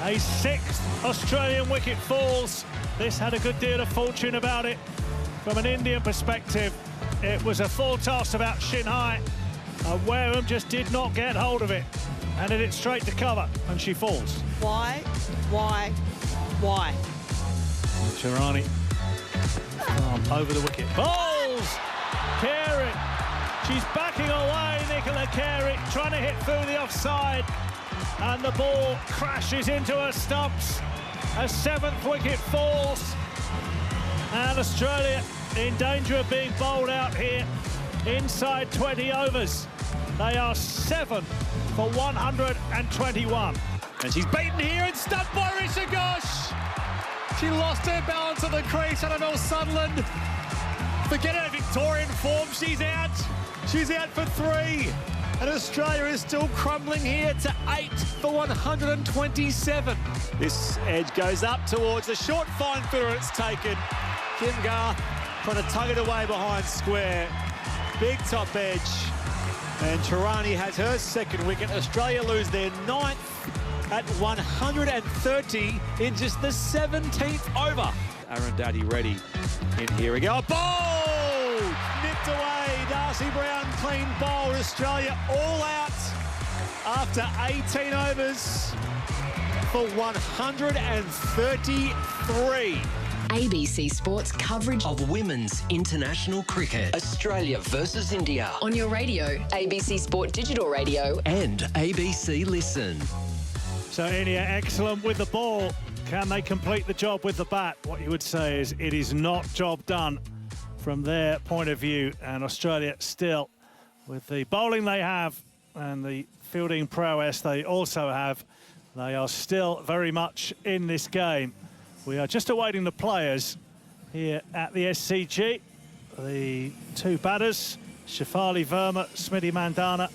A 6th Australian wicket falls. This had a good deal of fortune about it. From an Indian perspective, it was a full toss about shin high, and Wareham just did not get hold of it and hit it straight to cover, and she falls. Why? Sharani over the wicket. Bowls! Carey. She's backing away, Nicola Carey, trying to hit through the offside. And the ball crashes into her stumps. A 7th wicket falls. And Australia in danger of being bowled out here inside 20 overs. They are 7 for 121. And she's beaten here and stunned by Risha Ghosh. She lost her balance on the crease. Anneveld Sutherland. Forget her Victorian form. She's out. She's out for 3. And Australia is still crumbling here to 8 for 127. This edge goes up towards the short fine footer. It's taken. Kim Garth trying to tug it away behind square. Big top edge. And Chirani has her 2nd wicket. Australia lose their 9th at 130 in just the 17th over. Arundhati Reddy in here we go. Bowl! Nipped away. Darcy Brown clean bowl. Australia all out after 18 overs for 133. ABC Sports coverage of women's international cricket. Australia versus India. On your radio, ABC Sport Digital Radio. And ABC Listen. So India excellent with the ball. Can they complete the job with the bat? What you would say is it is not job done from their point of view. And Australia still, with the bowling they have and the fielding prowess they also have, they are still very much in this game. We are just awaiting the players here at the SCG. The 2 batters, Shefali Verma, Smithy Mandana,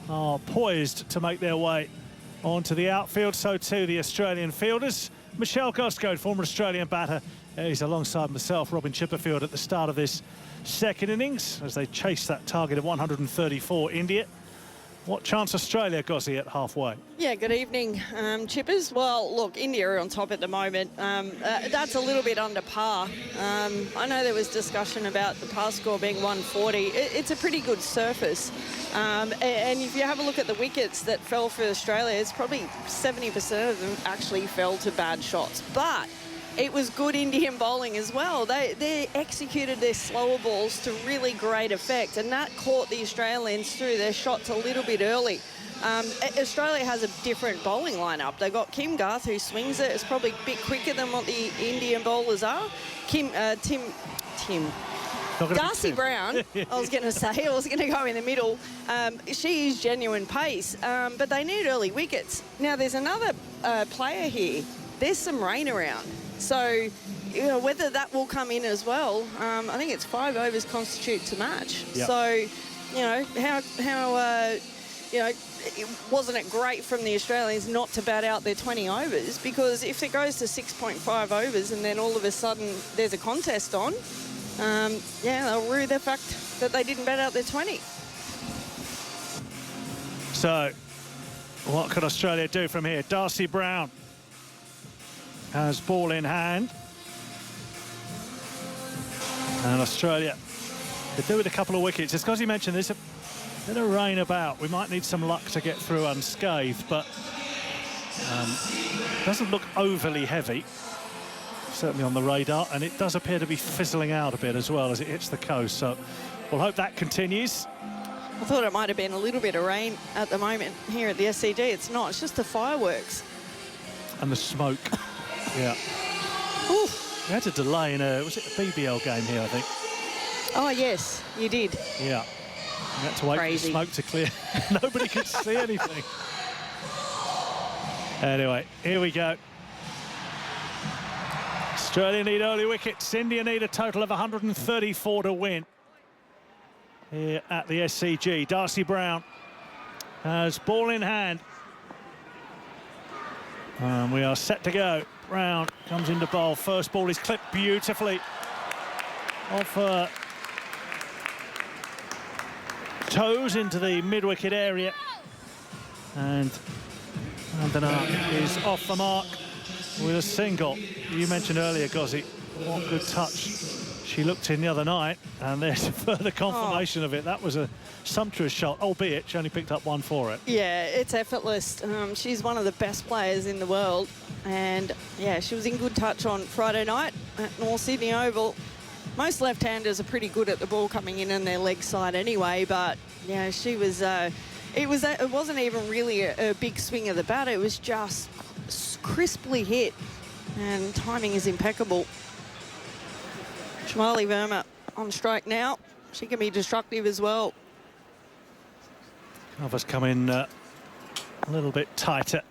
are poised to make their way onto the outfield. So too the Australian fielders. Michelle Goszko, former Australian batter, is alongside myself, Robin Chipperfield, at the start of this 2nd innings as they chase that target of 134 India. What chance Australia, Gozzy, at halfway? Yeah, good evening, Chippers. Well, look, India are on top at the moment. That's a little bit under par. I know there was discussion about the par score being 140. It's a pretty good surface. And if you have a look at the wickets that fell for Australia, it's probably 70% of them actually fell to bad shots. But it was good Indian bowling as well. They executed their slower balls to really great effect, and that caught the Australians through their shots a little bit early. Australia has a different bowling lineup. They've got Kim Garth, who swings it. It's probably a bit quicker than what the Indian bowlers are. Darcy Brown, I was going to say, I was going to go in the middle. She is genuine pace, but they need early wickets. Now, there's another player here. There's some rain around. So, you know, whether that will come in as well, I think it's 5 overs constitutes a match. Yep. So, you know, wasn't it great from the Australians not to bat out their 20 overs? Because if it goes to 6.5 overs and then all of a sudden there's a contest on, they'll rue the fact that they didn't bat out their 20. So, what could Australia do from here? Darcy Brown has ball in hand. And Australia could do with a couple of wickets. As Gozzy mentioned, there's a bit of rain about. We might need some luck to get through unscathed, but doesn't look overly heavy, certainly on the radar, and it does appear to be fizzling out a bit as well as it hits the coast. So we'll hope that continues. I thought it might have been a little bit of rain at the moment here at the SCG. It's not. It's just the fireworks. And the smoke. Yeah. Oof. We had to delay in was it a BBL game here, I think? Oh, yes, you did. Yeah. We had to wait for the smoke to clear. Nobody could see anything. Anyway, here we go. Australia need early wickets. India need a total of 134 to win here at the SCG. Darcy Brown has ball in hand. And we are set to go. Brown comes into bowl. First ball is clipped beautifully off her toes into the mid-wicket area. And Mandana is off the mark with a single. You mentioned earlier, Gozzy, what good touch she looked in the other night, and there's further confirmation of it. That was a sumptuous shot, albeit she only picked up one for it. Yeah, it's effortless. She's one of the best players in the world, and yeah, she was in good touch on Friday night at North Sydney Oval. Most left-handers are pretty good at the ball coming in on their leg side anyway, but yeah, she was. It wasn't even really a big swing of the bat. It was just crisply hit, and timing is impeccable. Shivali Verma on strike now. She can be destructive as well. Covers come in a little bit tighter.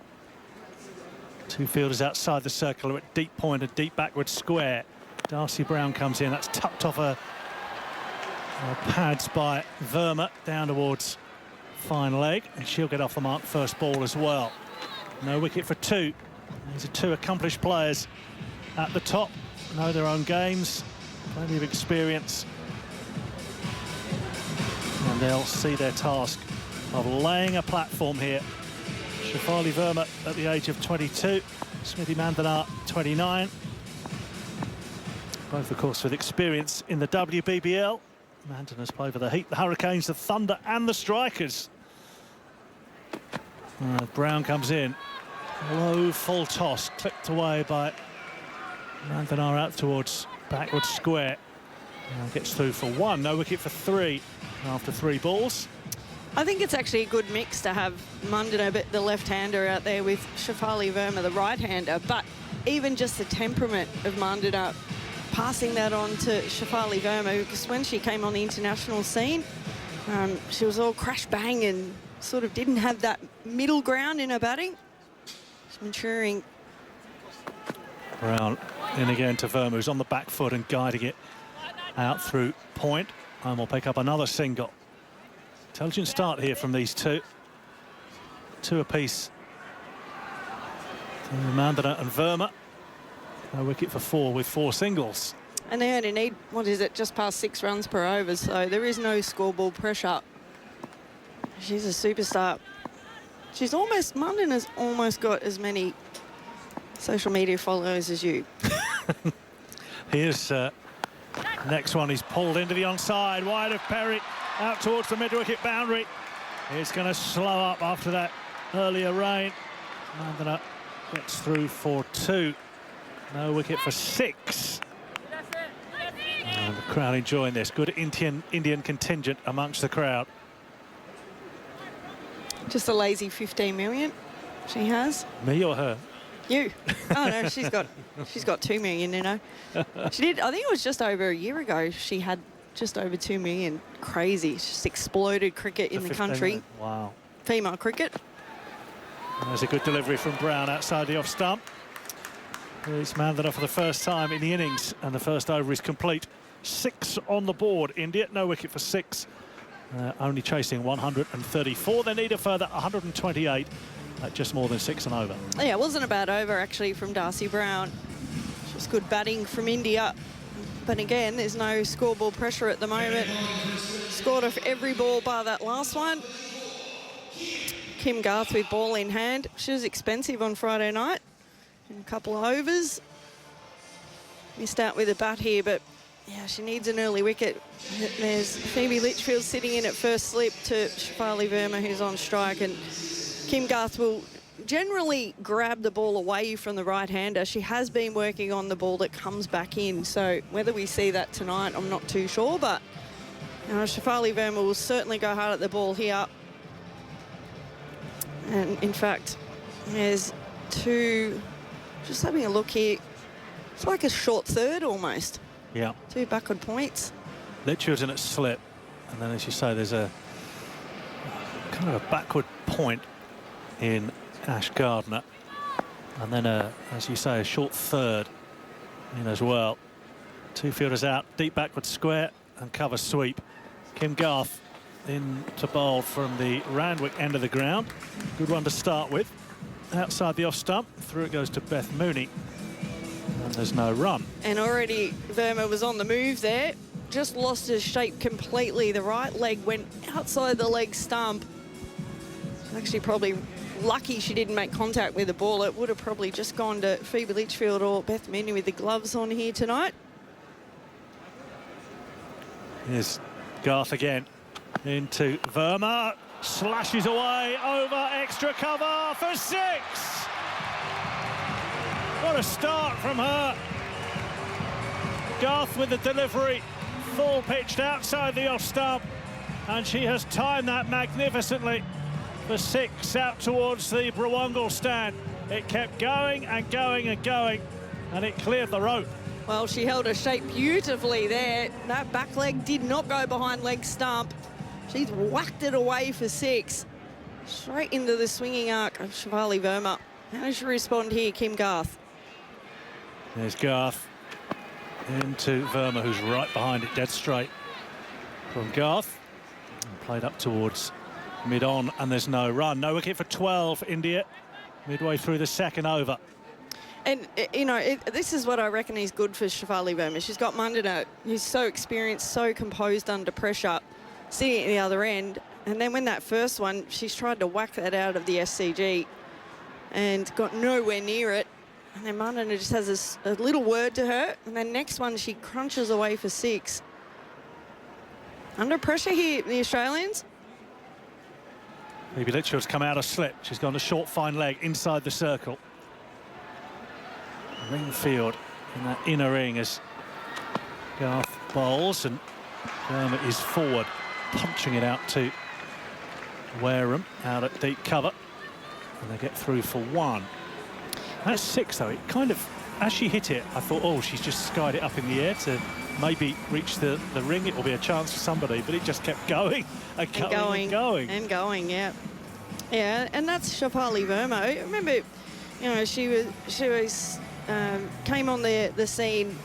Two fielders outside the circle at deep point, a deep backward square. Darcy Brown comes in. That's tucked off her pads by Verma down towards fine leg, and she'll get off the mark first ball as well. No wicket for two. These are two accomplished players at the top, know their own games, plenty of experience, and they'll see their task of laying a platform here. Shefali Verma at the age of 22, Smriti Mandana 29, both of course with experience in the WBBL. Mandana's played for the Heat, the Hurricanes, the Thunder and the Strikers. Brown comes in, low full toss, clipped away by Mandana out towards backward square. Gets through for one, no wicket for three after three balls. I think it's actually a good mix to have Mandana, the left-hander, out there with Shefali Verma, the right-hander, but even just the temperament of Mandana, passing that on to Shefali Verma, because when she came on the international scene, she was all crash bang and sort of didn't have that middle ground in her batting. She's maturing. Brown in again to Verma, who's on the back foot and guiding it out through point, and we'll pick up another single. Intelligent start here from these two. Two apiece. Mandana and Verma. No wicket for four with four singles. And they only need, what is it, just past 6 runs per over, so there is no scoreboard pressure. She's a superstar. She's almost, Mandana's almost got as many social media followers as you. Here's next one. He's pulled into the onside, wide of Perry, out towards the mid-wicket boundary. It's going to slow up after that earlier rain. Mandana gets through for two. No wicket for six. And the crowd enjoying this. Good Indian contingent amongst the crowd. Just a lazy 15 million she has. Me or her? You. Oh no, she's got 2 million, you know. She did, I think it was just over a year ago, she had just over 2 million. Crazy. It's just exploded cricket in the country. Million. Wow. Female cricket. There's a good delivery from Brown outside the off stump. It's Mandana for the first time in the innings, and the first over is complete. 6 on the board, India. No wicket for 6. Only chasing 134. They need a further 128 at just more than 6 and over. Yeah, it wasn't a bad over, actually, from Darcy Brown. Just good batting from India. But again, there's no scoreboard pressure at the moment. Scored off every ball bar that last one. Kim Garth with ball in hand. She was expensive on Friday night. In a couple of overs. Missed out with a bat here, but yeah, she needs an early wicket. There's Phoebe Litchfield sitting in at first slip to Shefali Verma, who's on strike, and Kim Garth will generally grab the ball away from the right-hander. She has been working on the ball that comes back in, so whether we see that tonight, I'm not too sure, but Shefali Verma will certainly go hard at the ball here. And in fact, there's two, just having a look here, it's like a short third almost. Yeah. 2 backward points. Litchfield's in at slip, and then as you say, there's a kind of a backward point in Ash Gardner, and then as you say, a short third in as well. Two fielders out, deep backward square and cover sweep. Kim Garth in to bowl from the Randwick end of the ground. Good one to start with. Outside the off stump, through it goes to Beth Mooney. And there's no run. And already Verma was on the move there. Just lost his shape completely. The right leg went outside the leg stump. Actually probably lucky she didn't make contact with the ball. It would have probably just gone to Phoebe Litchfield or Beth Mooney with the gloves on here tonight. Here's Garth again into Verma. Slashes away over extra cover for 6. What a start from her. Garth with the delivery, full pitched outside the off stump, and she has timed that magnificently for 6 out towards the Brewongle stand. It kept going and going and going, and it cleared the rope. Well, she held her shape beautifully there. That back leg did not go behind leg stump. She's whacked it away for 6. Straight into the swinging arc of Shivali Verma. How does she respond here, Kim Garth? There's Garth into Verma, who's right behind it, dead straight from Garth. And played up towards mid-on, and there's no run. No wicket for 12, India, midway through the second over. And, you know, this is what I reckon is good for Shivali Verma. She's got Mandana, who's so experienced, so composed under pressure, sitting at the other end. And then when that first one, she's tried to whack that out of the SCG and got nowhere near it. And then Mandana just has a little word to her. And then next one, she crunches away for 6. Under pressure here, the Australians. Maybe Litchfield's come out of slip. She's gone a short, fine leg inside the circle. Ringfield in that inner ring as Garth bowls, and Verma is forward, punching it out to Wareham out at deep cover, and they get through for 1. That's 6 though. It kind of, as she hit it, I thought, oh, she's just skied it up in the air to maybe reach the ring. It will be a chance for somebody, but it just kept going and going and going and going. Yeah, yeah, and that's Shivali Verma. I remember, you know, she was came on the scene,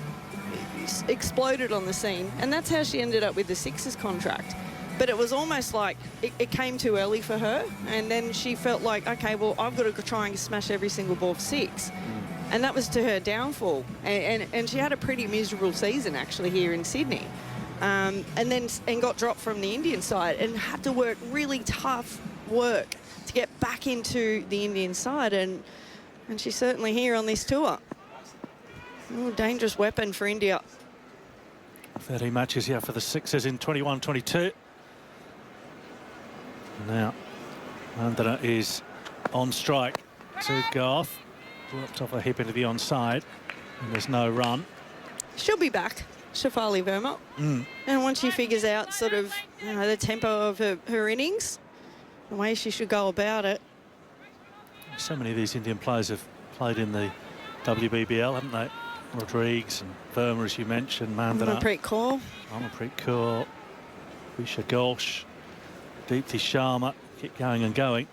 exploded on the scene, and that's how she ended up with the Sixers contract. But it was almost like it came too early for her, and then she felt like, okay, well, I've got to try and smash every single ball for 6. And that was to her downfall. And she had a pretty miserable season, actually, here in Sydney. And got dropped from the Indian side and had to work really tough work to get back into the Indian side. And she's certainly here on this tour. Oh, dangerous weapon for India. 30 matches here for the Sixers in 21-22. Now, Mandana is on strike to Garth. Worked off her hip into the onside, and there's no run. She'll be back, Shivali Verma. And once she figures out sort of, you know, the tempo of her innings, the way she should go about it. So many of these Indian players have played in the WBBL, haven't they? Rodrigues and Verma, as you mentioned, Mandana. Amarpreet Kaur. Amarpreet Kaur, Visha Ghosh, Deepthi Sharma, keep going and going.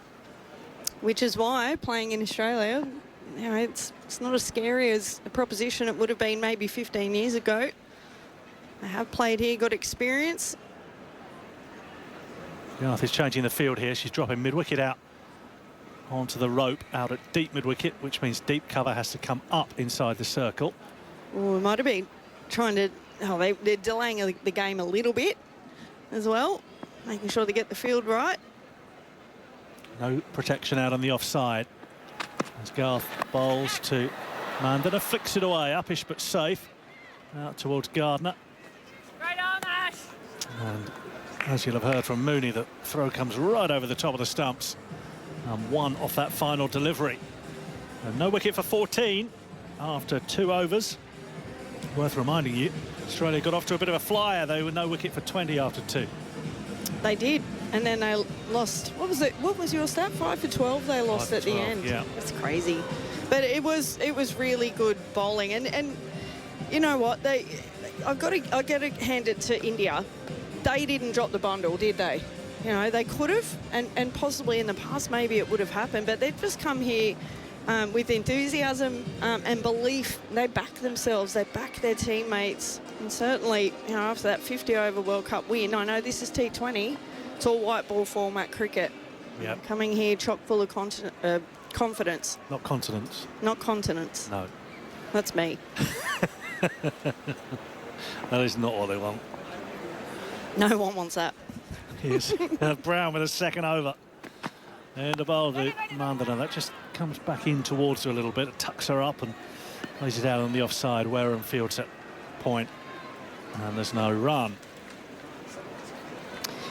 Which is why playing in Australia, you know, it's not as scary as a proposition it would have been maybe 15 years ago. They have played here, got experience. Garth is changing the field here. She's dropping mid-wicket out onto the rope out at deep mid-wicket, which means deep cover has to come up inside the circle. Well, we might have been trying to... Oh, they're delaying the game a little bit as well, making sure they get the field right. No protection out on the offside. As Garth bowls to Mandana, flicks it away, uppish but safe. Out towards Gardner. Right on, Ash. And as you'll have heard from Mooney, the throw comes right over the top of the stumps. And 1 off that final delivery. And no wicket for 14 after 2 overs. Worth reminding you, Australia got off to a bit of a flyer. They were no wicket for 20 after 2. They did, and then they lost. What was it? What was your stat? 5 for 12. They lost at the end. Yeah, that's crazy. But it was really good bowling, and you know what? I got to hand it to India. They didn't drop the bundle, did they? You know, they could have, and possibly in the past maybe it would have happened, but they've just come here with enthusiasm and belief. They back themselves, they back their teammates. And certainly, you know, after that 50-over World Cup win, I know this is T20, it's all white ball format cricket. Yep. Coming here chock full of confidence. Not continence. Not continence. No. That's me. That is not what they want. No one wants that. Here's Brown with a second over. And the ball to Mandana. That just comes back in towards her a little bit. It tucks her up and plays it out on the offside. Wareham fields at point. And there's no run.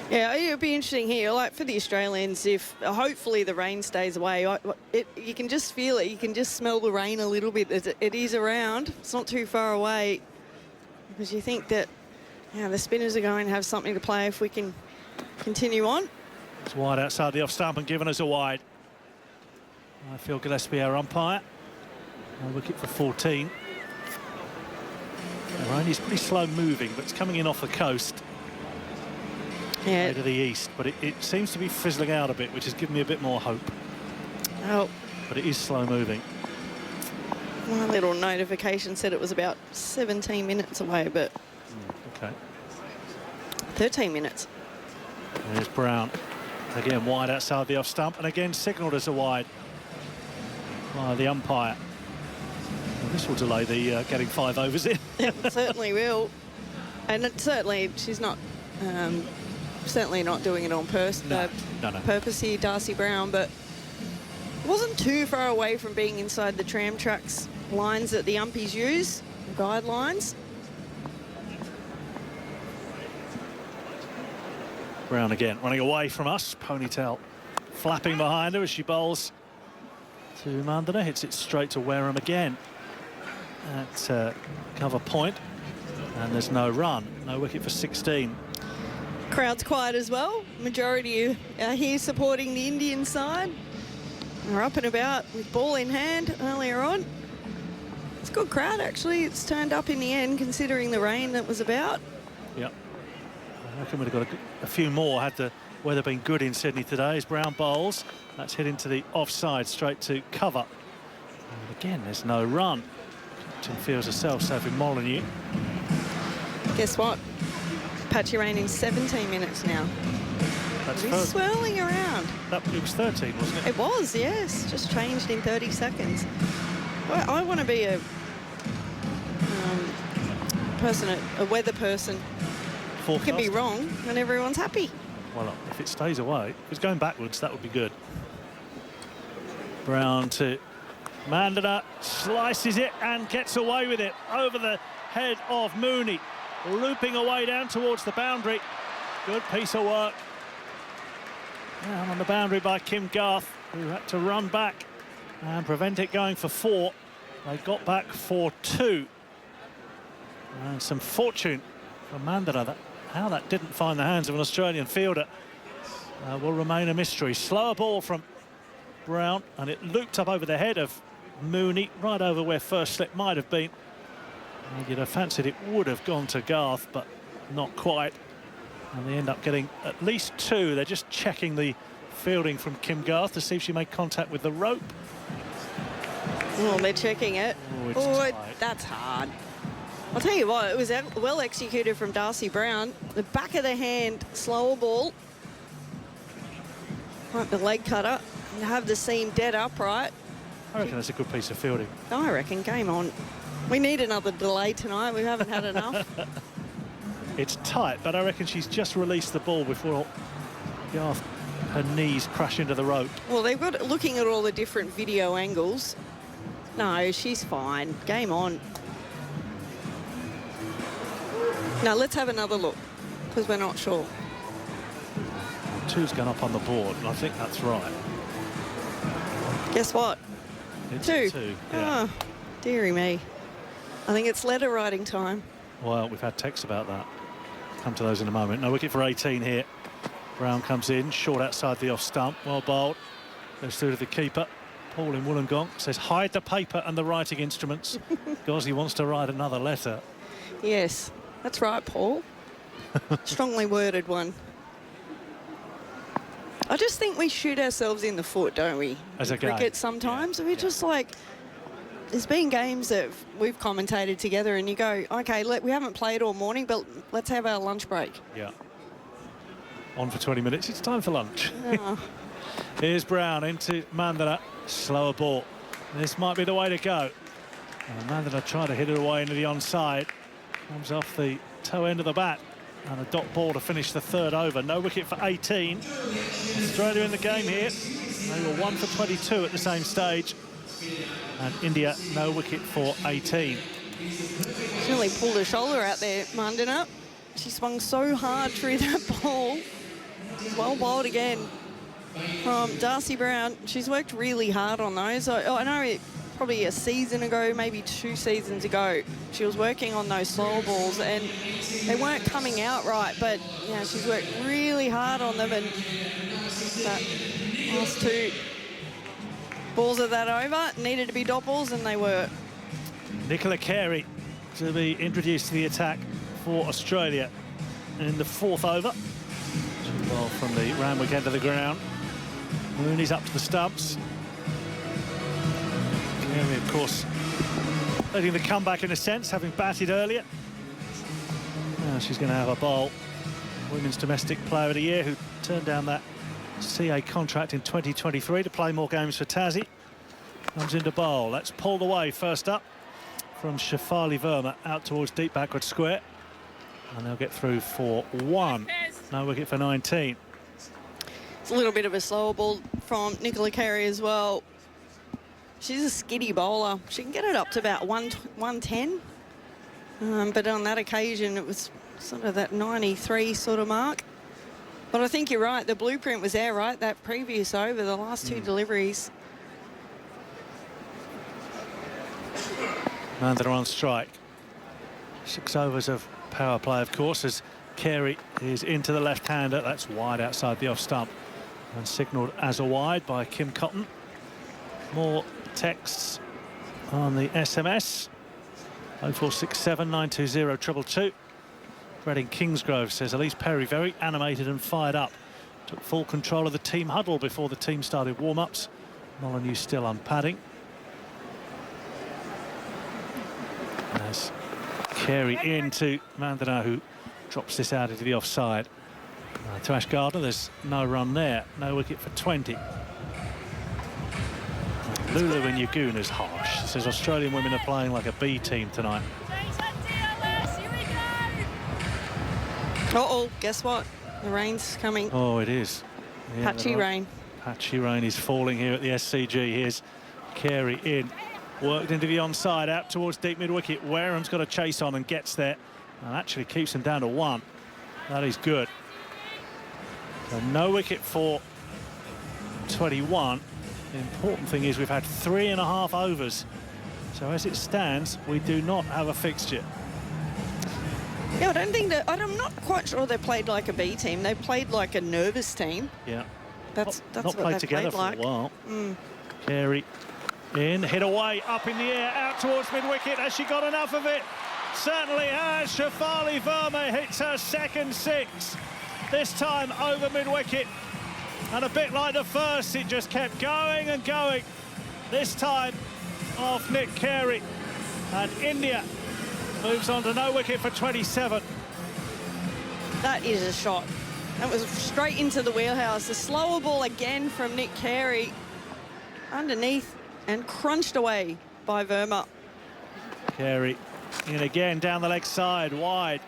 Yeah, it'll be interesting here, like for the Australians, if hopefully the rain stays away. You can just feel it. You can just smell the rain a little bit. It is around. It's not too far away. Because you think that, you know, the spinners are going to have something to play if we can continue on. It's wide outside the off stump and given us a wide. I feel Gillespie, our umpire. A wicket for 14. The rain is pretty slow moving, but it's coming in off the coast. Yeah. To the east, but it seems to be fizzling out a bit, which has given me a bit more hope. Oh. But it is slow moving. My little notification said it was about 17 minutes away, but... Okay. 13 minutes. There's Brown. Again, wide outside the off stump, and again signalled as a wide by the umpire. Well, this will delay the getting 5 overs in. It certainly will. And certainly, she's not... certainly not doing it on purpose here, Darcy Brown, but it wasn't too far away from being inside the tram tracks lines that the umpies use, guidelines. Brown again, running away from us. Ponytail flapping behind her as she bowls to Mandana. Hits it straight to Wareham again at cover point. And there's no run, no wicket for 16. Crowd's quiet as well. Majority are here supporting the Indian side. They're up and about with ball in hand earlier on. It's a good crowd, actually. It's turned up in the end, considering the rain that was about. Yep. I reckon we'd have got a few more had the weather been good in Sydney today. As Brown bowls, that's hit into the offside, straight to cover. And again, there's no run. Captain feels herself, Sophie Molyneux. Guess what? Patchy rain in 17 minutes now. It's swirling around. It was 13, wasn't it? It was, yes. Just changed in 30 seconds. I want to be a weather person. Forecast. Can be wrong, and everyone's happy. Well, if it stays away, if it's going backwards, that would be good. Brown to Mandana, slices it and gets away with it over the head of Mooney. Looping away down towards the boundary. Good piece of work. Down on the boundary by Kim Garth, who had to run back and prevent it going for 4. They got back for 2. And some fortune for Mandana. How that didn't find the hands of an Australian fielder will remain a mystery. Slower ball from Brown, and it looped up over the head of Mooney, right over where first slip might have been. You'd have fancied it would have gone to Garth, but not quite. And they end up getting at least 2. They're just checking the fielding from Kim Garth to see if she made contact with the rope. Oh, they're checking it. That's hard. I'll tell you what, it was well executed from Darcy Brown. The back of the hand, slower ball. Like the leg cutter. And have the seam dead upright. I reckon that's a good piece of fielding. I reckon, game on. We need another delay tonight. We haven't had enough. It's tight, but I reckon she's just released the ball before Garth, her knees crash into the rope. Well, they've got looking at all the different video angles. No, she's fine. Game on. Now let's have another look, because we're not sure. 2's gone up on the board, and I think that's right. Guess what? It's 2. Yeah. Oh, dearie me. I think it's letter writing time. Well, we've had texts about that. Come to those in a moment. No wicket for 18 here. Brown comes in, short outside the off stump. Well bowled. Goes through to the keeper. Paul in Wollongong says, hide the paper and the writing instruments. Gosney wants to write another letter. Yes, that's right, Paul. Strongly worded one. I just think we shoot ourselves in the foot, don't we? As a cricket game. sometimes. We're just like, there's been games that we've commentated together and you go, okay, we haven't played all morning, but let's have our lunch break. Yeah. On for 20 minutes. It's time for lunch. Oh. Here's Brown into Mandana. Slower ball. This might be the way to go. And Mandana tried to hit it away into the onside. Comes off the toe end of the bat. And a dot ball to finish the third over. No wicket for 18. Australia in the game here. They were 1 for 22 at the same stage. And India, no wicket for 18. She really pulled her shoulder out there, Mandana. She swung so hard through that ball. Well bowled again from Darcy Brown. She's worked really hard on those. I know probably a season ago, maybe 2 seasons ago, she was working on those slower balls and they weren't coming out right, but yeah, she's worked really hard on them, and that last 2 balls of that over needed to be dot balls, and they were. Nicola Carey to be introduced to the attack for Australia in the 4th over. Well, from the Randwick end of the ground. Mooney's up to the stumps. Carey, of course, leading the comeback in a sense, having batted earlier. Now she's going to have a bowl. Women's Domestic Player of the Year, who turned down that CA contract in 2023 to play more games for Tassie. Comes into bowl. Let's pull the way first up from Shefali Verma out towards deep backward square. And they'll get through for 1. No wicket for 19. It's a little bit of a slower ball from Nicola Carey as well. She's a skiddy bowler. She can get it up to about 110. But on that occasion, it was sort of that 93 sort of mark. But I think you're right. The blueprint was there, right? That previous over, the last 2 deliveries. Mandana on strike. 6 overs of power play, of course, as Carey is into the left-hander. That's wide outside the off-stump and signalled as a wide by Kim Cotton. More texts on the SMS. 0467 920 222. Brett in Kingsgrove says Elise Perry very animated and fired up. Took full control of the team huddle before the team started warm-ups. Molyneux still unpadding. As Carey into Mandana, who drops this out into the offside. To Ash Gardner, there's no run there. No wicket for 20. Lulu in Yagoon is harsh. Says Australian women are playing like a B team tonight. Uh-oh, guess what? The rain's coming. Oh, it is. Yeah, Patchy rain. Patchy rain is falling here at the SCG. Here's Carey in. Worked into the onside, out towards deep mid-wicket. Wareham's got a chase on and gets there. And actually keeps him down to 1. That is good. So no wicket for 21. The important thing is we've had 3.5 overs. So as it stands, we do not have a fixture. Yeah, I don't think that. I'm not quite sure they played like a B team. They played like a nervous team. Yeah. That's not what played they together played for like. a while. Mm. Carey in, hit away, up in the air, out towards mid-wicket. Has she got enough of it? Certainly has. Shefali Verma hits her second 6. This time over mid-wicket. And a bit like the first, it just kept going and going. This time off Nick Carey. And India moves on to no wicket for 27. That is a shot. That was straight into the wheelhouse. The slower ball again from Nick Carey. Underneath and crunched away by Verma. Carey in again down the leg side, wide.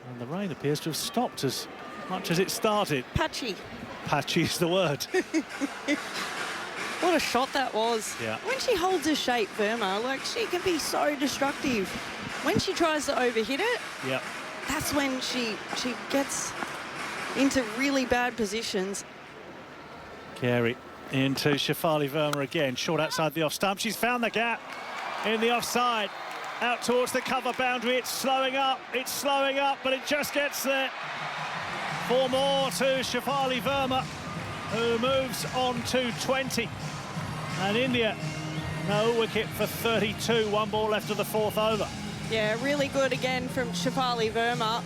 And the rain appears to have stopped as much as it started. Patchy. Patchy is the word. What a shot that was. Yeah. When she holds her shape, Verma, like, she can be so destructive. When she tries to overhit it, yeah, that's when she gets into really bad positions. Carey into Shefali Verma again, short outside the off stump. She's found the gap in the offside. Out towards the cover boundary. It's slowing up, but it just gets there. 4 more to Shefali Verma, who moves on to 20. And India, no wicket for 32. 1 ball left of the 4th over. Yeah, really good again from Shefali Verma.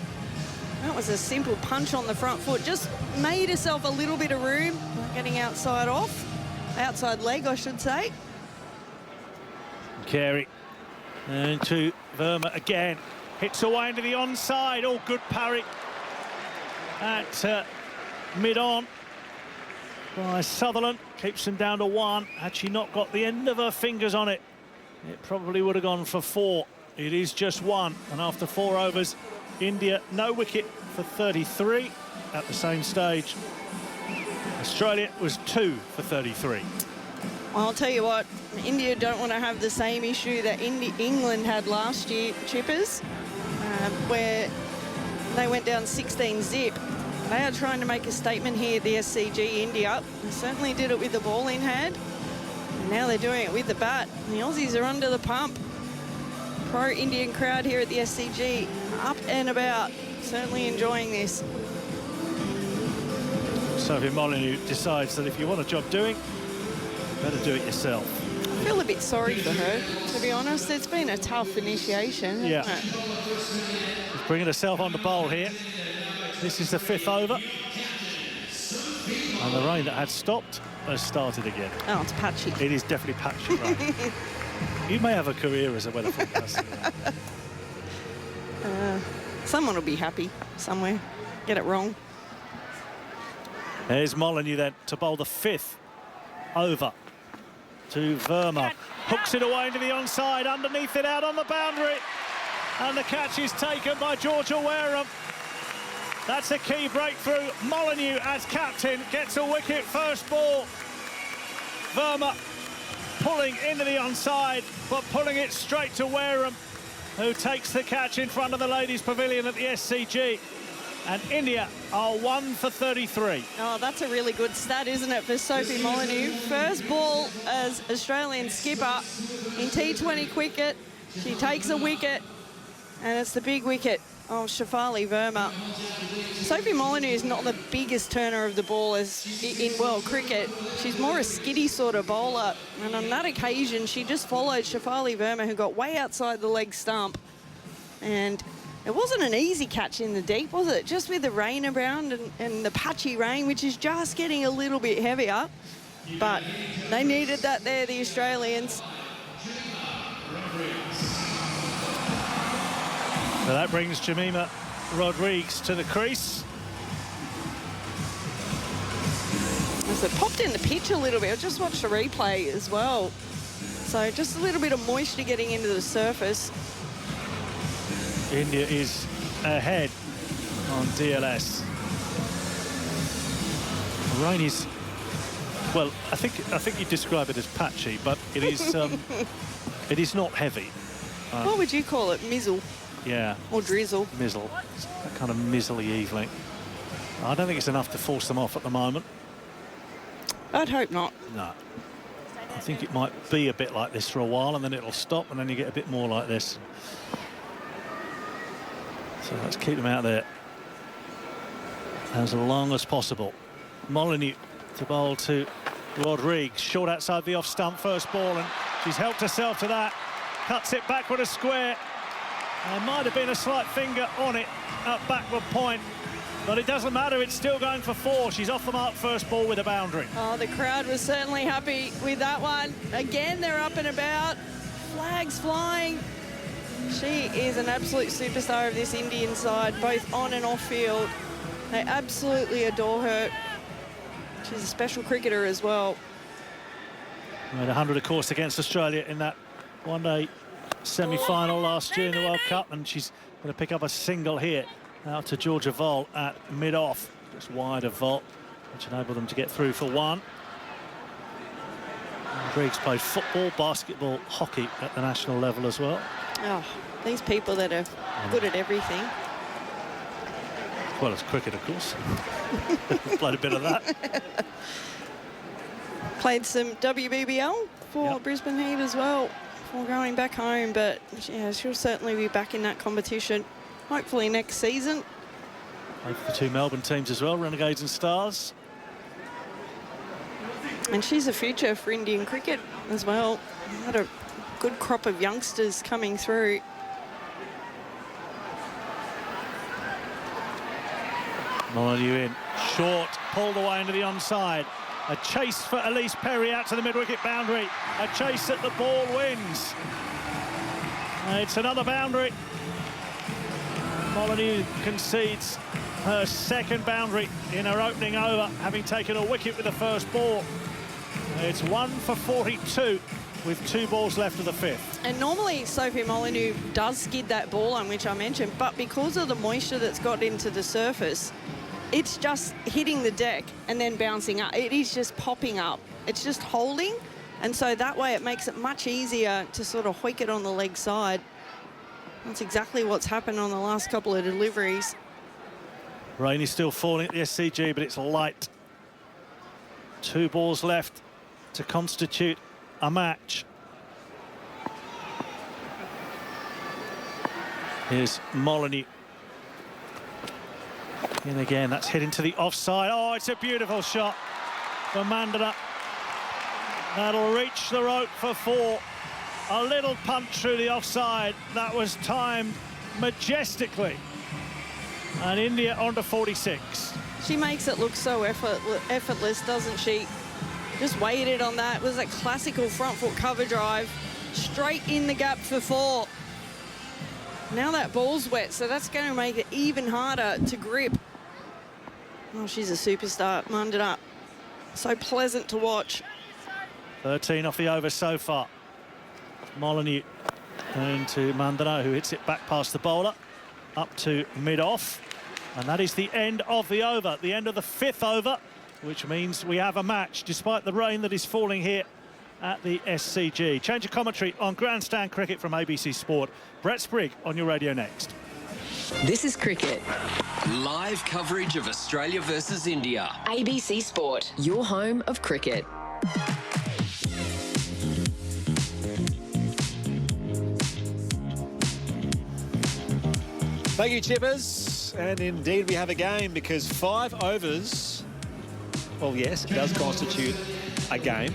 That was a simple punch on the front foot. Just made herself a little bit of room. Getting outside leg, I should say. Carey into Verma again. Hits away into the onside. Oh, good parry at mid-on by Sutherland. Keeps him down to 1. Had she not got the end of her fingers on it, it probably would have gone for 4. It is just 1. And after 4 overs, India no wicket for 33 at the same stage. Australia was 2 for 33. Well, I'll tell you what, India don't want to have the same issue that England had last year, Chippers, where they went down 16 zip. They are trying to make a statement here, the SCG India. They certainly did it with the ball in hand. And now they're doing it with the bat. And the Aussies are under the pump. Pro-Indian crowd here at the SCG, up and about, certainly enjoying this. Sophie Molyneux decides that if you want a job doing, better do it yourself. I feel a bit sorry for her, to be honest. It's been a tough initiation, yeah. hasn't it? She's bringing herself on the bowl here. This is the 5th over. And the rain that had stopped has started again. Oh, it's patchy. It is definitely patchy rain. You may have a career as a weather forecaster. Someone will be happy somewhere. Get it wrong. There's Molyneux then to bowl the 5th over to Verma. Hooks it away into the onside, underneath it, out on the boundary. And the catch is taken by Georgia Wareham. That's a key breakthrough. Molyneux, as captain, gets a wicket first ball. Verma pulling into the onside, but pulling it straight to Wareham, who takes the catch in front of the ladies' pavilion at the SCG. And India are 1 for 33. Oh, that's a really good stat, isn't it, for Sophie Molyneux? First ball as Australian skipper in T20 cricket. She takes a wicket, and it's the big wicket of Shafali Verma. Sophie Molyneux is not the biggest turner of the ball as in world cricket. She's more a skiddy sort of bowler. And on that occasion, she just followed Shafali Verma, who got way outside the leg stump. And it wasn't an easy catch in the deep, was it? Just with the rain around and the patchy rain, which is just getting a little bit heavier. But they needed that there, the Australians. So that brings Jemima Rodrigues to the crease. As it popped in the pitch a little bit, I just watched the replay as well. So just a little bit of moisture getting into the surface. India is ahead on DLS. The rain is, well, I think you describe it as patchy, but it is it is not heavy. What would you call it? Mizzle? Yeah. Or drizzle? Mizzle. It's a kind of mizzly evening. I don't think it's enough to force them off at the moment. I'd hope not. No. I think it might be a bit like this for a while, and then it'll stop, and then you get a bit more like this. So let's keep them out there as long as possible. Molyneux to bowl to Rodrigues. Short outside the off stump, first ball, and she's helped herself to that. Cuts it backward a square. There might have been a slight finger on it at backward point, but it doesn't matter. It's still going for 4. She's off the mark first ball with a boundary. Oh, the crowd was certainly happy with that one. Again, they're up and about. Flags flying. She is an absolute superstar of this Indian side, both on and off field. They absolutely adore her. She's a special cricketer as well. Made 100, of course, against Australia in that one-day semi-final last year in the World Cup, and she's going to pick up a single here out to Georgia Vol at mid-off, just wide of Vol, which enabled them to get through for 1. Briggs played football, basketball, hockey at the national level as well. Oh, these people that are good at everything. As well as cricket, of course. Played a bit of that. Played some WBBL for Brisbane Heat as well before going back home, but yeah, she'll certainly be back in that competition, hopefully next season. Played for the 2 Melbourne teams as well, Renegades and Stars. And she's a future for Indian cricket as well. Had a good crop of youngsters coming through. Molyneux in, short, pulled away into the onside. A chase for Elise Perry out to the mid-wicket boundary. A chase at the ball wins. It's another boundary. Molyneux concedes her second boundary in her opening over, having taken a wicket with the first ball. It's 1 for 42 with 2 balls left of the 5th. And normally Sophie Molyneux does skid that ball on which I mentioned, but because of the moisture that's got into the surface, it's just hitting the deck and then bouncing up. It is just popping up. It's just holding, and so that way it makes it much easier to sort of hoik it on the leg side. That's exactly what's happened on the last couple of deliveries. Rain is still falling at the SCG, but it's light. 2 balls left to constitute a match. Here's Molyneux. In again, that's hit into the offside. Oh, it's a beautiful shot for Mandana. That'll reach the rope for 4. A little punch through the offside. That was timed majestically. And India on to 46. She makes it look so effortless, doesn't she? Just waited on that. It was a classical front foot cover drive. Straight in the gap for 4. Now that ball's wet, so that's going to make it even harder to grip. Oh, she's a superstar, Mandana. So pleasant to watch. 13 off the over so far. Molyneux and to Mandana, who hits it back past the bowler, up to mid-off. And that is the end of the over, the end of the 5th over, which means we have a match, despite the rain that is falling here at the SCG. Change of commentary on Grandstand Cricket from ABC Sport. Brett Sprigg on your radio next. This is cricket. Live coverage of Australia versus India. ABC Sport, your home of cricket. Thank you, Chippers. And indeed we have a game, because 5 overs, well, yes, it does constitute a game,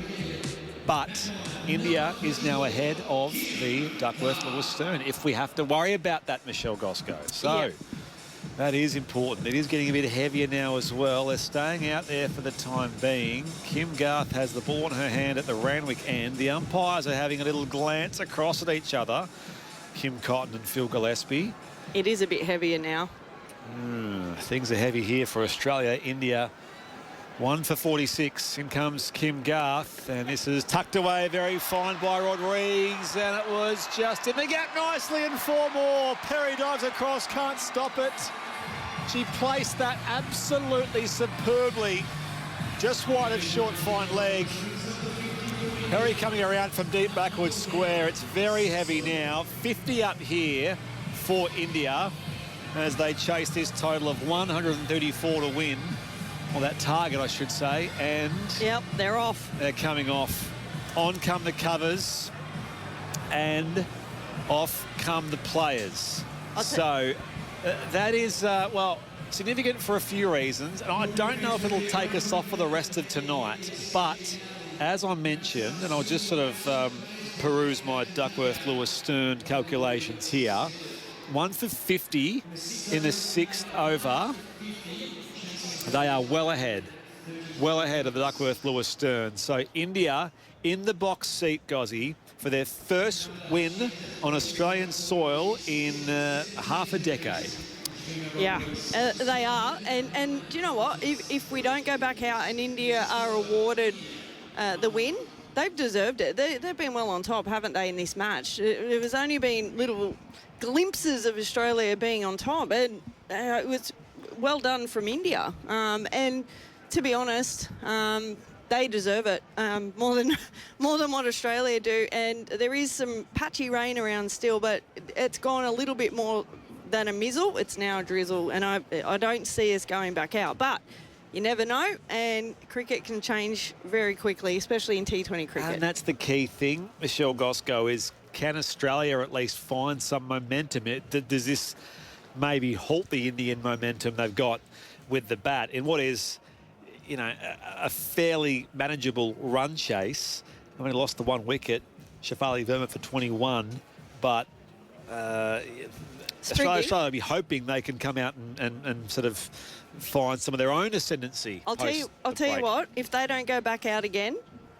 but India is now ahead of the Duckworth-Lewis-Stern, if we have to worry about that, Michelle Goszko. So that is important. It is getting a bit heavier now as well. They're staying out there for the time being. Kim Garth has the ball in her hand at the Randwick end. The umpires are having a little glance across at each other. Kim Cotton and Phil Gillespie. It is a bit heavier now. Things are heavy here for Australia. India 1 for 46. In comes Kim Garth, and this is tucked away very fine by Rodrigues, and it was just in the gap nicely, and 4 more. Perry dives across, can't stop it. She placed that absolutely superbly, just wide of short fine leg. Perry coming around from deep backwards square. It's very heavy now. 50 up here for India as they chase this total of 134 to win. Well, that target, I should say. And yep, they're off. They're coming off. On come the covers, and off come the players. So that is, well, significant for a few reasons. And I don't know if it'll take us off for the rest of tonight. But as I mentioned, and I'll just sort of peruse my Duckworth-Lewis-Stern calculations here. 1 for 50 in the 6th over. They are well ahead of the Duckworth-Lewis-Stern. So India in the box seat, Gozzy, for their first win on Australian soil in half a decade. Yeah, they are. And do you know what? If we don't go back out and India are awarded the win, they've deserved it. They've been well on top, haven't they, in this match? It was only been little glimpses of Australia being on top, and it was well done from India. And to be honest, they deserve it more than what Australia do. And there is some patchy rain around still, but it's gone a little bit more than a mizzle. It's now a drizzle, and I don't see us going back out. But you never know, and cricket can change very quickly, especially in T20 cricket. And that's the key thing, Michelle Goszko, is can Australia at least find some momentum? Does this maybe halt the Indian momentum they've got with the bat in what is, you know, a fairly manageable run chase? I mean, lost the 1 wicket, Shafali Verma for 21, but Australia will be hoping they can come out and sort of find some of their own ascendancy. I'll tell you what, if they don't go back out again,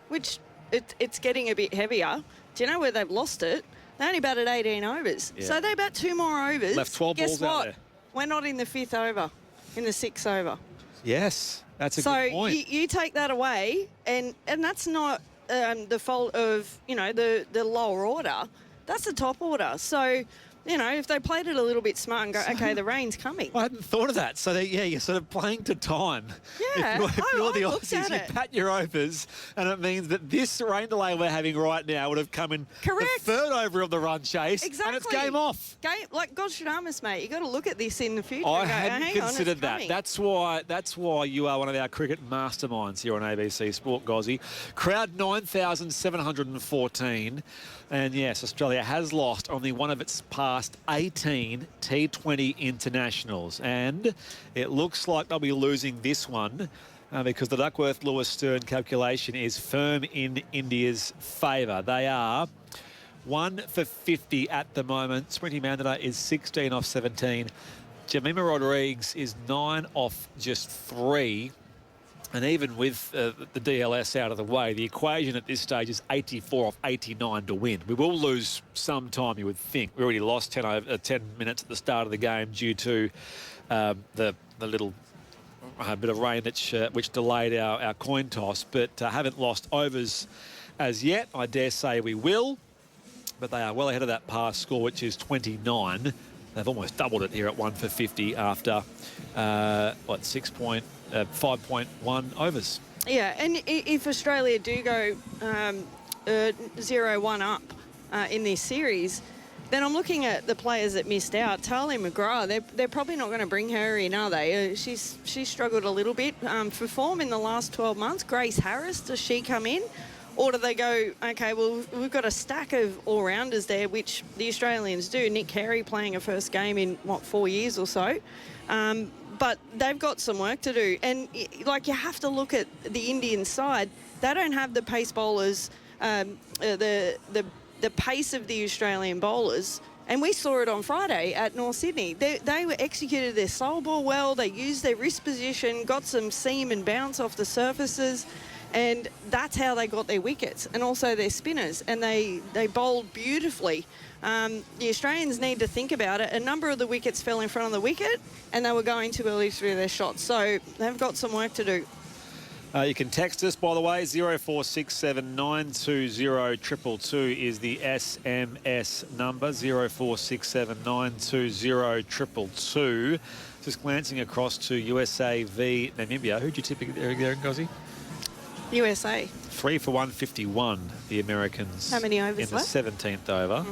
which it's getting a bit heavier, do you know where they've lost it? They only batted 18 overs. Yeah. So they bat 2 more overs. Left 12 Guess balls what? out there. We're not in the 5th over, in the 6th over. Yes, that's a good point. So you take that away, and that's not the fault of, the lower order. That's the top order. So, if they played it a little bit smart and go, okay, the rain's coming. I hadn't thought of that. So, you're sort of playing to time. Yeah, if you're the looked Aussies, at you pat your overs, and it means that this rain delay we're having right now would have come in the 3rd over of the run chase, Exactly. and it's game off. Like Goszko, mate, you got to look at this in the future. I and go, hadn't hang on, considered it's that. coming. That's why you are one of our cricket masterminds here on ABC Sport, Gozzy. Crowd 9,714. And yes, Australia has lost only one of its past 18 T20 internationals. And it looks like they'll be losing this one because the Duckworth-Lewis-Stern calculation is firm in India's favour. They are 1 for 50 at the moment. Smriti Mandana is 16 off 17. Jemima Rodrigues is 9 off just 3. And even with the DLS out of the way, the equation at this stage is 84 off 89 to win. We will lose some time, you would think. We already lost 10 minutes at the start of the game due to the little bit of rain which delayed our coin toss, but haven't lost overs as yet. I dare say we will, but they are well ahead of that past score, which is 29. They've almost doubled it here at 1 for 50 after, 5.1 overs. Yeah, and if Australia do go 0-1 up in this series, then I'm looking at the players that missed out. Tali McGrath, they're probably not going to bring her in, are they? She's struggled a little bit for form in the last 12 months. Grace Harris, does she come in? Or do they go, okay, well, we've got a stack of all-rounders there, which the Australians do. Nick Carey playing a first game in, 4 years or so. But they've got some work to do. And, you have to look at the Indian side. They don't have the pace bowlers, the pace of the Australian bowlers. And we saw it on Friday at North Sydney. They executed their soul ball well. They used their wrist position, got some seam and bounce off the surfaces. And that's how they got their wickets, and also their spinners. And they bowled beautifully. The Australians need to think about it. A number of the wickets fell in front of the wicket, and they were going too early through their shots. So they've got some work to do. You can text us, by the way. 0467 920 222 is the SMS number. 0467 920 222. Just glancing across to USA v Namibia. Who'd you tip there, Gozzy? USA. 3 for 151, the Americans. How many overs in the left? 17th over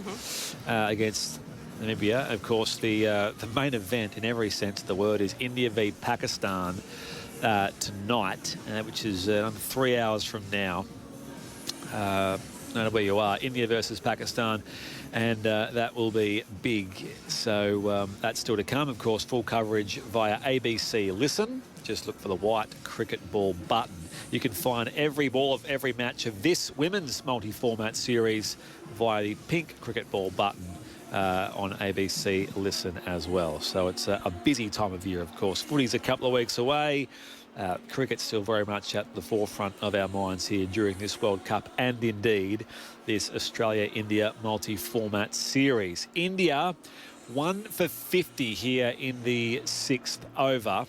against Namibia. Of course, the main event in every sense of the word is India v Pakistan tonight, which is 3 hours from now. No matter where you are, India versus Pakistan, and that will be big. So that's still to come. Of course, full coverage via ABC Listen. Just look for the white cricket ball button. You can find every ball of every match of this women's multi-format series via the pink cricket ball button on ABC Listen as well. So it's a busy time of year, of course. Footy's a couple of weeks away. Cricket's still very much at the forefront of our minds here during this World Cup and indeed this Australia-India multi-format series. India 1 for 50 here in the 6th over.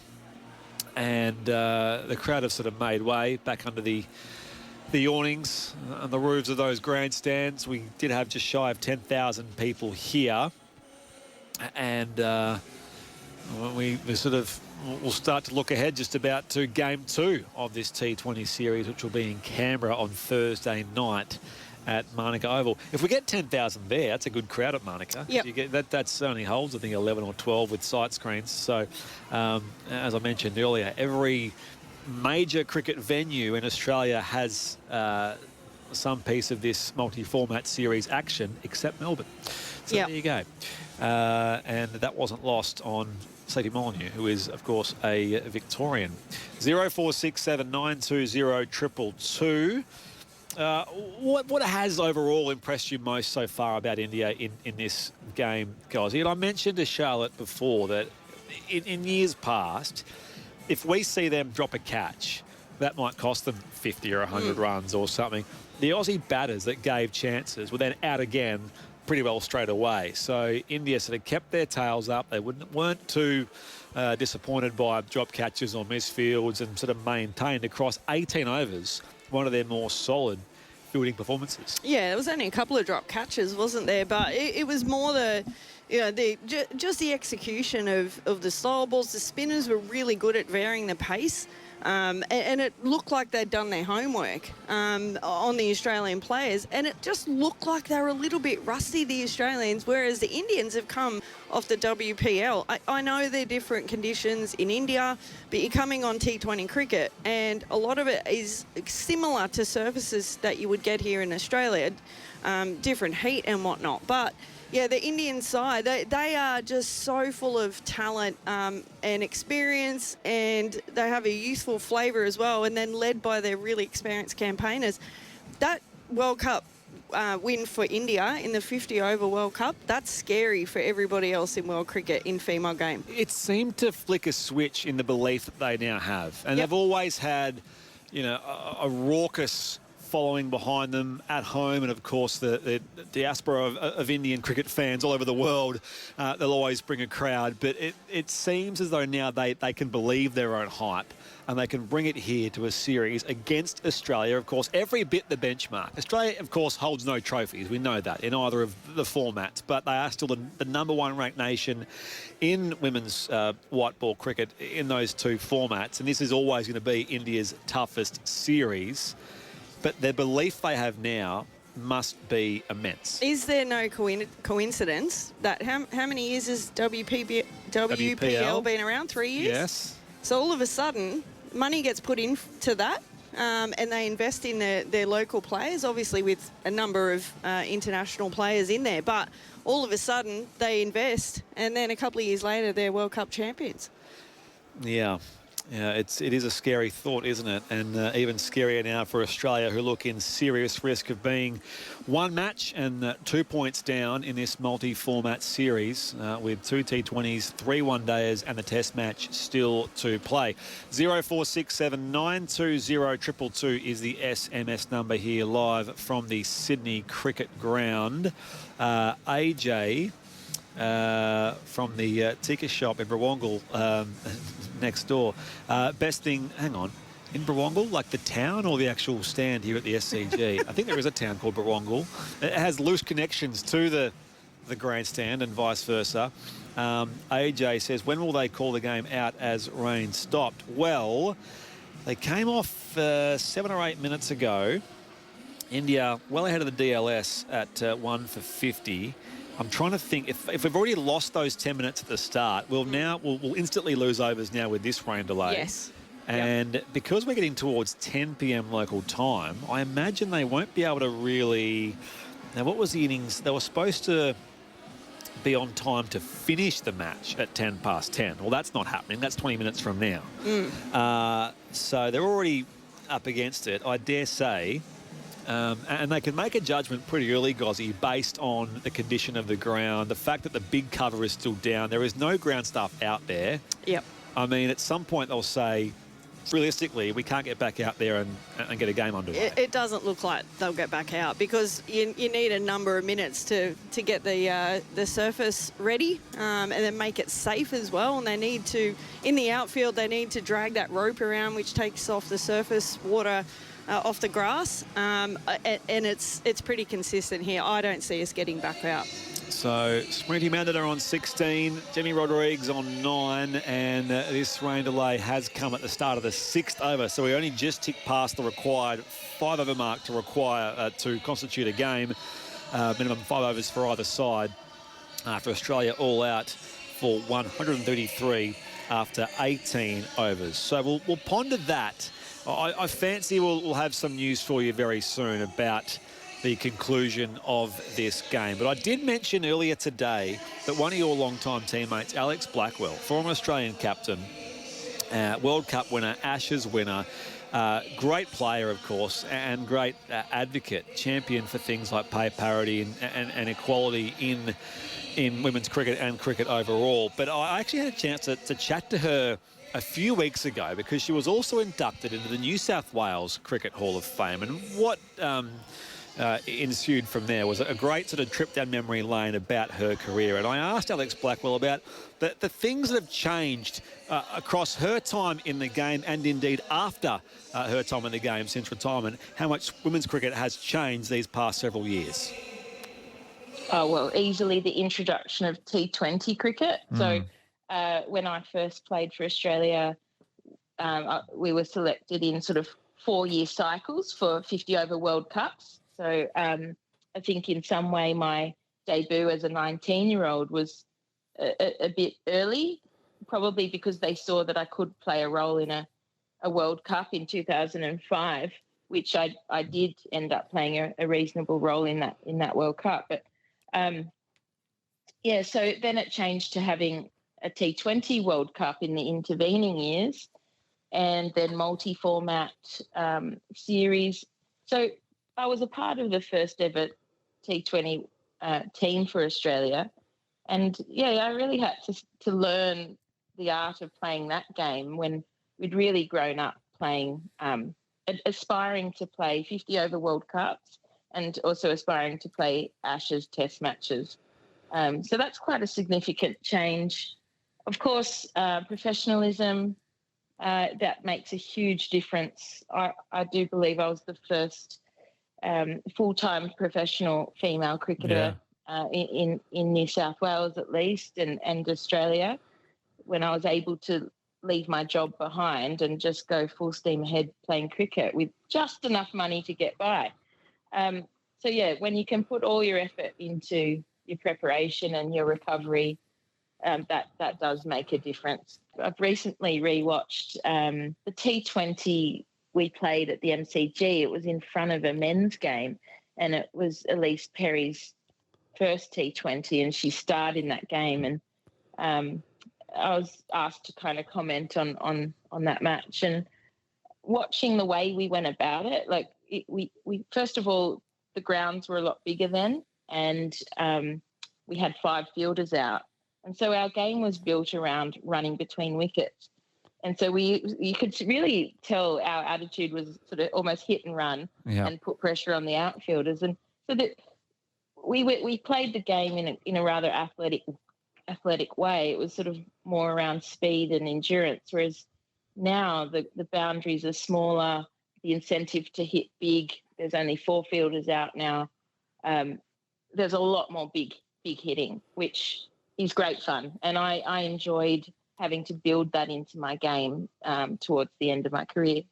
And the crowd have sort of made way back under the awnings and the roofs of those grandstands. We did have just shy of 10,000 people here. And we'll start to look ahead just about to Game 2 of this T20 series, which will be in Canberra on Thursday night at Manuka Oval. If we get 10,000 there, that's a good crowd at Manuka. Yep. You get that's only holds, I think, 11 or 12 with sight screens. So, as I mentioned earlier, every major cricket venue in Australia has some piece of this multi-format series action, except Melbourne. So there you go. And that wasn't lost on Sophie Molyneux, who is, of course, a Victorian. 0467 920 222. What has overall impressed you most so far about India in this game, guys? And I mentioned to Charlotte before that in years past, if we see them drop a catch, that might cost them 50 or 100 runs or something. The Aussie batters that gave chances were then out again pretty well straight away. So India sort of kept their tails up. They weren't too disappointed by drop catches or misfields and sort of maintained across 18 overs one of their more solid fielding performances. Yeah, there was only a couple of drop catches, wasn't there? But it was more just the execution of the slower balls. The spinners were really good at varying the pace. And it looked like they'd done their homework on the Australian players, and it just looked like they were a little bit rusty, the Australians, whereas the Indians have come off the WPL. I know they're different conditions in India, but you're coming on T20 cricket, and a lot of it is similar to surfaces that you would get here in Australia, different heat and whatnot. But yeah, the Indian side, they are just so full of talent and experience, and they have a youthful flavour as well, and then led by their really experienced campaigners. That World Cup win for India in the 50-over World Cup, that's scary for everybody else in world cricket in female game. It seemed to flick a switch in the belief that they now have. And they've always had, a raucous following behind them at home, and of course the diaspora of Indian cricket fans all over the world. They'll always bring a crowd, but it seems as though now they can believe their own hype, and they can bring it here to a series against Australia. Of course, every bit the benchmark. Australia, of course, holds no trophies. We know that in either of the formats, but they are still the #1 ranked nation in women's white ball cricket in those two formats, and this is always going to be India's toughest series. But the belief they have now must be immense. Is there no coincidence that how many years has WPL been around? 3 years? Yes. So all of a sudden, money gets put into that, and they invest in their local players, obviously with a number of international players in there. But all of a sudden, they invest, and then a couple of years later, they're World Cup champions. Yeah. Yeah, it is a scary thought, isn't it? And even scarier now for Australia, who look in serious risk of being one match and 2 points down in this multi-format series with 2 T20s, 3 one-dayers and the test match still to play. 0467 920 222 is the SMS number here live from the Sydney Cricket Ground. AJ from the Tika shop in Brawongal next door. Best thing, hang on, in Brawongal, like the town or the actual stand here at the SCG? I think there is a town called Brawongal. It has loose connections to the grandstand and vice versa. AJ says, when will they call the game out as rain stopped? Well, they came off 7 or 8 minutes ago. India well ahead of the DLS at 1 for 50. I'm trying to think, if we've already lost those 10 minutes at the start, we'll instantly lose overs now with this rain delay. Yes. And because we're getting towards 10 p.m. local time, I imagine they won't be able to really... Now, what was the innings? They were supposed to be on time to finish the match at 10 past 10. Well, that's not happening. That's 20 minutes from now. So they're already up against it, I dare say. And they can make a judgment pretty early, Gozzy, based on the condition of the ground, the fact that the big cover is still down. There is no ground stuff out there. Yep. I mean, at some point they'll say, realistically, we can't get back out there and get a game underway. It doesn't look like they'll get back out because you need a number of minutes to get the surface ready and then make it safe as well. And they need to, in the outfield, they need to drag that rope around, which takes off the surface water off the grass, and it's pretty consistent here. I don't see us getting back out. So Smriti Mandana on 16, Jimmy Rodriguez on 9, and this rain delay has come at the start of the 6th over. So we only just ticked past the required 5-over mark to require to constitute a game. Minimum 5 overs for either side after Australia all out for 133 after 18 overs. So we'll ponder that. I fancy we'll have some news for you very soon about the conclusion of this game. But I did mention earlier today that one of your long-time teammates, Alex Blackwell, former Australian captain, World Cup winner, Ashes winner, Great player, of course, and great advocate, champion for things like pay parity and equality in women's cricket and cricket overall. But I actually had a chance to chat to her a few weeks ago because she was also inducted into the New South Wales Cricket Hall of Fame. And what ensued from there was a great sort of trip down memory lane about her career. And I asked Alex Blackwell about the things that have changed across her time in the game and indeed after her time in the game since retirement, how much women's cricket has changed these past several years. Oh, well, easily the introduction of T20 cricket. So when I first played for Australia, we were selected in sort of 4-year cycles for 50-over World Cups. So I think in some way my debut as a 19-year-old was a bit early, probably because they saw that I could play a role in a World Cup in 2005, which I did end up playing a reasonable role in that World Cup. But so then it changed to having a T20 World Cup in the intervening years, and then multi-format series. So I was a part of the first ever T20 team for Australia. And, I really had to learn the art of playing that game when we'd really grown up playing, aspiring to play 50-over World Cups and also aspiring to play Ashes Test matches. So that's quite a significant change. Of course, professionalism, that makes a huge difference. I do believe I was the first full-time professional female cricketer in New South Wales, at least, and Australia, when I was able to leave my job behind and just go full steam ahead playing cricket with just enough money to get by. When you can put all your effort into your preparation and your recovery, that does make a difference. I've recently rewatched the T20 we played at the MCG. It was in front of a men's game, and it was Elise Perry's first T20, and she starred in that game. And I was asked to kind of comment on that match, and watching the way we went about it. Like we first of all, the grounds were a lot bigger then, and we had 5 fielders out, and so our game was built around running between wickets. And so you could really tell our attitude was sort of almost hit and run and put pressure on the outfielders. And so that we played the game in a rather athletic way. It was sort of more around speed and endurance, whereas now the boundaries are smaller, the incentive to hit big. There's only 4 fielders out now. There's a lot more big hitting, which is great fun. And I enjoyed having to build that into my game towards the end of my career.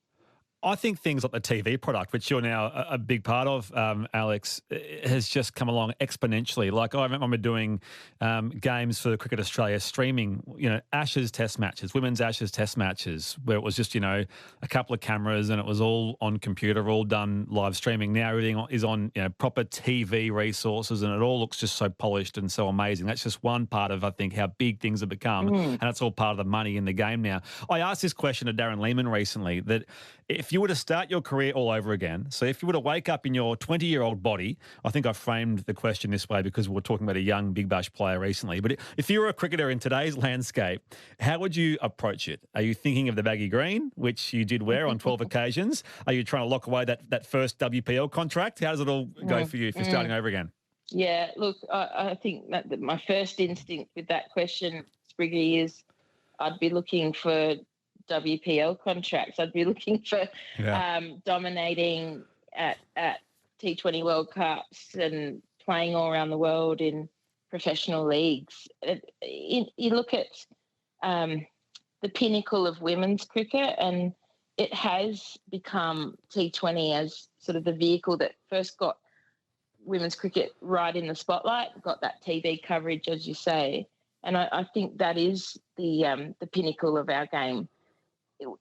I think things like the TV product, which you're now a big part of, Alex, has just come along exponentially. Like I remember doing games for Cricket Australia streaming, Ashes Test matches, women's Ashes Test matches, where it was just, a couple of cameras and it was all on computer, all done live streaming. Now everything is on proper TV resources, and it all looks just so polished and so amazing. That's just one part of, I think, how big things have become, and it's all part of the money in the game now. I asked this question to Darren Lehman recently, that if you were to start your career all over again, so if you were to wake up in your 20-year-old body, I think I framed the question this way because we were talking about a young Big Bash player recently, but if you were a cricketer in today's landscape, how would you approach it? Are you thinking of the baggy green, which you did wear on 12 occasions? Are you trying to lock away that first WPL contract? How does it all go for you if you're starting over again? Yeah, look, I think that my first instinct with that question, Spriggy, is I'd be looking for WPL contracts. I'd be looking for dominating at T20 World Cups and playing all around the world in professional leagues. You look at the pinnacle of women's cricket, and it has become T20 as sort of the vehicle that first got women's cricket right in the spotlight, got that TV coverage, as you say. And I think that is the pinnacle of our game.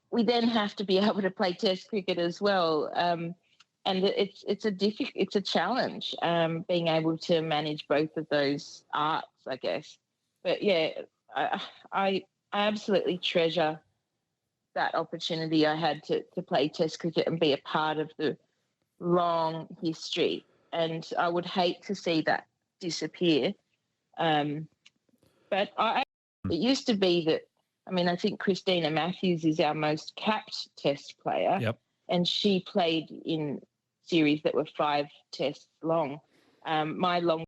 We then have to be able to play Test cricket as well, and it's a challenge being able to manage both of those arts, I guess. But yeah, I absolutely treasure that opportunity I had to play Test cricket and be a part of the long history. And I would hate to see that disappear. But it used to be that, I mean, I think Christina Matthews is our most capped Test player. Yep. And she played in series that were 5 tests long. My long